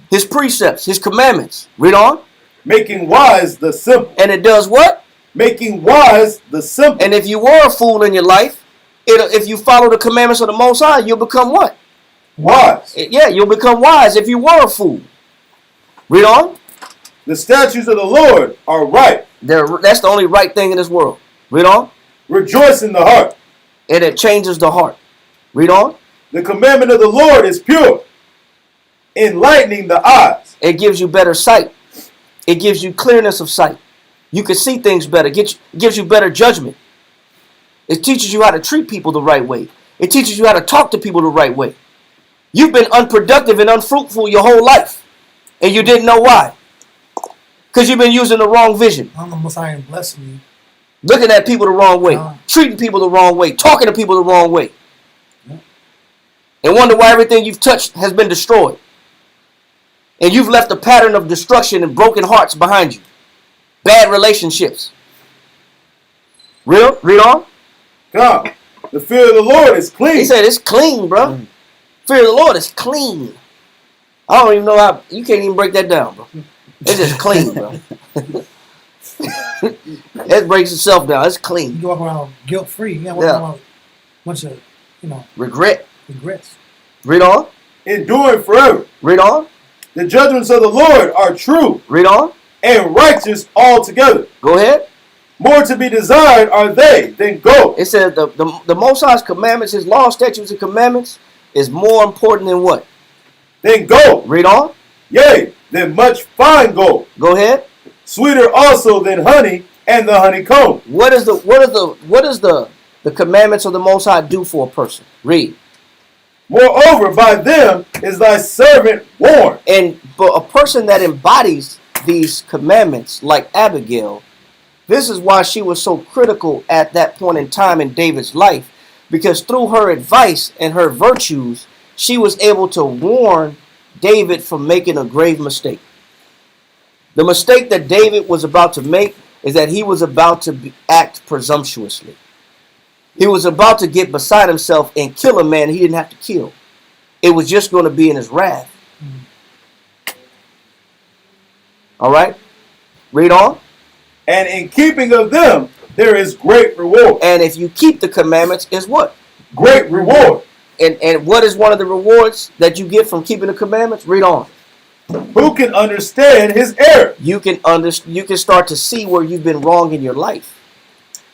his precepts, his commandments. Read on. Making wise the simple. And it does what? Making wise the simple. And if you were a fool in your life, if you follow the commandments of the Most High, you'll become what? Wise. Yeah, you'll become wise if you were a fool. Read on. The statutes of the Lord are right. That's the only right thing in this world. Read on. Rejoice in the heart. And it changes the heart. Read on. The commandment of the Lord is pure, enlightening the eyes. It gives you better sight. It gives you clearness of sight. You can see things better. Gives you better judgment. It teaches you how to treat people the right way. It teaches you how to talk to people the right way. You've been unproductive and unfruitful your whole life, and you didn't know why. Because you've been using the wrong vision. I'm the Most High and blessing you. Looking at people the wrong way. Treating people the wrong way. Talking to people the wrong way. And wonder why everything you've touched has been destroyed. And you've left a pattern of destruction and broken hearts behind you. Bad relationships. Read on. God, the fear of the Lord is clean. He said it's clean, bro. Fear of the Lord is clean. I don't even know how. You can't even break that down, bro. It's just clean, bro. It breaks itself down. It's clean. You walk around guilt free. You walk around a bunch of, regrets. Read on. Enduring forever. Read on. The judgments of the Lord are true. Read on. And righteous altogether. Go ahead. More to be desired are they than gold. It says the Most High's commandments, his law, statutes, and commandments is more important than what? Than gold. Read on. Yea, than much fine gold. Go ahead. Sweeter also than honey and the honeycomb. What is the commandments of the Most High do for a person? Read. Moreover, by them is thy servant warned. And but a person that embodies these commandments, like Abigail, this is why she was so critical at that point in time in David's life, because through her advice and her virtues, she was able to warn David from making a grave mistake. The mistake that David was about to make is that he was about to act presumptuously. He was about to get beside himself and kill a man he didn't have to kill. It was just going to be in his wrath. All right? Read on. And in keeping of them, there is great reward. And if you keep the commandments, is what? Great reward. And what is one of the rewards that you get from keeping the commandments? Read on. Who can understand his error? You can start to see where you've been wrong in your life.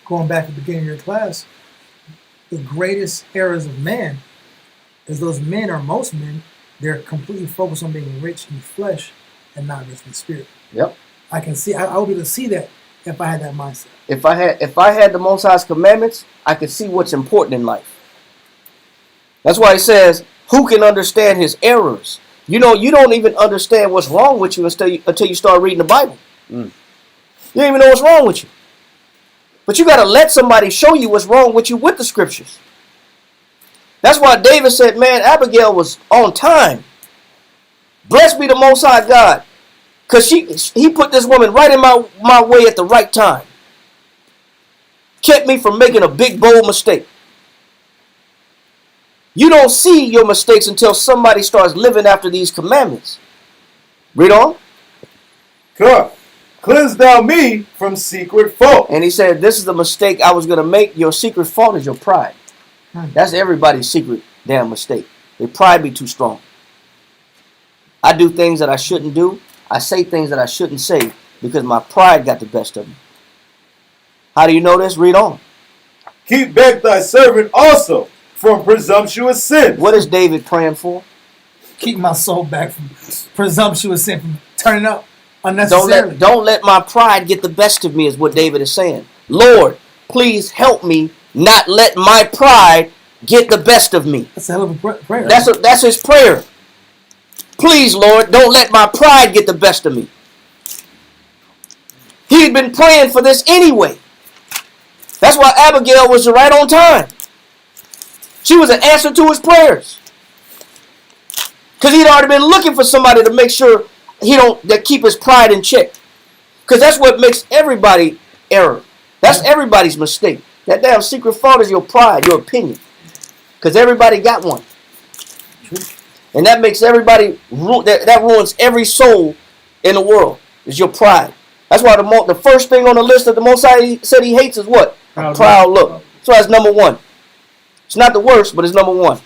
Going back to the beginning of your class, the greatest errors of man is those men, or most men, they're completely focused on being rich in flesh and not rich in spirit. Yep. I can see. I would be able to see that if I had that mindset. If I had the Most High's commandments, I could see what's important in life. That's why it says, "Who can understand his errors?" You don't even understand what's wrong with you until you start reading the Bible. You don't even know what's wrong with you. But you got to let somebody show you what's wrong with you with the scriptures. That's why David said, man, Abigail was on time. Blessed be the Most High God. Because he put this woman right in my way at the right time. Kept me from making a big, bold mistake. You don't see your mistakes until somebody starts living after these commandments. Read on. God, cleanse thou me from secret fault. And he said, this is the mistake I was going to make. Your secret fault is your pride. That's everybody's secret damn mistake. Their pride be too strong. I do things that I shouldn't do. I say things that I shouldn't say because my pride got the best of me. How do you know this? Read on. Keep back thy servant also from presumptuous sin. What is David praying for? Keep my soul back from presumptuous sin, from turning up unnecessarily. Don't let my pride get the best of me, is what David is saying. Lord, please help me not let my pride get the best of me. That's a hell of a prayer. That's his prayer. Please, Lord, don't let my pride get the best of me. He had been praying for this anyway. That's why Abigail was right on time. She was an answer to his prayers. Because he'd already been looking for somebody to make sure that keep his pride in check. Because that's what makes everybody error. That's everybody's mistake. That damn secret fault is your pride, your opinion. Because everybody got one. And that makes everybody, that ruins every soul in the world, is your pride. That's why the first thing on the list that the Most High said he hates is what? A proud look. So that's number one. It's not the worst, but it's number one.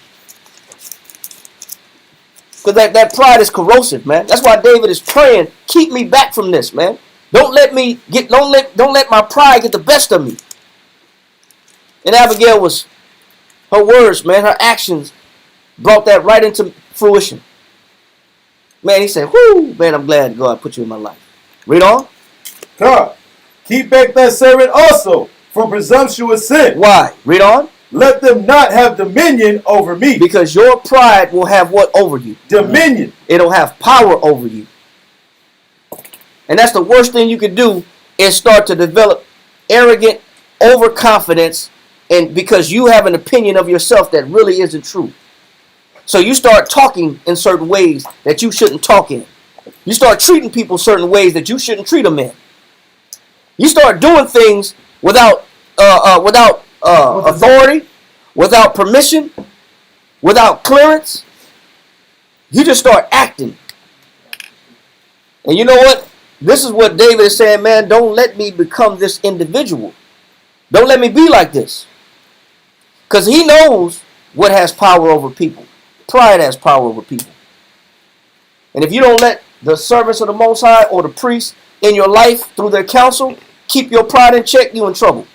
Because that pride is corrosive, man. That's why David is praying, keep me back from this, man. Don't let my pride get the best of me. And Abigail was, her words, man, her actions brought that right into fruition. Man, he said, whoo, man, I'm glad God put you in my life. Read on. God, keep back thy servant also from presumptuous sin. Why? Read on. Let them not have dominion over me. Because your pride will have what over you? Dominion. It'll have power over you. And that's the worst thing you can do, is start to develop arrogant overconfidence, and because you have an opinion of yourself that really isn't true. So you start talking in certain ways that you shouldn't talk in. You start treating people certain ways that you shouldn't treat them in. You start doing things without authority, without permission, without clearance. You just start acting. And you know what? This is what David is saying, man, don't let me become this individual. Don't let me be like this. Because he knows what has power over people. Pride has power over people. And if you don't let the servants of the Most High or the priests in your life through their counsel keep your pride in check, you in trouble.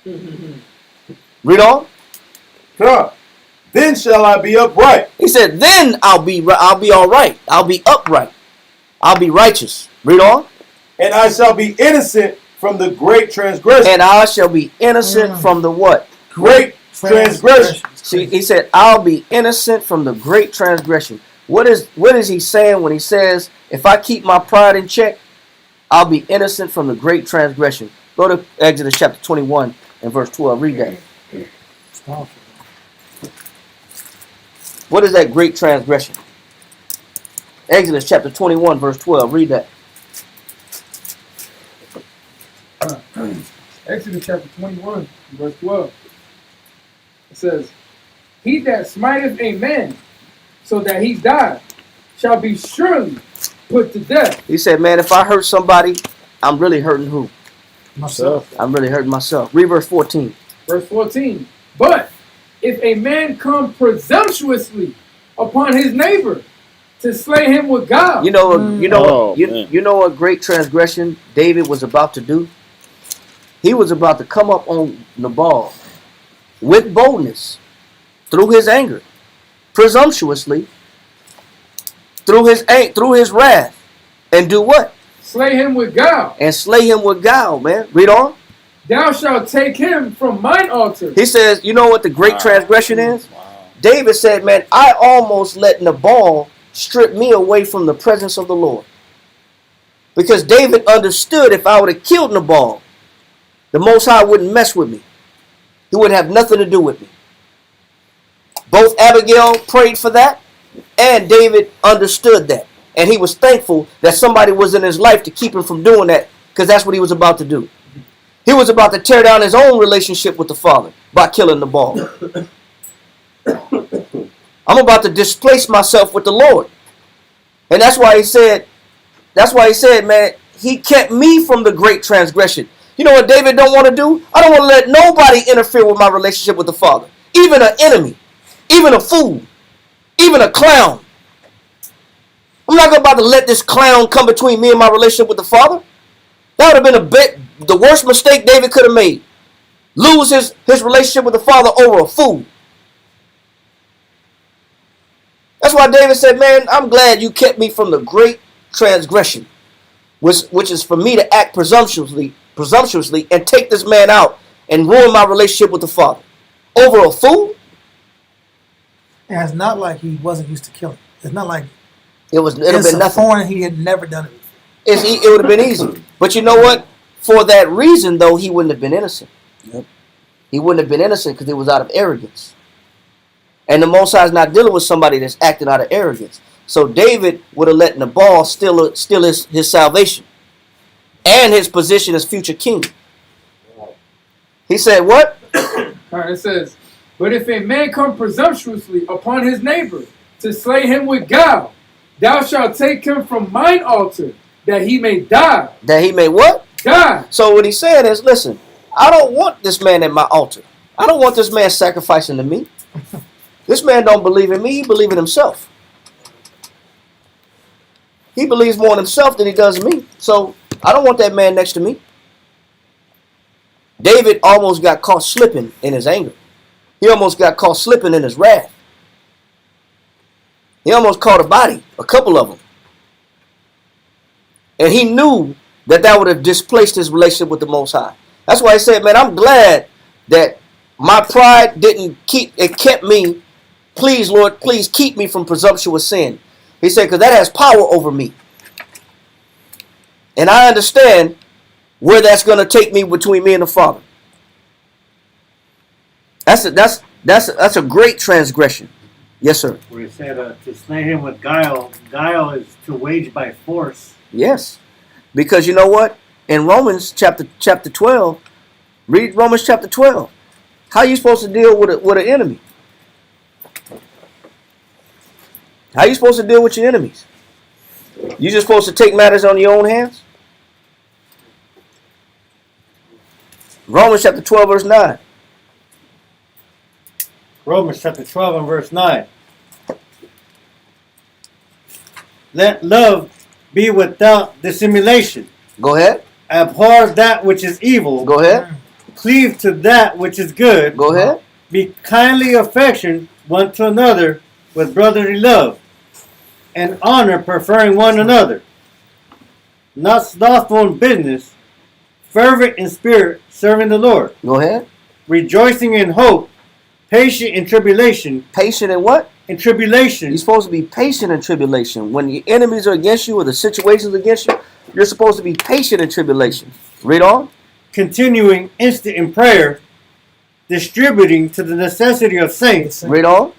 Read on. God, then shall I be upright. He said, then I'll be all right. I'll be upright. I'll be righteous. Read on. And I shall be innocent from the great transgression. And I shall be innocent from the what? Great transgression. See, he said, I'll be innocent from the great transgression. What is he saying when he says, if I keep my pride in check, I'll be innocent from the great transgression? Go to Exodus chapter 21 and verse 12. Read that. What is that great transgression? Exodus chapter 21 verse 12. Read that. Exodus chapter 21, verse 12. It says, he that smiteth a man so that he die shall be surely put to death. He said, man, if I hurt somebody, I'm really hurting who? Myself. I'm really hurting myself. Read verse 14. Verse 14. But if a man come presumptuously upon his neighbor to slay him with guile. You know what great transgression David was about to do? He was about to come up on Nabal with boldness through his anger, presumptuously through his wrath, and do what? Slay him with guile. And slay him with guile, man. Read on. Thou shalt take him from mine altar. He says, you know what the great transgression is? David said, man, I almost let Nabal strip me away from the presence of the Lord. Because David understood if I would have killed Nabal, the Most High wouldn't mess with me. He wouldn't have nothing to do with me. Both Abigail prayed for that, and David understood that. And he was thankful that somebody was in his life to keep him from doing that, because that's what he was about to do. He was about to tear down his own relationship with the Father by killing Nabal. I'm about to displace myself with the Lord. And that's why he said, man, he kept me from the great transgression. You know what David don't want to do? I don't want to let nobody interfere with my relationship with the Father. Even an enemy, even a fool, even a clown. I'm not about to let this clown come between me and my relationship with the Father. That would have been the worst mistake David could have made. Lose his relationship with the Father over a fool. That's why David said, man, I'm glad you kept me from the great transgression, which is for me to act presumptuously and take this man out and ruin my relationship with the Father. Over a fool? And it's not like he wasn't used to killing. It's not like It'd have been nothing. foreign. He had never done it. It would have been easy. But you know what? For that reason, though, he wouldn't have been innocent. Yep. He wouldn't have been innocent because it was out of arrogance. And the Most High is not dealing with somebody that's acting out of arrogance. So David would have let Nabal steal his salvation and his position as future king. He said, what? It says, but if a man come presumptuously upon his neighbor to slay him with guile, thou shalt take him from mine altar, that he may die. That he may what? Die. So what he's saying is, listen, I don't want this man at my altar. I don't want this man sacrificing to me. This man don't believe in me. He believes in himself. He believes more in himself than he does in me. So I don't want that man next to me. David almost got caught slipping in his anger. He almost got caught slipping in his wrath. He almost caught a body, a couple of them. And he knew that would have displaced his relationship with the Most High. That's why he said, man, I'm glad that my pride kept me. Please, Lord, please keep me from presumptuous sin. He said, because that has power over me. And I understand where that's going to take me between me and the Father. That's a great transgression. Yes, sir. Where it said to slay him with guile. Guile is to wage by force. Yes. Because you know what? In Romans chapter 12, read Romans chapter 12. How are you supposed to deal with an enemy? How are you supposed to deal with your enemies? You just supposed to take matters on your own hands? Romans chapter 12, verse 9. Romans chapter 12 and verse 9. Let love be without dissimulation. Go ahead. Abhor that which is evil. Go ahead. Cleave to that which is good. Go ahead. Be kindly affectioned one to another with brotherly love, and honor, preferring one another. Not slothful in business, fervent in spirit, serving the Lord. Go ahead. Rejoicing in hope, patient in tribulation. Patient in what? In tribulation. You're supposed to be patient in tribulation. When your enemies are against you or the situations against you, you're supposed to be patient in tribulation. Read on. Continuing instant in prayer, distributing to the necessity of saints. Read on.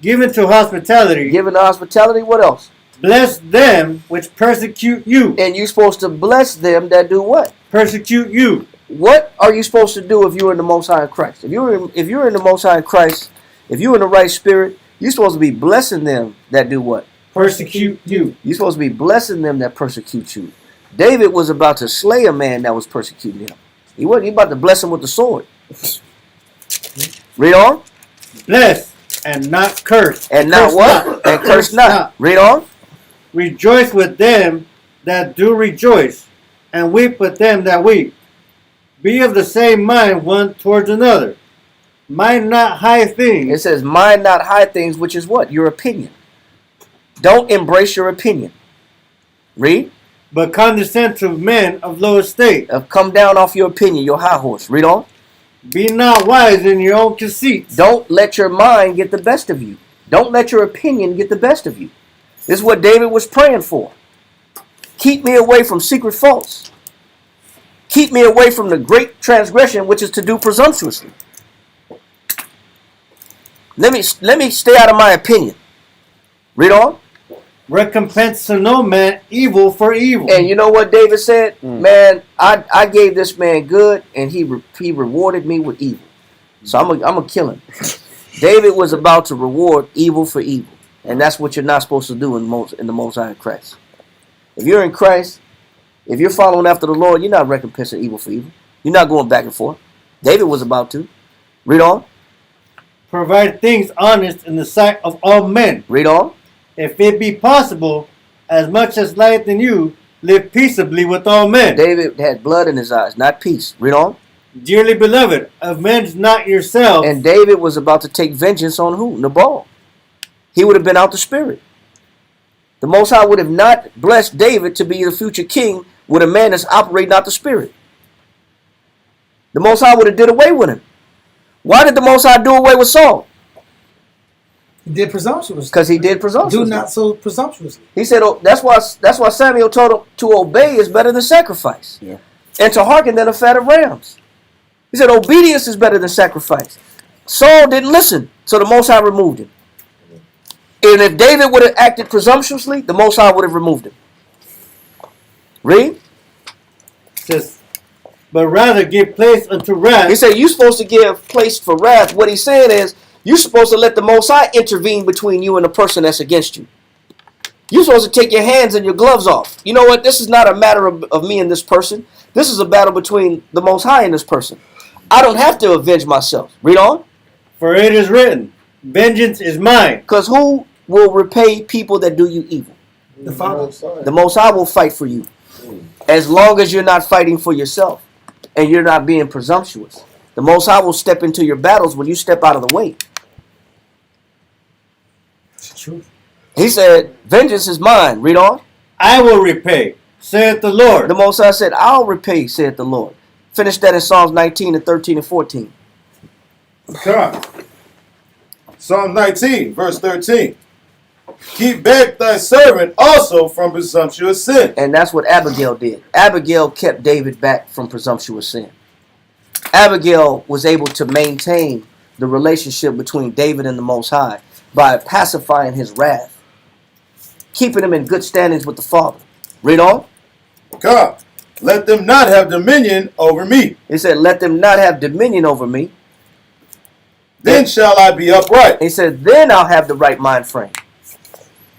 Given to hospitality. Given to hospitality. What else? Bless them which persecute you. And you're supposed to bless them that do what? Persecute you. What are you supposed to do if you're in the Most High in Christ? If you're in the Most High in Christ, if you're in the right spirit, you're supposed to be blessing them that do what? Persecute you. You're supposed to be blessing them that persecute you. David was about to slay a man that was persecuting him. He wasn't about to bless him with the sword. Read on. Bless and not curse. And not what? And curse not. Read on. Rejoice with them that do rejoice, and weep with them that weep. Be of the same mind one towards another. Mind not high things. It says, mind not high things, which is what? Your opinion. Don't embrace your opinion. Read. But condescend to men of low estate. Come down off your opinion, your high horse. Read on. Be not wise in your own conceits. Don't let your mind get the best of you. Don't let your opinion get the best of you. This is what David was praying for. Keep me away from secret faults. Keep me away from the great transgression, which is to do presumptuously. Let me stay out of my opinion. Read on. Recompense to no man evil for evil. And you know what David said? Man, I gave this man good, and he rewarded me with evil. So I'm gonna kill him. David was about to reward evil for evil, and that's what you're not supposed to do in the Most High in Christ. If you're in Christ, if you're following after the Lord, you're not recompensing evil for evil. You're not going back and forth. David was about to. Read on. Provide things honest in the sight of all men. Read on. If it be possible, as much as lieth in you, live peaceably with all men. David had blood in his eyes, not peace. Read on. Dearly beloved, avenge not yourself. And David was about to take vengeance on who? Nabal. He would have been out the spirit. The Most High would have not blessed David to be the future king with a man that's operating out the spirit. The Most High would have did away with him. Why did the Most High do away with Saul? He did presumptuously. Because he did presumptuously. Do not so presumptuously. He said, oh, that's why Samuel told him to obey is better than sacrifice. Yeah. And to hearken than a fat of rams. He said obedience is better than sacrifice. Saul didn't listen, so the Most High removed him. And if David would have acted presumptuously, the Most High would have removed him. Read. It says, but rather give place unto wrath. He said you're supposed to give place for wrath. What he's saying is you're supposed to let the Most High intervene between you and the person that's against you. You're supposed to take your hands and your gloves off. You know what? This is not a matter of me and this person. This is a battle between the Most High and this person. I don't have to avenge myself. Read on. For it is written, vengeance is mine. Because who will repay people that do you evil? The Father. The Most High will fight for you. As long as you're not fighting for yourself and you're not being presumptuous. The Most High will step into your battles when you step out of the way. It's true. He said, vengeance is mine. Read on. I will repay, saith the Lord. The Most High said, I'll repay, saith the Lord. Finish that in Psalms 19 and 13 and 14. Okay. Psalm 19, verse 13. Keep back thy servant also from presumptuous sin. And that's what Abigail did. Abigail kept David back from presumptuous sin. Abigail was able to maintain the relationship between David and the Most High by pacifying his wrath, keeping him in good standings with the Father. Read on. God, let them not have dominion over me. He said, let them not have dominion over me. Then shall I be upright. He said, then I'll have the right mind frame.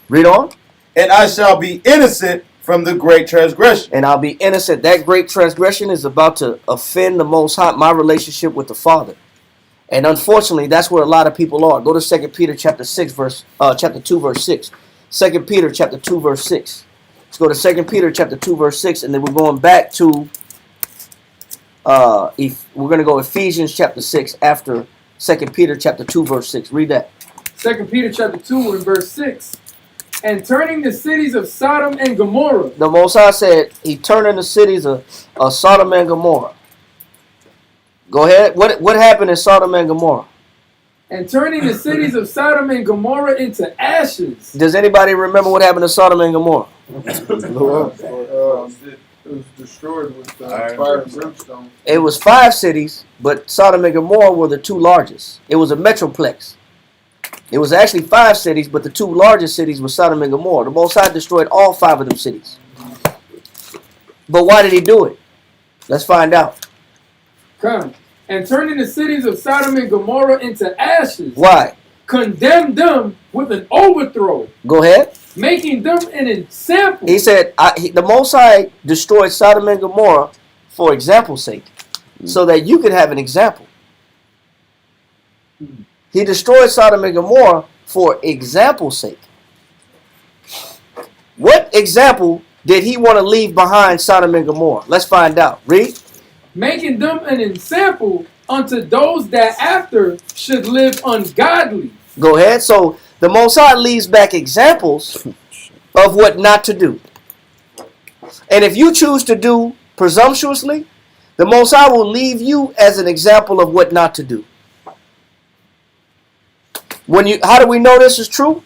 Read on. And I shall be innocent from the great transgression. And I'll be innocent. That great transgression is about to offend the Most High, my relationship with the Father. And unfortunately, that's where a lot of people are. Go to 2 Peter chapter 6, chapter 2, verse 6. 2 Peter chapter 2, verse 6. Let's go to 2 Peter chapter 2, verse 6, and then we're going back to we're going to go Ephesians chapter 6 after 2 Peter chapter 2, verse 6. Read that. 2 Peter chapter 2 and verse 6. And turning the cities of Sodom and Gomorrah. The Most High said he turned in the cities of Sodom and Gomorrah. Go ahead. What happened in Sodom and Gomorrah? And turning the cities of Sodom and Gomorrah into ashes. Does anybody remember what happened to Sodom and Gomorrah? It was destroyed with fire and brimstone. It was 5 cities, but Sodom and Gomorrah were the 2 largest. It was a metroplex. It was actually 5 cities, but the 2 largest cities were Sodom and Gomorrah. The Most High destroyed all 5 of them cities. But why did he do it? Let's find out. Come. And turning the cities of Sodom and Gomorrah into ashes. Why? Condemned them with an overthrow. Go ahead. Making them an example. He said the Most High destroyed Sodom and Gomorrah for example's sake, so that you could have an example. He destroyed Sodom and Gomorrah for example's sake. What example did he want to leave behind Sodom and Gomorrah? Let's find out. Read. Making them an example unto those that after should live ungodly. Go ahead. So the Most High leaves back examples of what not to do. And if you choose to do presumptuously, the Most High will leave you as an example of what not to do. How do we know this is true?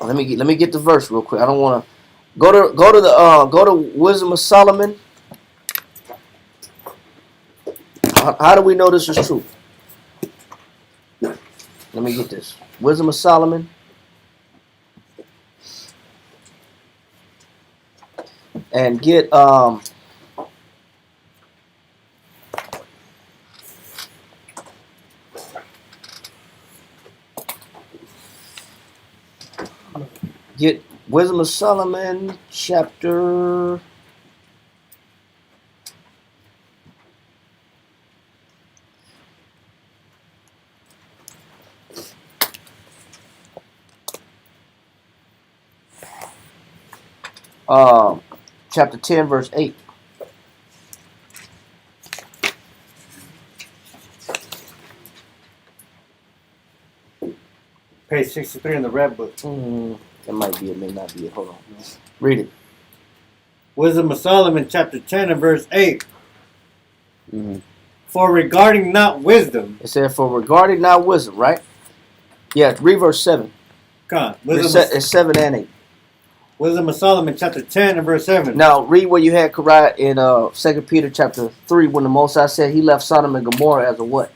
Let me get the verse real quick. I don't want to go to Wisdom of Solomon. How do we know this is true? Let me get this. Wisdom of Solomon. And get get Wisdom of Solomon chapter chapter 10, verse 8. Page 63 in the red book. That might be it, may not be it. Hold on. Read it. Wisdom of Solomon, chapter 10 and verse 8. Mm-hmm. For regarding not wisdom. It said, for regarding not wisdom, right? Yeah, read verse 7. God, It's 7 and 8. Wisdom of Solomon, chapter 10 and verse 7. Now, read what you had, Karai, in 2 Peter chapter 3, when the Most High said he left Sodom and Gomorrah as a what?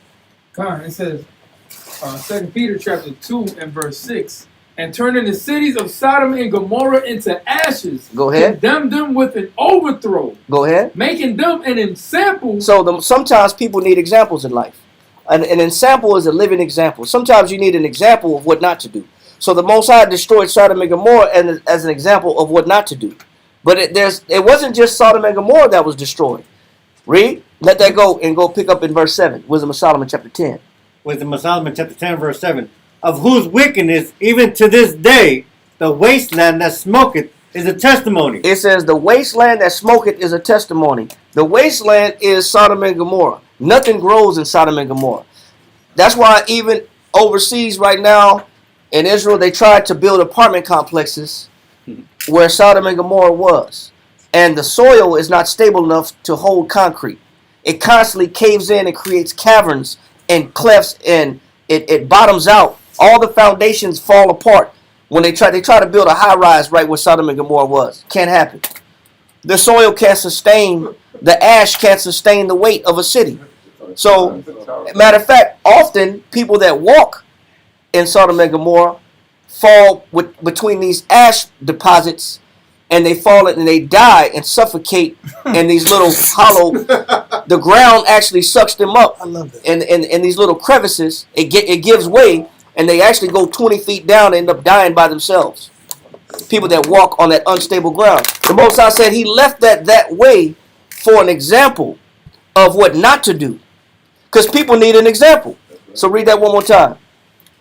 Con, it says, 2 Peter chapter 2 and verse 6, and turning the cities of Sodom and Gomorrah into ashes. Go ahead. Condemned them with an overthrow. Go ahead. Making them an example. So sometimes people need examples in life. An example is a living example. Sometimes you need an example of what not to do. So the Most High destroyed Sodom and Gomorrah as an example of what not to do. But it wasn't just Sodom and Gomorrah that was destroyed. Read. Let that go and go pick up in verse 7. Wisdom of Solomon chapter 10. Wisdom of Solomon, chapter 10, verse 7. Of whose wickedness, even to this day, the wasteland that smoketh is a testimony. It says, the wasteland that smoketh is a testimony. The wasteland is Sodom and Gomorrah. Nothing grows in Sodom and Gomorrah. That's why even overseas right now in Israel, they tried to build apartment complexes where Sodom and Gomorrah was. And the soil is not stable enough to hold concrete. It constantly caves in and creates caverns and clefts, and it bottoms out. All the foundations fall apart when they try to build a high rise right where Sodom and Gomorrah was. Can't happen. The soil can't sustain, the ash can't sustain the weight of a city. So, matter of fact, often people that walk in Sodom and Gomorrah fall between these ash deposits, and they fall and they die and suffocate in these little hollow. The ground actually sucks them up. I love that. In these little crevices, it gives way, and they actually go 20 feet down and end up dying by themselves. People that walk on that unstable ground. The Most High said he left that way for an example of what not to do. Because people need an example. So read that one more time.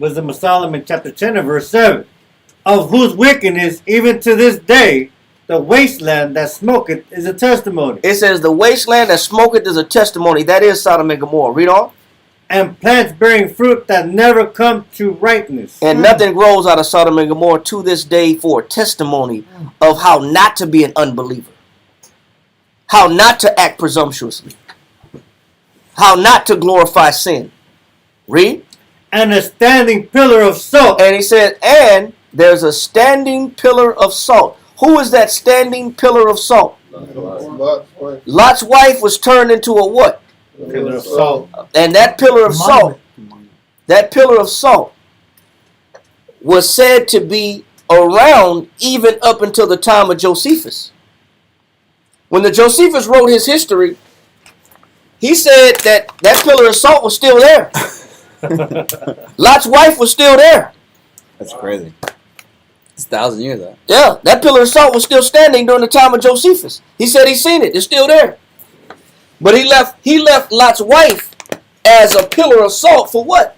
Wisdom of Solomon, chapter 10 and verse 7. Of whose wickedness, even to this day, the wasteland that smoketh is a testimony. It says the wasteland that smoketh is a testimony. That is Sodom and Gomorrah. Read on. And plants bearing fruit that never come to ripeness. And nothing grows out of Sodom and Gomorrah to this day for a testimony of how not to be an unbeliever. How not to act presumptuously. How not to glorify sin. Read. And a standing pillar of salt. And he said, and there's a standing pillar of salt. Who is that standing pillar of salt? Lot's wife was turned into a what? Pillar of salt. And that pillar of salt was said to be around even up until the time of Josephus. When the Josephus wrote his history, he said that pillar of salt was still there. Lot's wife was still there. That's crazy. It's 1,000 years though. Yeah, that pillar of salt was still standing during the time of Josephus. He said he's seen it. It's still there. But he left Lot's wife as a pillar of salt for what?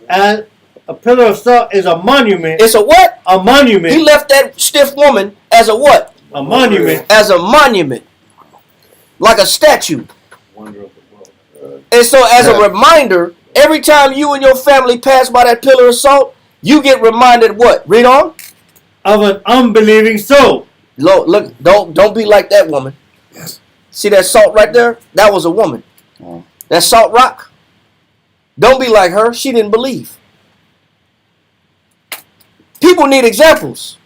And a pillar of salt is a monument. It's a what? A monument. He left that stiff woman as a what? A monument. As a monument. Like a statue. Wonder of the world. And so as a reminder, every time you and your family pass by that pillar of salt, you get reminded what? Read on. Of an unbelieving soul. Look, don't be like that woman. See that salt right there? That was a woman. Oh. That salt rock. Don't be like her. She didn't believe. People need examples.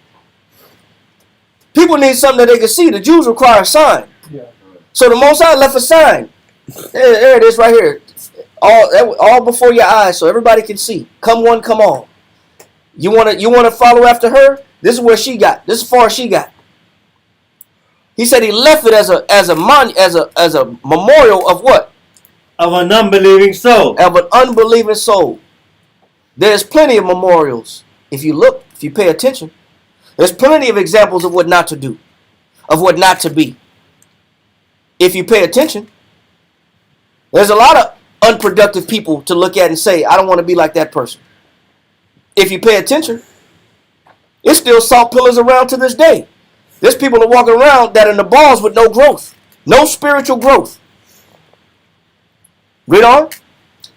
People need something that they can see. The Jews require a sign. Yeah. So the Most High left a sign. There it is right here. All before your eyes so everybody can see. Come one, come all. You wanna follow after her? This is where she got. This is as far as she got. He said he left it as a memorial of what? Of an unbelieving soul. Of an unbelieving soul. There's plenty of memorials. If you look, if you pay attention, there's plenty of examples of what not to do, of what not to be. If you pay attention, there's a lot of unproductive people to look at and say, I don't want to be like that person. If you pay attention, it's still salt pillars around to this day. There's people that walk around that are in the balls with no growth. No spiritual growth. Read on.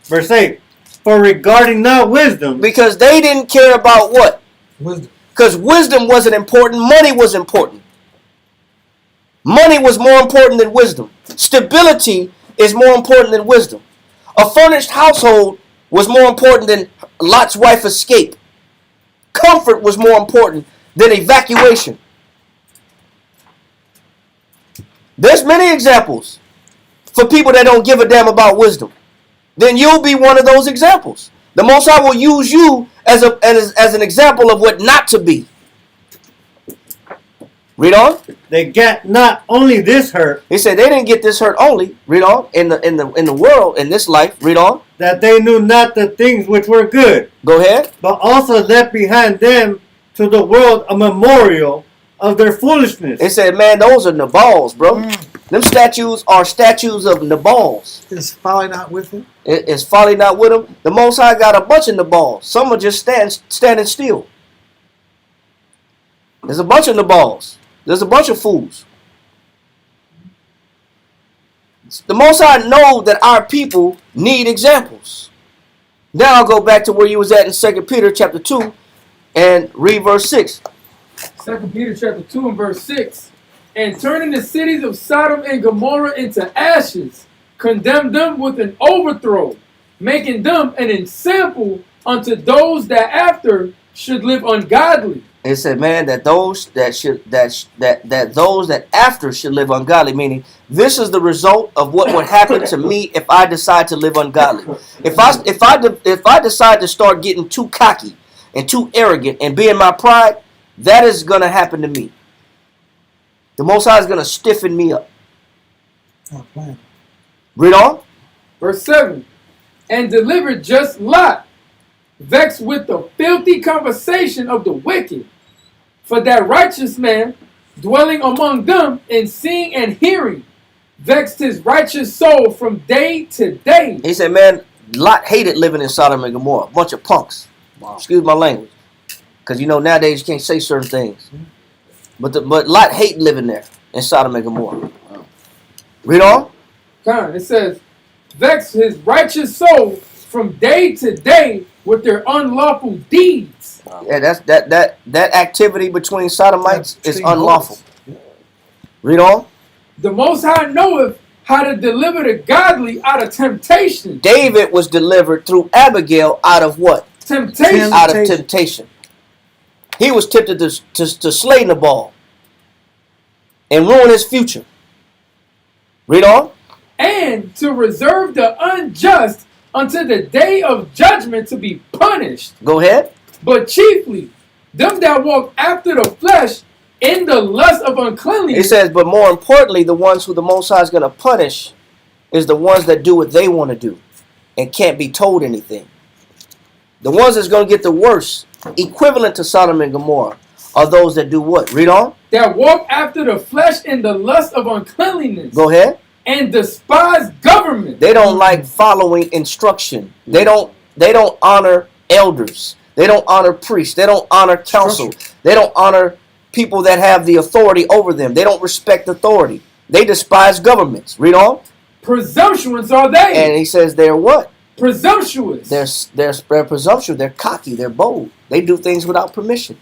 Verse 8. For regarding not wisdom. Because they didn't care about what? Wisdom. Because wisdom wasn't important. Money was important. Money was more important than wisdom. Stability is more important than wisdom. A furnished household was more important than Lot's wife escape. Comfort was more important than evacuation. There's many examples for people that don't give a damn about wisdom. Then you'll be one of those examples. The Most High will use you as an example of what not to be. Read on. They get not only this hurt. He said they didn't get this hurt only. Read on. In the world, in this life. Read on. That they knew not the things which were good. Go ahead. But also left behind them to the world a memorial of their foolishness. It said, man, those are Nabals, bro. Them statues are statues of Nabals. Is folly not with him? Is folly not with them? The Most High got a bunch of Nabals. Some are just standing still. There's a bunch of Nabals. There's a bunch of fools. The Most High know that our people need examples. Now I'll go back to where you was at in 2 Peter chapter 2 and read verse 6. 2 Peter chapter 2 and verse 6. And turning the cities of Sodom and Gomorrah into ashes, condemned them with an overthrow, making them an ensample unto those that after should live ungodly. It said, man, that those that after should live ungodly, meaning this is the result of what would happen to me if I decide to live ungodly. If I decide to start getting too cocky and too arrogant and being my pride, that is going to happen to me. The Most High is going to stiffen me up. Oh, man. Read on. Verse 7. And delivered just Lot, vexed with the filthy conversation of the wicked. For that righteous man, dwelling among them in seeing and hearing, vexed his righteous soul from day to day. He said, man, Lot hated living in Sodom and Gomorrah. A bunch of punks. Wow. Excuse my language. Because, nowadays you can't say certain things. But Lot hated living there in Sodom and Gomorrah. Read on. It says, vexed his righteous soul from day to day with their unlawful deeds. Yeah, that activity between Sodomites is unlawful. Read on. The Most High knoweth how to deliver the godly out of temptation. David was delivered through Abigail out of what? Temptation. Out of temptation. He was tempted to slay Nabal and ruin his future. Read on. And to reserve the unjust until the day of judgment to be punished. Go ahead. But chiefly, them that walk after the flesh in the lust of uncleanness. It says, but more importantly, the ones who the Most High is going to punish is the ones that do what they want to do and can't be told anything. The ones that's going to get the worst, equivalent to Sodom and Gomorrah, are those that do what? Read on. That walk after the flesh in the lust of uncleanliness. Go ahead. And despise government. They don't like following instruction. They don't honor elders. They don't honor priests. They don't honor council. They don't honor people that have the authority over them. They don't respect authority. They despise governments. Read on. Presumptuous are they. And he says they're what? Presumptuous. They're presumptuous. They're cocky. They're bold. They do things without permission.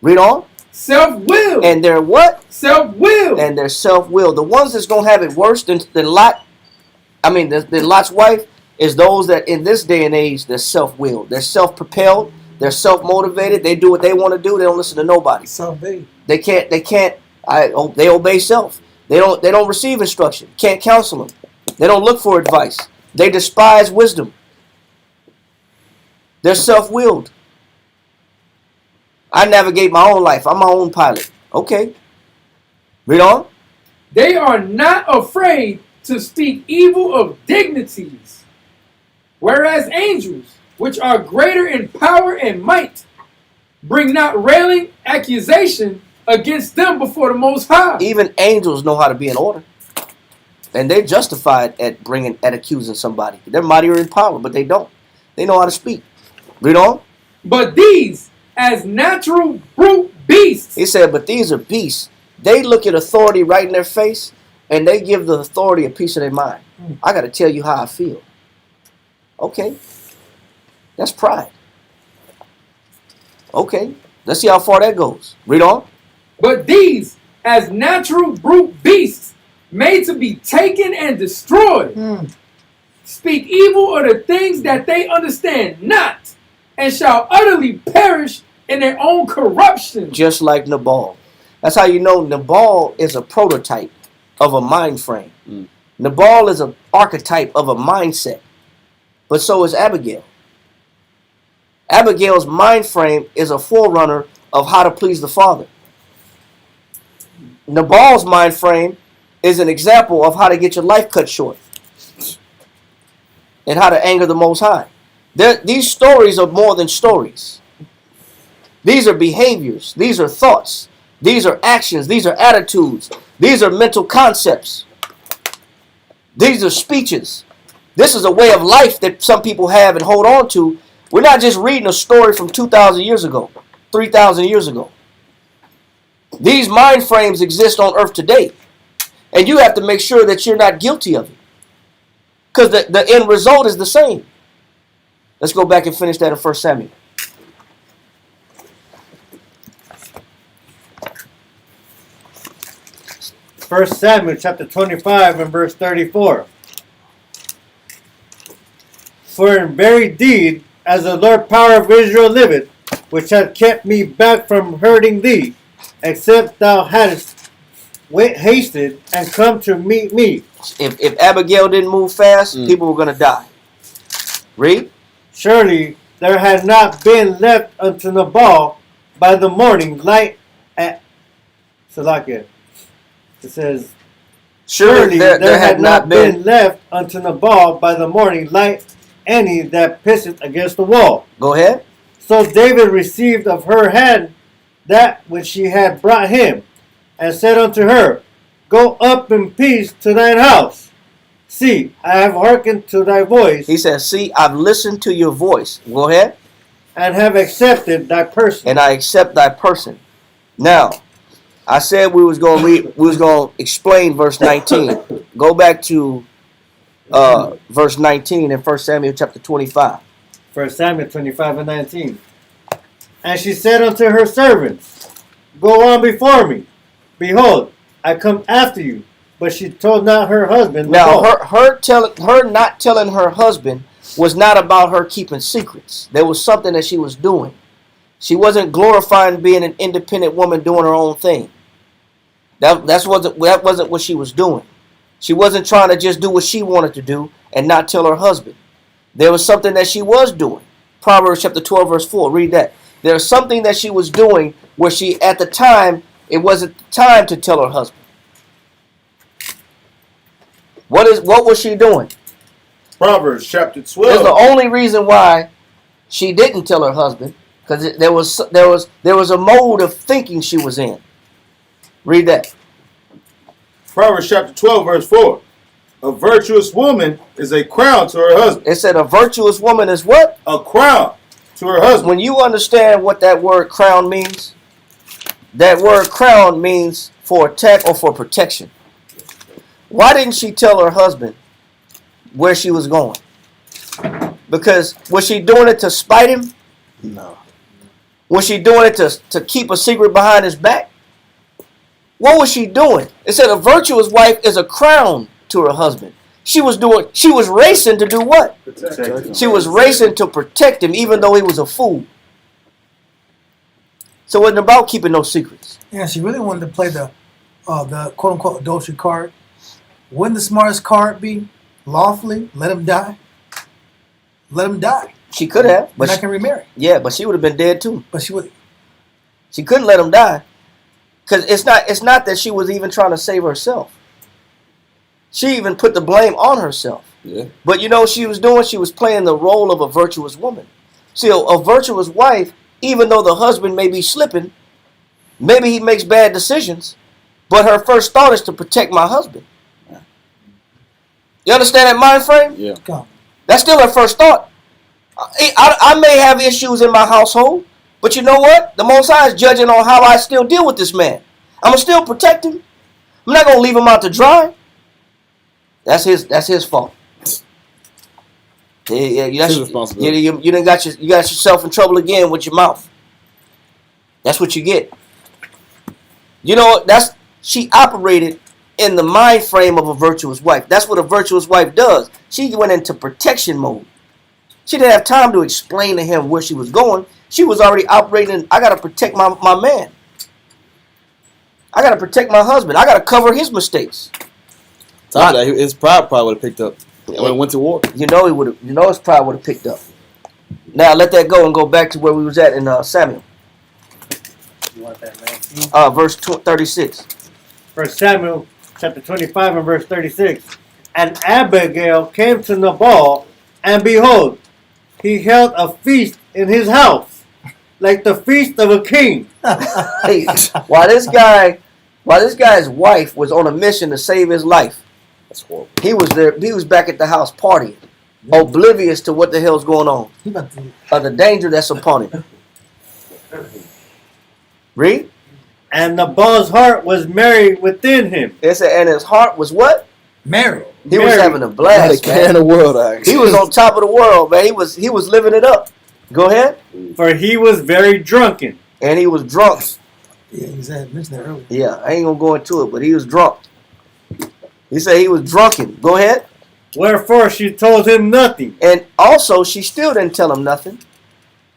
Read on. Self-will. And they're what? Self-will. And they're self-will. The ones that's going to have it worse than Lot, than Lot's wife, is those that in this day and age, they're self-willed. They're self-propelled. They're self-motivated. They do what they want to do. They don't listen to nobody. Self-made. They obey self. They don't receive instruction. Can't counsel them. They don't look for advice. They despise wisdom. They're self-willed. I navigate my own life. I'm my own pilot. Okay. Read on. They are not afraid to speak evil of dignities, whereas angels, which are greater in power and might, bring not railing accusation against them before the Most High. Even angels know how to be in order. And they're justified at accusing somebody. They're mightier in power, but they don't. They know how to speak. Read on. But these, as natural brute beasts. He said, but these are beasts. They look at authority right in their face, and they give the authority a piece of their mind. I got to tell you how I feel. Okay. That's pride. Okay. Let's see how far that goes. Read on. But these, as natural brute beasts, made to be taken and destroyed, speak evil of the things that they understand not, and shall utterly perish in their own corruption. Just like Nabal. That's how you know Nabal is a prototype of a mind frame. Nabal is an archetype of a mindset. But so is Abigail. Abigail's mind frame is a forerunner of how to please the Father. Nabal's mind frame is an example of how to get your life cut short and how to anger the Most High. These stories are more than stories. These are behaviors. These are thoughts. These are actions. These are attitudes. These are mental concepts. These are speeches. This is a way of life that some people have and hold on to. We're not just reading a story from 2,000 years ago, 3,000 years ago. These mind frames exist on earth today. And you have to make sure that you're not guilty of it. Because the end result is the same. Let's go back and finish that in 1 Samuel. First Samuel chapter 25 and verse 34. For in very deed, as the Lord power of Israel liveth, which hath kept me back from hurting thee, except thou hadst hasted and come to meet me. If Abigail didn't move fast, people were going to die. Read. Surely there had not been left unto Nabal by the morning light at Salakia. It says, surely there had not been left unto Nabal by the morning light any that pisseth against the wall. Go ahead. So David received of her hand that which she had brought him, and said unto her, Go up in peace to thine house. See, I have hearkened to thy voice. He says, see, I've listened to your voice. Go ahead. And have accepted thy person. And I accept thy person. Now, I said we was going to read, we was going to explain verse 19. Go back to verse 19 in 1 Samuel chapter 25. 1 Samuel 25 and 19. And she said unto her servants, Go on before me. Behold, I come after you. But she told not her husband. Now, her not telling her husband was not about her keeping secrets. There was something that she was doing. She wasn't glorifying being an independent woman doing her own thing. That wasn't what she was doing. She wasn't trying to just do what she wanted to do and not tell her husband. There was something that she was doing. Proverbs chapter 12 verse 4. Read that. There's something that she was doing where she, at the time, it wasn't the time to tell her husband. What was she doing? Proverbs chapter 12. That's the only reason why she didn't tell her husband, because there was a mode of thinking she was in. Read that. Proverbs chapter 12 verse 4. A virtuous woman is a crown to her husband. It said a virtuous woman is what? A crown to her husband. When you understand what that word crown means, that word crown means for attack or for protection. Why didn't she tell her husband where she was going? Because was she doing it to spite him? No. Was she doing it to keep a secret behind his back? What was she doing? It said a virtuous wife is a crown to her husband. She was racing to do what? Protect. She was racing to protect him even though he was a fool. So it wasn't about keeping no secrets. Yeah, she really wanted to play the quote unquote adultery card. Wouldn't the smartest card be lawfully let him die? Let him die. She could have, but I can remarry. Yeah, but she would have been dead too. But she would. She couldn't let him die, because it's not that she was even trying to save herself. She even put the blame on herself. Yeah. But you know what she was doing? She was playing the role of a virtuous woman. See, a virtuous wife, even though the husband may be slipping, maybe he makes bad decisions, but her first thought is to protect my husband. You understand that mind frame? Yeah. Go. That's still her first thought. I may have issues in my household, But you know what? The Most High is judging on how I still deal with this man. I'm going to still protect him. I'm not going to leave him out to dry. That's his fault. Yeah, It's his responsibility. You done got yourself in trouble again with your mouth. That's what you get. You know, she operated in the mind frame of a virtuous wife. That's what a virtuous wife does. She went into protection mode. She didn't have time to explain to him where she was going. She was already operating. I got to protect my man. I got to protect my husband. I got to cover his mistakes. His pride probably would have picked up when it went to war. You know he would have. You know his pride would have picked up. Now let that go and go back to where we was at in Samuel. You want that, man? Verse 36. 1 Samuel chapter 25 and verse 36. And Abigail came to Nabal, and behold, he held a feast in his house, like the feast of a king. Hey, while this guy's wife was on a mission to save his life, That's horrible. he was there. He was back at the house partying, oblivious to what the hell's going on, He about to the danger that's upon him. Read. And Nabal's heart was merry within him. It said, and his heart was what? marry. He was Mary. having a Not a blast, care in man. the world, actually. He was on top of the world, man. He was living it up. Go ahead. For he was very drunken. And he was drunk. Yeah, he said mentioned that earlier. Yeah, I ain't gonna go into it, but he was drunk. He said he was drunken. Go ahead. Wherefore she told him nothing, And also, she still didn't tell him nothing.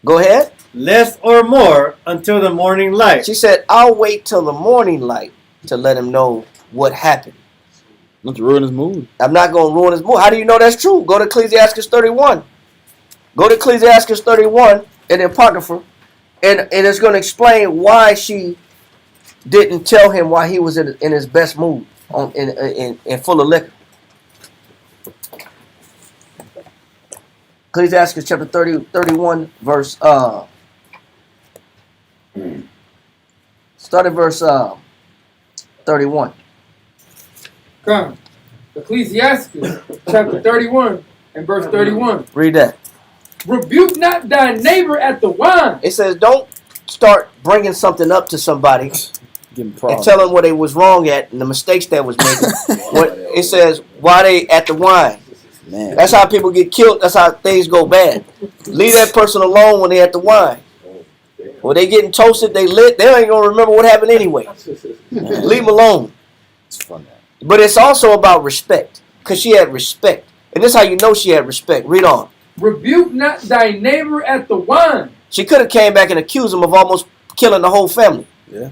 Go ahead. less or more, until the morning light. She said, I'll wait till the morning light to let him know what happened. Not to ruin his mood. I'm not going to ruin his mood. How do you know that's true? Go to Ecclesiastes 31. Go to Ecclesiastes 31 in the Apocrypha, and it's going to explain why she didn't tell him why he was in his best mood, in full of liquor. Ecclesiastes chapter 31, verse start at verse 31. Come. Ecclesiastes chapter 31 and verse 31. Read that. Rebuke not thy neighbor at the wine. It says, don't start bringing something up to somebody Getting and problems. tell them what they was wrong at and the mistakes they was making. It says, why they at the wine. Man. That's how people get killed. That's how things go bad. Leave that person alone when they at the wine. When they getting toasted, they lit, they ain't going to remember what happened anyway. Leave them alone. It's fun, man. But it's also about respect, because she had respect. And this is how you know she had respect. Read on. Rebuke not thy neighbor at the wine. She could have came back and accused him of almost killing the whole family. Yeah.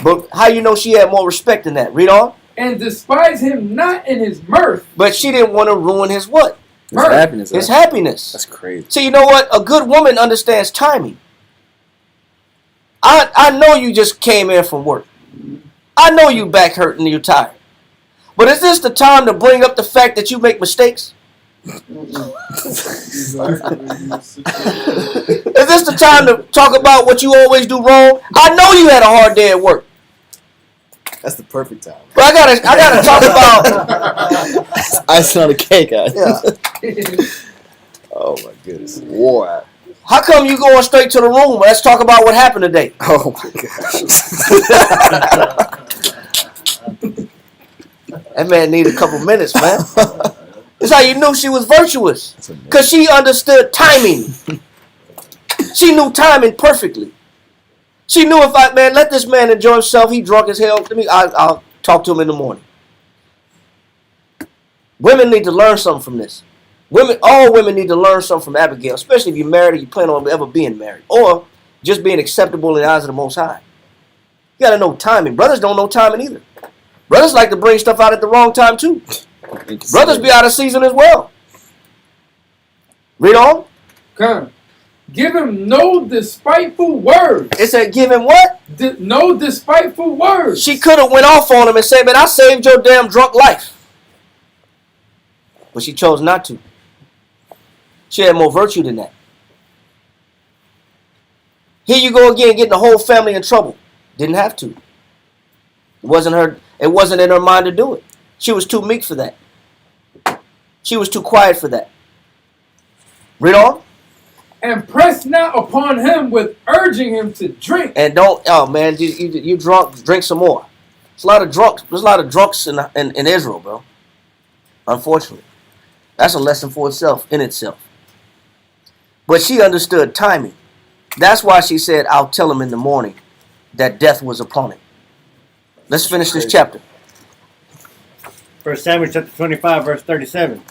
But how you know she had more respect than that? Read on. And despise him not in his mirth. But she didn't want to ruin his what? His happiness. His huh? happiness. That's crazy. See, you know what? A good woman understands timing. I know you just came in from work. I know you back hurting and you're tired. But is this the time to bring up the fact that you make mistakes? Is this the time to talk about what you always do wrong? I know you had a hard day at work. That's the perfect time. But I gotta talk about Icing on the cake, guys. yeah. Oh my goodness. War app. How come you going straight to the room? Let's talk about what happened today. Oh my gosh. That man need a couple minutes, man. That's how you knew she was virtuous. Because she understood timing. She knew timing perfectly. She knew let this man enjoy himself. He drunk as hell. I'll talk to him in the morning. Women need to learn something from this. All women need to learn something from Abigail, especially if you're married or you plan on ever being married, or just being acceptable in the eyes of the Most High. You got to know timing. Brothers don't know timing either. Brothers like to bring stuff out at the wrong time too. Brothers be out of season as well. Read on. Come. Give him no despiteful words. It said, give him what? No despiteful words. She could have went off on him and said, man, I saved your damn drunk life. But she chose not to. She had more virtue than that. Here you go again, getting the whole family in trouble. Didn't have to. It wasn't in her mind to do it. She was too meek for that. She was too quiet for that. Read on. and press not upon him with urging him to drink. And don't, oh man, you drunk, drink some more. There's a lot of drunks. There's a lot of drunks in Israel, bro. Unfortunately, that's a lesson for itself in itself. But she understood timing. That's why she said, "I'll tell him in the morning that death was upon him." Let's finish this chapter. 1 Samuel chapter 25, verse 37.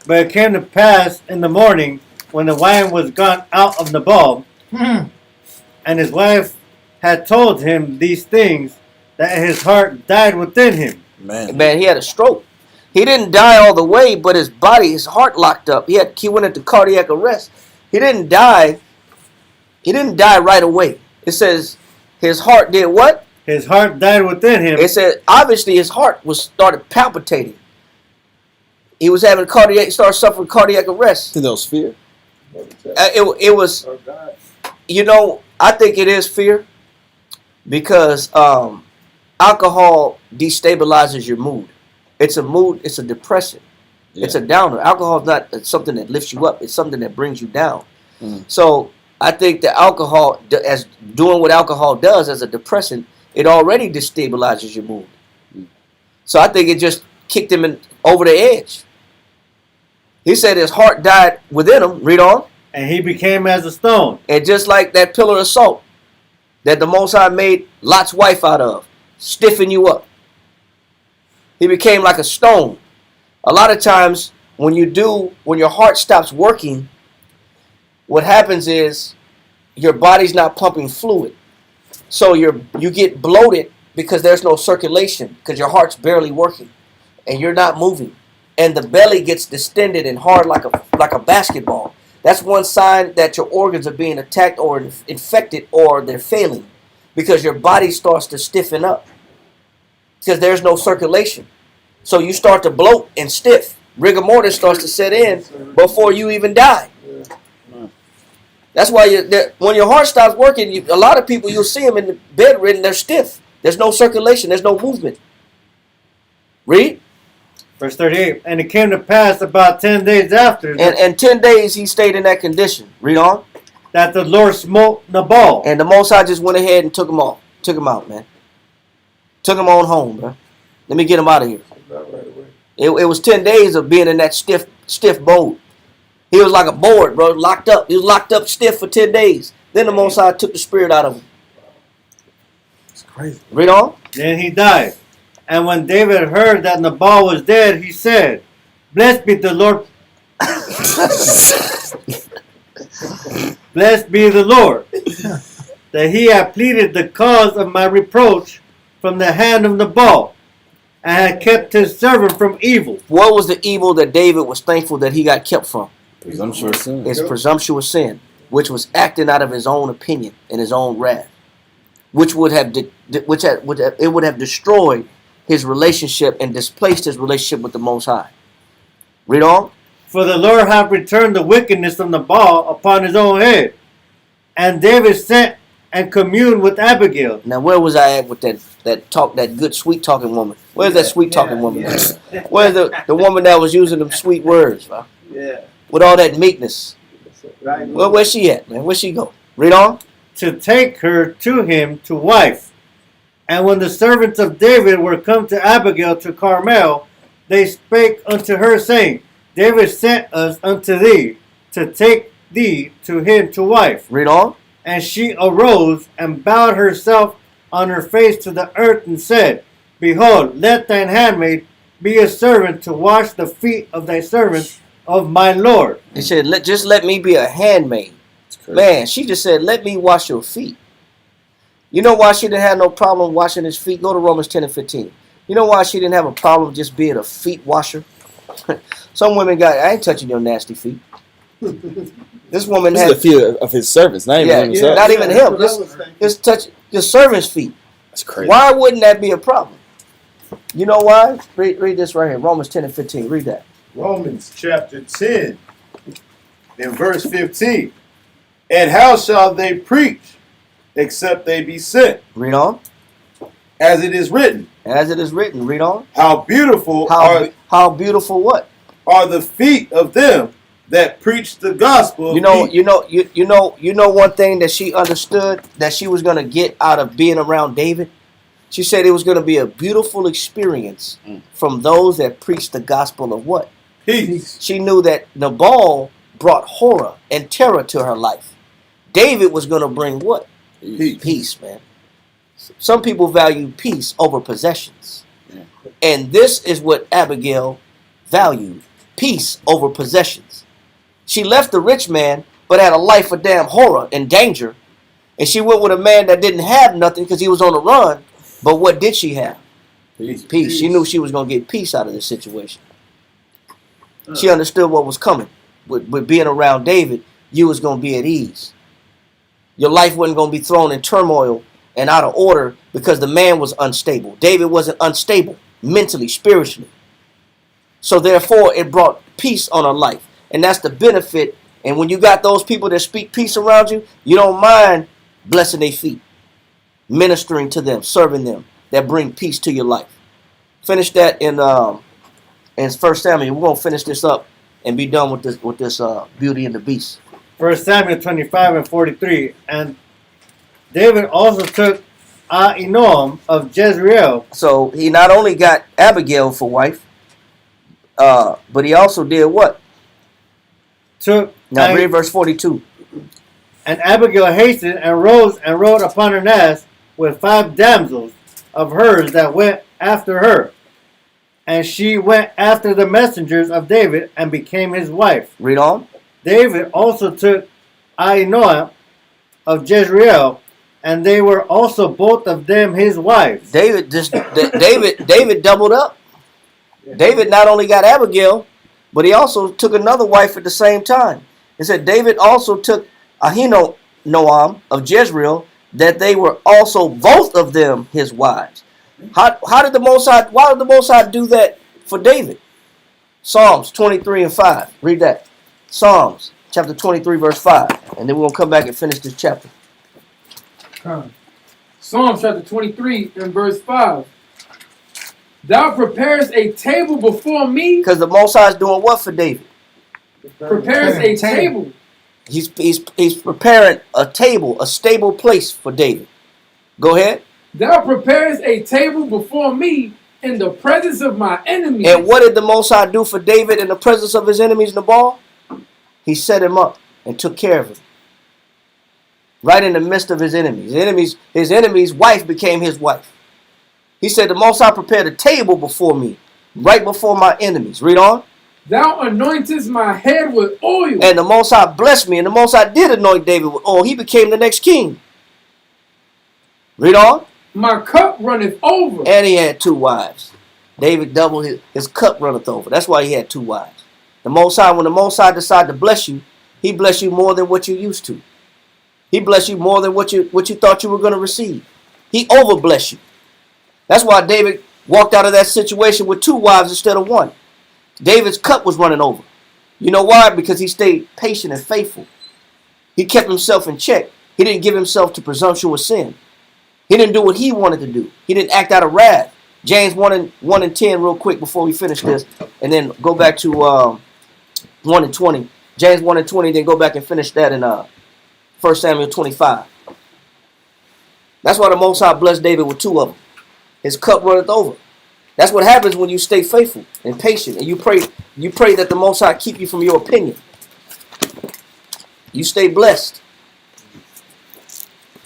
But it came to pass in the morning when the wine was gone out of Nabal, and his wife had told him these things, that his heart died within him. Man, he had a stroke. He didn't die all the way, but his body, his heart locked up. He went into cardiac arrest. He didn't die. He didn't die right away. It says his heart did what? His heart died within him. It said obviously his heart started palpitating. He was having started suffering cardiac arrest. To those fear. It was, I think it is fear because alcohol destabilizes your mood. It's a mood. It's a depressant. Yeah. It's a downer. Alcohol is not something that lifts you up. It's something that brings you down. So I think that alcohol, as doing what alcohol does as a depressant, it already destabilizes your mood. So I think it just kicked him over the edge. He said his heart died within him. Read on. And he became as a stone. And just like that pillar of salt that the Most High made Lot's wife out of, stiffen you up. He became like a stone. A lot of times when your heart stops working, what happens is your body's not pumping fluid. So you get bloated because there's no circulation because your heart's barely working and you're not moving. And the belly gets distended and hard like a basketball. That's one sign that your organs are being attacked or infected or they're failing because your body starts to stiffen up because there's no circulation. So you start to bloat and stiff. Rigor mortis starts to set in before you even die. That's why when your heart stops working, a lot of people, you'll see them in the bedridden, they're stiff. There's no circulation. There's no movement. Read. Verse 38. And it came to pass about 10 days after. And 10 days he stayed in that condition. Read on. That the Lord smote Nabal. And the Most High just went ahead and took him off. Took him out, man. Took him on home, bro. Let me get him out of here. It was 10 days of being in that stiff mode. He was like a board, bro, locked up. He was locked up stiff for 10 days. Then the Most High took the spirit out of him. It's crazy. Read on. Then he died. And when David heard that Nabal was dead, he said, Blessed be the Lord. Blessed be the Lord, that he had pleaded the cause of my reproach from the hand of Nabal, and had kept his servant from evil. What was the evil that David was thankful that he got kept from? Presumptuous sin. It's presumptuous sin, which was acting out of his own opinion and his own wrath, which would have destroyed his relationship and displaced his relationship with the Most High. Read on. For the Lord hath returned the wickedness of Nabal upon his own head. And David sent and communed with Abigail. Now, where was I at with that good sweet talking woman? Where's that sweet talking woman? Where's the woman that was using them sweet words, bro? Yeah. With all that meekness. Well, where's she at, man? Where'd she go? Read on. To take her to him to wife. And when the servants of David were come to Abigail to Carmel, they spake unto her, saying, David sent us unto thee to take thee to him to wife. Read on. And she arose and bowed herself on her face to the earth and said, Behold, let thine handmaid be a servant to wash the feet of thy servants of my Lord. He said, just let me be a handmaid. Man, she just said, let me wash your feet. You know why she didn't have no problem washing his feet? Go to Romans 10 and 15. You know why she didn't have a problem just being a feet washer? Some women I ain't touching your nasty feet. This woman had the feet of his servants, not even himself. Not even him. Just touch your servant's feet. That's crazy. Why wouldn't that be a problem? You know why? Read this right here. Romans 10 and 15. Read that. Romans chapter 10 and verse 15. And how shall they preach except they be sent? Read on. As it is written. As it is written. Read on. How beautiful how beautiful what? Are the feet of them that preach the gospel. You know one thing that she understood that she was gonna get out of being around David. She said it was gonna be a beautiful experience from those that preached the gospel of what? Peace. She knew that Nabal brought horror and terror to her life. David was gonna bring what? Peace, man. Some people value peace over possessions. And this is what Abigail valued. Peace over possessions. She left the rich man, but had a life of damn horror and danger. And she went with a man that didn't have nothing because he was on the run. But what did she have? Peace. She knew she was going to get peace out of this situation. She understood what was coming. With being around David, you was going to be at ease. Your life wasn't going to be thrown in turmoil and out of order because the man was unstable. David wasn't unstable mentally, spiritually. So therefore, it brought peace on her life. And that's the benefit. And when you got those people that speak peace around you, you don't mind blessing their feet, ministering to them, serving them, that bring peace to your life. Finish that in 1 Samuel. We're going to finish this up and be done with this Beauty and the Beast. 1 Samuel 25 and 43. And David also took Ahinoam of Jezreel. So he not only got Abigail for wife, but he also did what? Now read verse 42. And Abigail hastened and rose and rode upon an ass with 5 damsels of hers that went after her. And she went after the messengers of David and became his wife. Read on. David also took Ahinoam of Jezreel, and they were also both of them his wives. David doubled up. David not only got Abigail, but he also took another wife at the same time. It said David also took Ahinoam of Jezreel, that they were also both of them his wives. How did the Most High? Why did the Most High do that for David? Psalms 23 and 5. Read that. Psalms chapter 23 verse 5, and then we're gonna come back and finish this chapter. Psalms chapter 23 and verse 5. Thou preparest a table before me. Because the Most High is doing what for David? Prepares a table. He's preparing a table, a stable place for David. Go ahead. Thou preparest a table before me in the presence of my enemies. And what did the Most High do for David in the presence of his enemies, Nabal? He set him up and took care of him. Right in the midst of his enemies. His enemy's wife became his wife. He said, the Most High prepared a table before me, right before my enemies. Read on. Thou anointest my head with oil. And the Most High blessed me, and the Most High did anoint David with oil. He became the next king. Read on. My cup runneth over. And he had 2 wives. David doubled his cup runneth over. That's why he had 2 wives. The Most High, when the Most High decided to bless you, he blessed you more than what you used to. He blessed you more than what you thought you were going to receive. He overblessed you. That's why David walked out of that situation with 2 wives instead of 1. David's cup was running over. You know why? Because he stayed patient and faithful. He kept himself in check. He didn't give himself to presumptuous sin. He didn't do what he wanted to do. He didn't act out of wrath. James 1 and 10 real quick before we finish this. And then go back to 1 and 20. James 1 and 20, then go back and finish that in 1 Samuel 25. That's why the Most High blessed David with 2 of them. His cup runneth over. That's what happens when you stay faithful and patient, and you pray that the Most High keep you from your opinion. You stay blessed.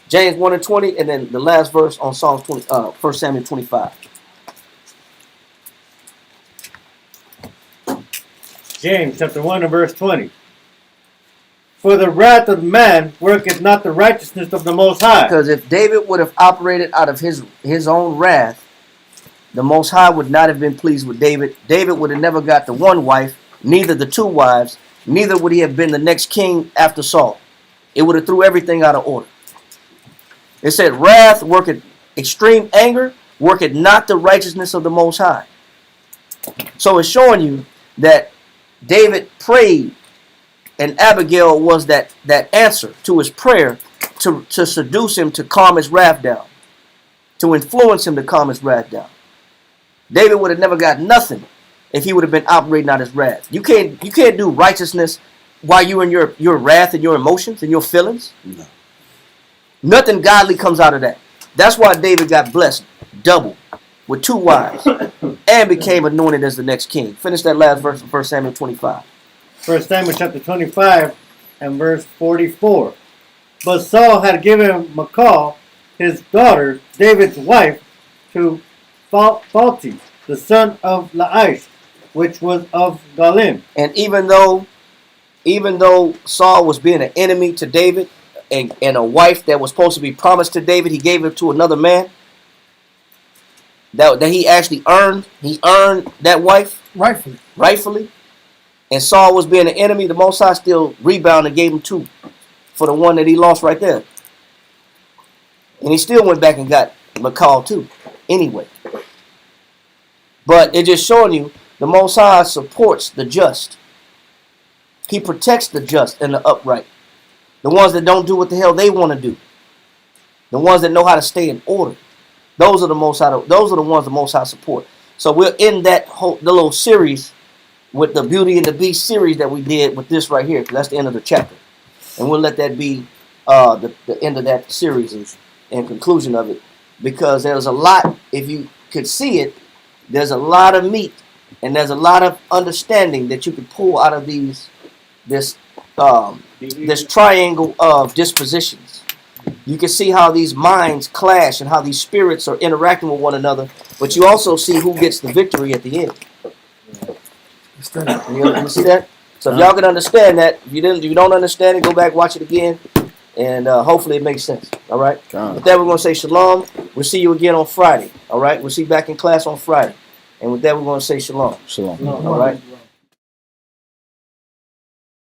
James 1 and 20, and then the last verse on Psalms 20, 1 Samuel 25. James chapter 1 and verse 20. For the wrath of man worketh not the righteousness of the Most High. Because if David would have operated out of his own wrath, the Most High would not have been pleased with David. David would have never got the 1 wife, neither the 2 wives, neither would he have been the next king after Saul. It would have threw everything out of order. It said, wrath worketh extreme anger, worketh not the righteousness of the Most High. So it's showing you that David prayed, and Abigail was that answer to his prayer to seduce him to calm his wrath down, to influence him to calm his wrath down. David would have never got nothing if he would have been operating out his wrath. You can't do righteousness while you in your wrath and your emotions and your feelings? No. Nothing godly comes out of that. That's why David got blessed double with 2 wives and became anointed as the next king. Finish that last verse of 1 Samuel 25. 1 Samuel chapter 25 and verse 44. But Saul had given Michal, his daughter, David's wife, to Phalti, the son of Laish, which was of Galim. And even though Saul was being an enemy to David and a wife that was supposed to be promised to David, he gave it to another man. That he actually earned. He earned that wife rightfully. And Saul was being an enemy. The Most High still rebounded and gave him 2 for the one that he lost right there. And he still went back and got Michal too. Anyway. But it's just showing you the Most High supports the just. He protects the just and the upright. The ones that don't do what the hell they want to do. The ones that know how to stay in order. Those are the Most High. Those are the ones the Most High support. So we're in the little series with the Beauty and the Beast series that we did with this right here, because that's the end of the chapter, and we'll let that be the end of that series and conclusion of it, because there's a lot. If you could see it, there's a lot of meat and there's a lot of understanding that you could pull out of this triangle of dispositions. You can see how these minds clash and how these spirits are interacting with one another, but you also see who gets the victory at the end. You see that? So if y'all can understand that, if you don't understand it, go back, watch it again, and hopefully it makes sense. All right? With that, we're going to say shalom. We'll see you again on Friday. All right? We'll see you back in class on Friday. And with that, we're going to say shalom. Shalom. All right?